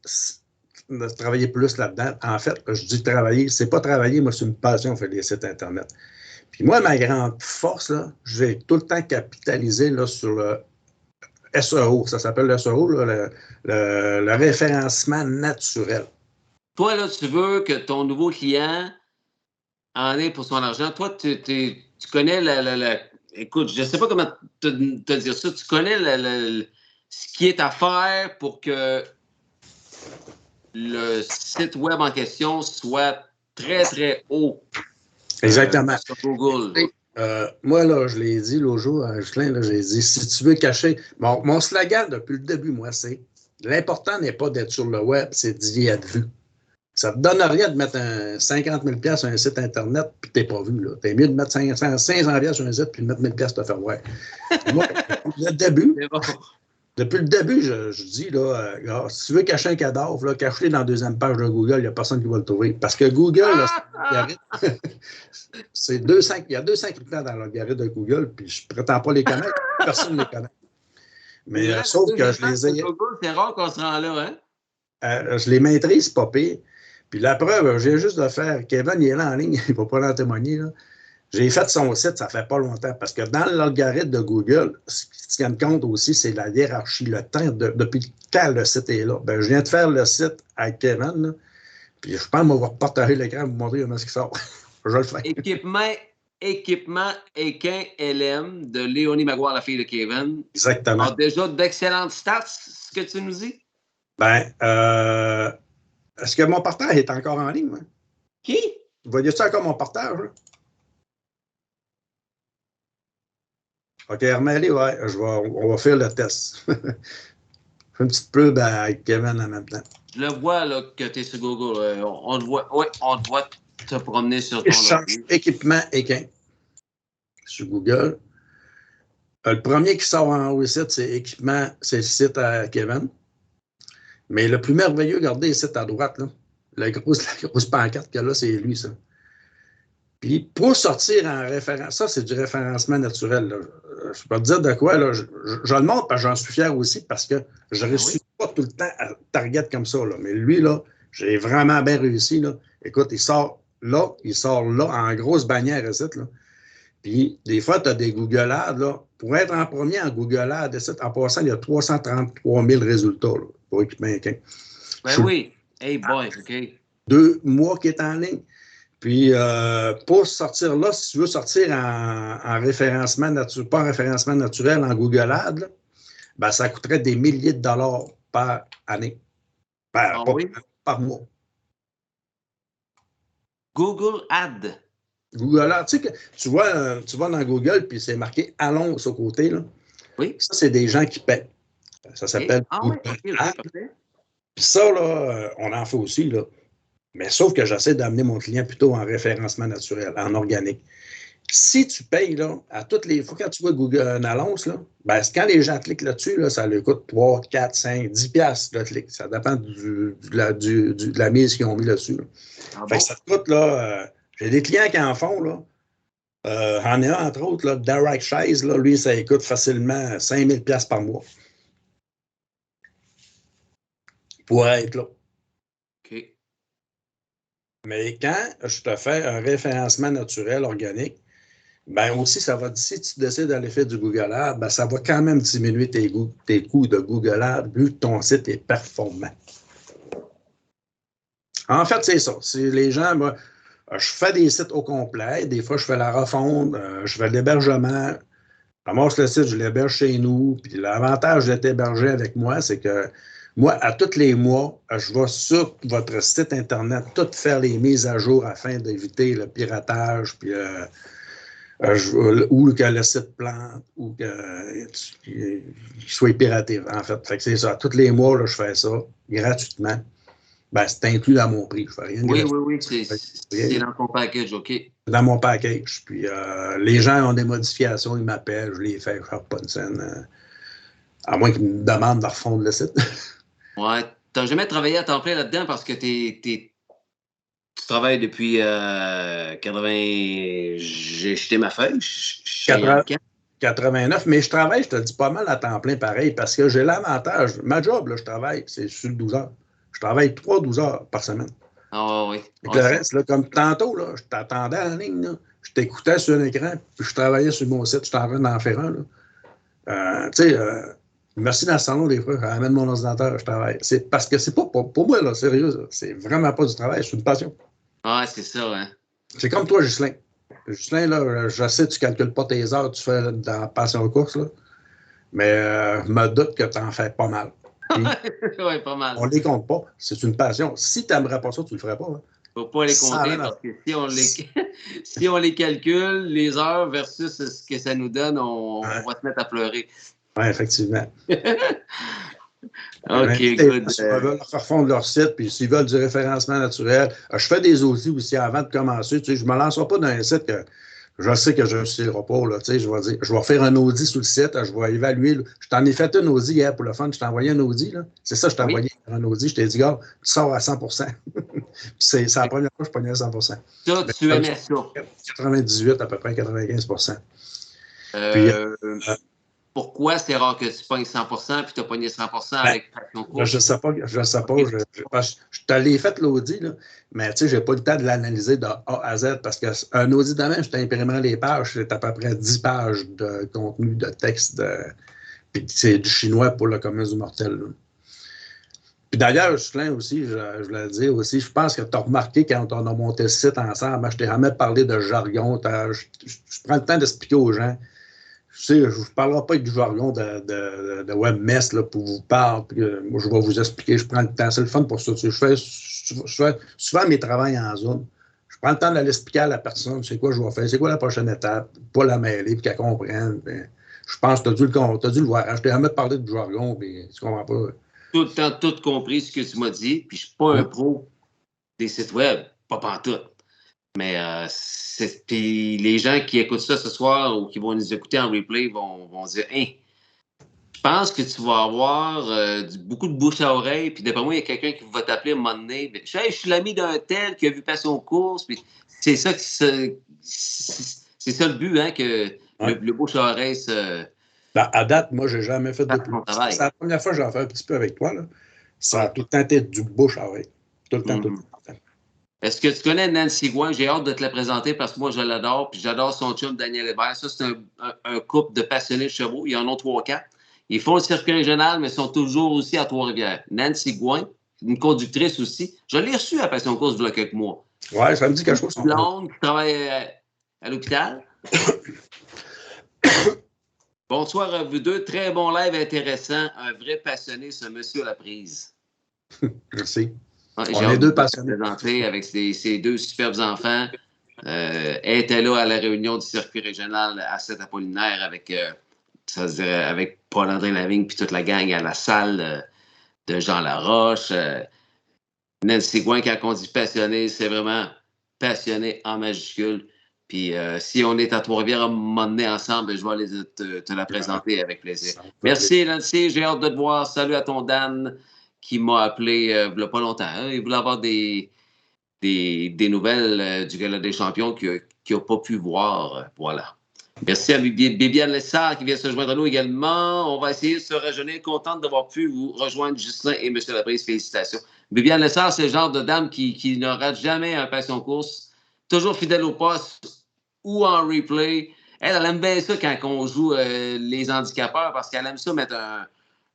travailler plus là-dedans. En fait, je dis travailler. C'est pas travailler, moi, c'est une passion, faire des sites Internet. Puis moi, ma grande force, là, je vais tout le temps capitaliser là, sur le SEO. Ça s'appelle le SEO, là, le référencement naturel. Toi, là, tu veux que ton nouveau client en ait pour son argent. Toi, tu connais écoute, je ne sais pas comment te dire ça. Tu connais ce qui est à faire pour que le site web en question soit très, très haut. Exactement. Sur Google. Moi, là, je l'ai dit l'autre jour à Justin, j'ai dit, si tu veux cacher... Mon slogan depuis le début, moi, c'est l'important n'est pas d'être sur le web, c'est d'y être vu. Ça ne te donne rien de mettre 50 000 sur un site Internet puis tu n'es pas vu. Tu es mieux de mettre 500 sur un site puis de mettre 1 000 te faire voir. Moi, depuis le début, je dis, là, si tu veux cacher un cadavre, là, cache-le dans la 2e page de Google, il n'y a personne qui va le trouver. Parce que Google, là, il y a 200 critères dans l'algorithme de Google, puis je ne prétends pas les connaître, personne ne les connaît. Mais sauf que je les ai... C'est rare qu'on se rend là, hein? Je les maîtrise, pas pire. Puis la preuve, j'ai juste de faire... Kevin, il est là en ligne, il ne va pas en témoigner, là. J'ai fait son site, ça fait pas longtemps, parce que dans l'algorithme de Google, ce qui tient compte aussi, c'est la hiérarchie, le temps, depuis quand le site est là. Ben, je viens de faire le site à Kevin, là, puis je pense qu'on va repartager l'écran pour vous montrer comment ce qui sort. Je le fais. Équipement Équin LM de Léonie Maguire, la fille de Kevin. Exactement. Alors, déjà d'excellentes stats, ce que tu nous dis? Ben, est-ce que mon partage est encore en ligne? Hein? Qui? Voyez-tu encore mon partage? Là? OK, remets-les, ouais. On va faire le test. Je fais une petite pub à Kevin en même temps. Je le vois là, que tu es sur Google. On te voit. Oui, on te voit te promener sur ton équipement Équin sur Google. Le premier qui sort en haut ici, c'est équipement, c'est le site à Kevin. Mais le plus merveilleux, regardez ici à droite, là. La grosse pancarte qu'il y a là, c'est lui, ça. Puis pour sortir en référence, ça, c'est du référencement naturel. Là. Je peux te dire de quoi, là. Je le montre parce que j'en suis fier aussi parce que je ne réussis pas tout le temps à target comme ça. Là. Mais lui, là, j'ai vraiment bien réussi. Là. Écoute, il sort là, en grosse bannière ici, là. Puis, des fois, tu as des googlades, là. Pour être en premier en googlade, en passant, il y a 333 000 résultats, là, pour équipement Équin. Oui. Hey boy, OK. 2 mois qui est en ligne. Puis, pour sortir là, si tu veux sortir en référencement naturel, pas en référencement naturel, en googlade, là, ben, ça coûterait des milliers de dollars par année. Par mois. Google Ad. Google Ads, tu sais que tu vas dans Google, puis c'est marqué Annonce au côté, là. Oui. Ça, c'est des gens qui paient. Ça s'appelle Google Ads. Puis ça, là, on en fait aussi, là. Mais sauf que j'essaie d'amener mon client plutôt en référencement naturel, en organique. Si tu payes, là, à toutes les fois, quand tu vois Google une annonce, là, ben, quand les gens cliquent là-dessus, là, ça leur coûte 3, 4, 5, 10 piastres le clic. Ça dépend de la mise qu'ils ont mis là-dessus. Là. Fait que ça te coûte, là... j'ai des clients qui en font, là. J'en ai un, entre autres, là, Derek Chase, là, lui, ça coûte facilement 5 000 $ par mois. Pour être là. OK. Mais quand je te fais un référencement naturel, organique, ben aussi, ça va, si tu décides d'aller faire du Google Ads, ben ça va quand même diminuer tes coûts de Google Ads vu que ton site est performant. En fait, c'est ça. C'est les gens, moi, je fais des sites au complet. Des fois, je fais la refonte, je fais l'hébergement. Je ramasse le site, je l'héberge chez nous. Puis l'avantage d'être hébergé avec moi, c'est que moi, à tous les mois, je vais sur votre site Internet tout faire les mises à jour afin d'éviter le piratage, puis, ou que le site plante, ou qu'il soit piraté, en fait. Fait que c'est ça. Tous les mois, là, je fais ça gratuitement. Ben, c'est inclus dans mon prix. Je fais rien de gratuit. Oui. C'est dans ton package, OK. Dans mon package. Puis les gens ont des modifications, ils m'appellent, je les fais, je ne fais pas de scène. À moins qu'ils me demandent de refondre le site. Ouais. Tu n'as jamais travaillé à temps plein là-dedans parce que tu travailles depuis 80... J'ai jeté ma feuille. 89, mais je travaille, je te dis, pas mal à temps plein pareil parce que j'ai l'avantage. Ma job, là, je travaille, c'est sur le 12 heures. Je travaille 12 heures par semaine. Ah oui. Et le reste, là, comme tantôt, là, je t'attendais en ligne, là, je t'écoutais sur un écran, puis je travaillais sur mon site, je suis en train d'en faire un. Tu sais, merci dans le salon des fois, j'amène mon ordinateur, je travaille. C'est parce que c'est pas pour moi, là, sérieux, là, c'est vraiment pas du travail, c'est une passion. Ah, c'est ça, hein. C'est comme toi, Ghislain. Ghislain, là, je sais que tu ne calcules pas tes heures que tu fais là, dans passion course, là, mais je me doute que tu en fais pas mal. Oui, pas mal. On ne les compte pas. C'est une passion. Si tu n'aimerais pas ça, tu ne le ferais pas. Il ne faut pas les compter parce que si on les calcule, les heures versus ce que ça nous donne, on va se mettre à pleurer. Oui, effectivement. OK, good. S'ils veulent refondre leur site, puis s'ils veulent du référencement naturel, je fais des audits aussi avant de commencer. Tu sais, je ne me lancerai pas dans un site que je sais que je ne réussirai pas. Là, tu sais, je vais faire un audit sur le site, je vais évaluer. Je t'en ai fait un audit hier pour le fun, je t'ai envoyé un audit. C'est ça, je t'ai envoyé un audit. Je t'ai dit, gars, tu sors à 100 c'est la première fois que je pognais à 100 Ça, tu aimais ça. 98, à peu près 95 pourquoi c'est rare que tu pognes 100 puis tu as pogné 100 avec Passion Course? Je ne sais pas. Je t'allais fait l'audit, là, mais tu sais, je n'ai pas le temps de l'analyser de A à Z parce qu'un audit de même, je t'imprimerais les pages, c'est à peu près 10 pages de contenu, de texte, puis c'est du chinois pour le commun du mortel. Là. Puis d'ailleurs, Ghislain aussi, je voulais dire aussi, je pense que tu as remarqué quand on a monté le site ensemble, je t'ai jamais parlé de jargon, je prends le temps d'expliquer aux gens. Je sais, je ne vous parlerai pas du jargon de webmess là, pour vous parler. Puis, moi, je vais vous expliquer. Je prends le temps. C'est le fun pour ça. Je fais souvent mes travaux en Zoom. Je prends le temps d'aller expliquer à la personne c'est quoi je vais faire, c'est quoi la prochaine étape, pas la mêler, puis qu'elle comprenne. Puis, je pense que tu as dû le voir. Je ne t'ai jamais parlé de jargon, puis tu ne comprends pas. Tout le temps, tout compris ce que tu m'as dit. Puis je ne suis pas un pro des sites web. Pas pantoute. Mais puis les gens qui écoutent ça ce soir ou qui vont nous écouter en replay vont dire « Hein, je pense que tu vas avoir beaucoup de bouche à oreille, puis d'après moi, il y a quelqu'un qui va t'appeler à un moment donné. Je suis l'ami d'un tel qui a vu passer aux courses. » Puis c'est ça c'est ça le but, hein, que le bouche à oreille se... À date, moi, j'ai jamais fait de pub. C'est la première fois que j'en fais un petit peu avec toi. Là. Ça a tout le temps été du bouche à oreille. Tout le temps, tout le temps. Est-ce que tu connais Nancy Gouin? J'ai hâte de te la présenter parce que moi, je l'adore. Puis j'adore son chum, Daniel Hébert. Ça, c'est un couple de passionnés de chevaux. Ils en ont 3-4. Ils font le circuit régional, mais ils sont toujours aussi à Trois-Rivières. Nancy Gouin, une conductrice aussi. Je l'ai reçue à Passion Course il y a quelques mois. Ouais, ça me dit quelque chose. Blonde qui travaille à l'hôpital. Bonsoir à vous deux. Très bon live intéressant. Un vrai passionné, ce monsieur à la prise. Merci. On est deux passionnés. Avec ses deux superbes enfants. Elle était là à la réunion du circuit régional à Saint-Apollinaire avec Paul-André Lavigne puis toute la gang à la salle de Jean Laroche. Nancy Gouin, quand on dit passionné, c'est vraiment passionné en majuscule. Puis si on est à Trois-Rivières à un moment donné ensemble, je vais aller te la présenter avec plaisir. Merci Nancy, j'ai hâte de te voir. Salut à ton Dan qui m'a appelé il n'y a pas longtemps. Hein. Il voulait avoir des nouvelles du Gala des champions qu'il n'a pas pu voir. Voilà. Merci à Bibiane Lessard qui vient se joindre à nous également. On va essayer de se rajeunir. Contente d'avoir pu vous rejoindre, Justin et M. Laprise. Félicitations. Bibiane Lessard, c'est le genre de dame qui ne rate jamais un passion course. Toujours fidèle au poste ou en replay. Elle aime bien ça quand on joue les handicapeurs parce qu'elle aime ça mettre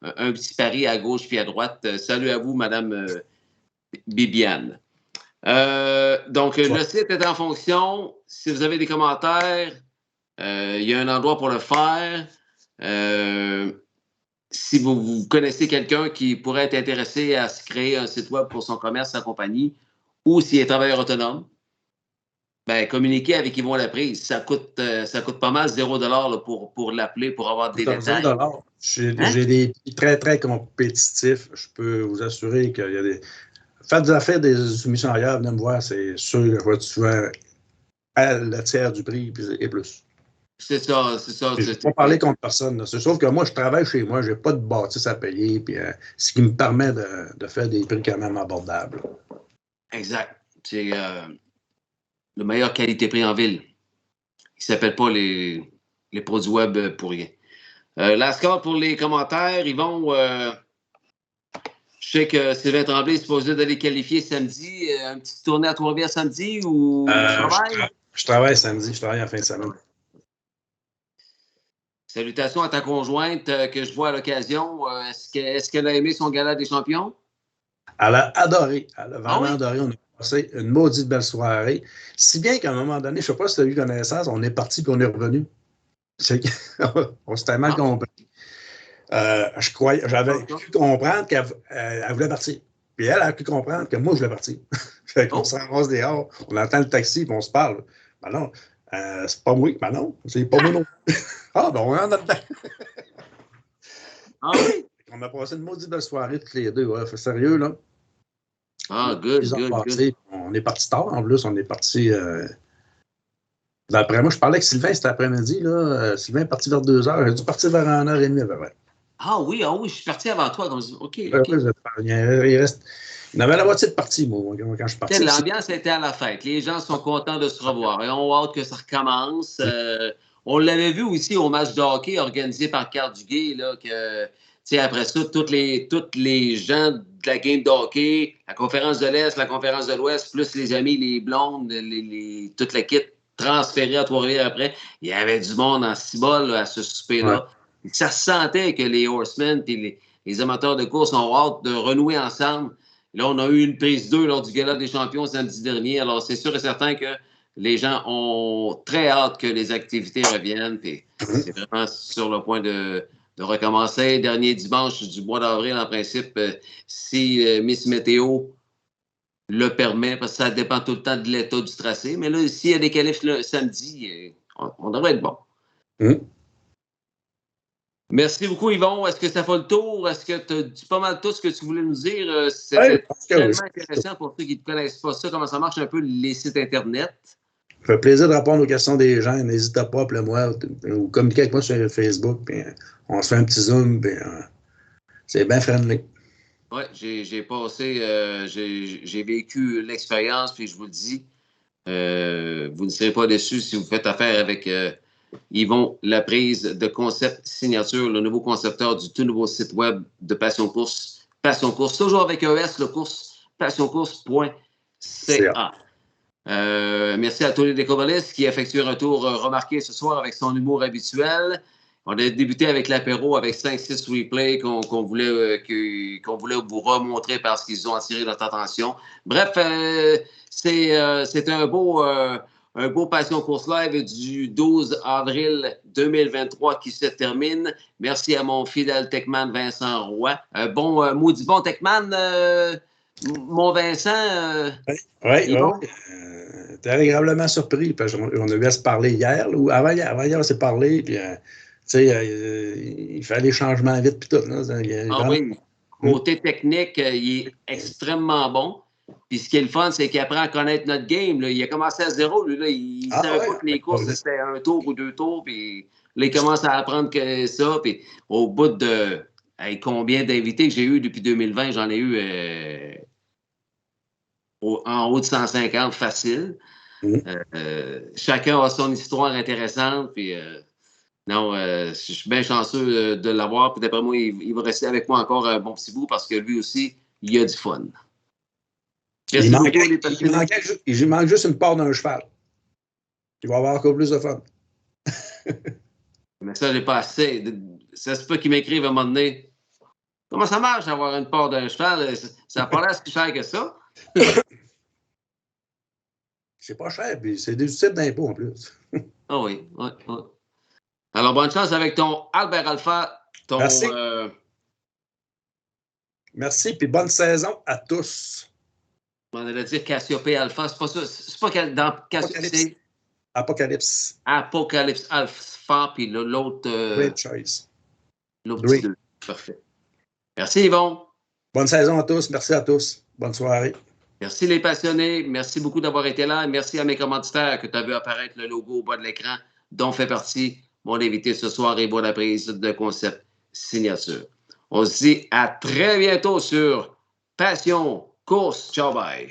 un petit pari à gauche puis à droite. Salut à vous, Madame Bibiane. Donc, le site est en fonction. Si vous avez des commentaires, il y a un endroit pour le faire. Si vous connaissez quelqu'un qui pourrait être intéressé à se créer un site web pour son commerce, sa compagnie, ou s'il est travailleur autonome, ben, communiquez avec Yvon Laprise. Ça coûte pas mal, 0$ là, pour l'appeler, pour avoir des détails. $0. J'ai des prix très, très compétitifs. Je peux vous assurer qu'il y a des... Faites des affaires des soumissions ailleurs, venez me voir, c'est sûr que tu vas à la tiers du prix et plus. C'est ça. Je ne vais pas parler contre personne. C'est sauf que moi, je travaille chez moi, je n'ai pas de bâtisse à payer, puis, ce qui me permet de faire des prix quand même abordables. Exact. C'est la meilleure qualité-prix en ville. Ils ne s'appellent pas les produits web pour rien. La score pour les commentaires, ils vont... je sais que Sylvain Tremblay est supposé d'aller qualifier samedi. Une petite tournée à Trois-Rivières samedi ou je travaille samedi, je travaille en fin de semaine. Salutations à ta conjointe que je vois à l'occasion. Est-ce qu'elle a aimé son gala des champions? Elle a adoré. Elle a vraiment adoré. On a passé une maudite belle soirée. Si bien qu'à un moment donné, je ne sais pas si tu as eu connaissance, on est parti puis on est revenu. On s'était mal compris. J'avais cru comprendre qu'elle voulait partir. Puis elle a cru comprendre que moi, je voulais partir. Fait qu'on se ramasse dehors, on entend le taxi, puis on se parle. Ben non, c'est pas moi. Ben non, c'est pas moi non plus. Ah, ben on est en dedans. Ah oui? On a passé une maudite belle soirée toutes les deux. Ouais, fait sérieux, là. Ah, good. On est parti tard, en plus. On est parti... D'après moi, je parlais avec Sylvain cet après-midi. Là. Sylvain est parti vers 2h. J'ai dû partir vers 1h30 à peu près. Ah oui, je suis parti avant toi. OK. Il y en avait la moitié de partie, moi, quand je suis parti. L'ambiance était à la fête. Les gens sont contents de se revoir. Et on a hâte que ça recommence. On l'avait vu aussi au match de hockey organisé par Carl Duguay, là, que, après ça, tous les gens de la game de hockey, la conférence de l'Est, la conférence de l'Ouest, plus les amis, les blondes, toute l'équipe transférée à Trois-Rivières après, il y avait du monde en cibole à ce souper-là. Ouais. Ça se sentait que les horsemen et les amateurs de course ont hâte de renouer ensemble. Là, on a eu une prise 2 lors du Gala des champions samedi dernier. Alors, c'est sûr et certain que les gens ont très hâte que les activités reviennent. Puis c'est vraiment sur le point de recommencer. Dernier dimanche du mois d'avril, en principe, si Miss Météo le permet, parce que ça dépend tout le temps de l'état du tracé. Mais là, s'il y a des qualifs le samedi, on devrait être bon. Merci beaucoup, Yvon. Est-ce que ça fait le tour? Est-ce que tu as dit pas mal tout ce que tu voulais nous dire? C'était tellement intéressant pour ceux qui ne connaissent pas ça, comment ça marche un peu les sites Internet. Ça fait plaisir de répondre aux questions des gens. N'hésite pas, appelez-moi ou communiquez avec moi sur Facebook. Puis on se fait un petit Zoom. Puis c'est bien friendly. Oui, j'ai passé, j'ai vécu l'expérience, puis je vous le dis, vous ne serez pas déçus si vous faites affaire avec Yvon Laprise de Concept Signature, le nouveau concepteur du tout nouveau site web de Passion Course. Passion Course, toujours avec ES, le course, passioncourse.ca. Merci à Tony Decobolis qui a effectué un tour remarqué ce soir avec son humour habituel. On a débuté avec l'apéro avec 5-6 replays qu'on voulait vous remontrer parce qu'ils ont attiré notre attention. Bref, c'est un beau Passion Course Live du 12 avril 2023 qui se termine. Merci à mon fidèle techman Vincent Roy. Maudit bon techman, mon Vincent. Oui. T'es agréablement surpris parce qu'on a eu à se parler hier, ou avant hier, on s'est parlé, puis il fallait changement vite, puis tout. Oui, côté technique, il est extrêmement bon. Puis ce qui est le fun, c'est qu'il apprend à connaître notre game. Là. Il a commencé à zéro, lui. Là. Il ne savait pas que les courses, c'était un tour ou 2 tours. Puis là, il commence à apprendre que ça. Puis au bout de combien d'invités que j'ai eu depuis 2020, j'en ai eu en haut de 150 facile. Chacun a son histoire intéressante. Puis je suis bien chanceux de l'avoir. Puis d'après moi, il va rester avec moi encore un bon petit bout parce que lui aussi, il a du fun. Il manque juste une part d'un cheval. Il va avoir encore plus de fun. Mais ça, j'ai pas assez. Ça se peut qu'il m'écrive à un moment donné. Comment ça marche d'avoir une part d'un cheval? Ça n'a pas l'air si cher que ça. C'est pas cher, puis c'est des types d'impôts en plus. Ah oui. Alors, bonne chance avec ton Albert Alpha. Merci. Merci, puis bonne saison à tous. On allait dire Cassiopée Alpha. C'est pas ça. C'est pas dans Cassiopée. Apocalypse Alpha, puis l'autre. Great choice. L'autre petit 2. Parfait. Merci, Yvon. Bonne saison à tous. Merci à tous. Bonne soirée. Merci les passionnés. Merci beaucoup d'avoir été là. Merci à mes commanditaires que tu as vu apparaître le logo au bas de l'écran, dont fait partie mon invité ce soir, Yvon Laprise de Concept Signature. On se dit à très bientôt sur Passion Course. Ciao, bye.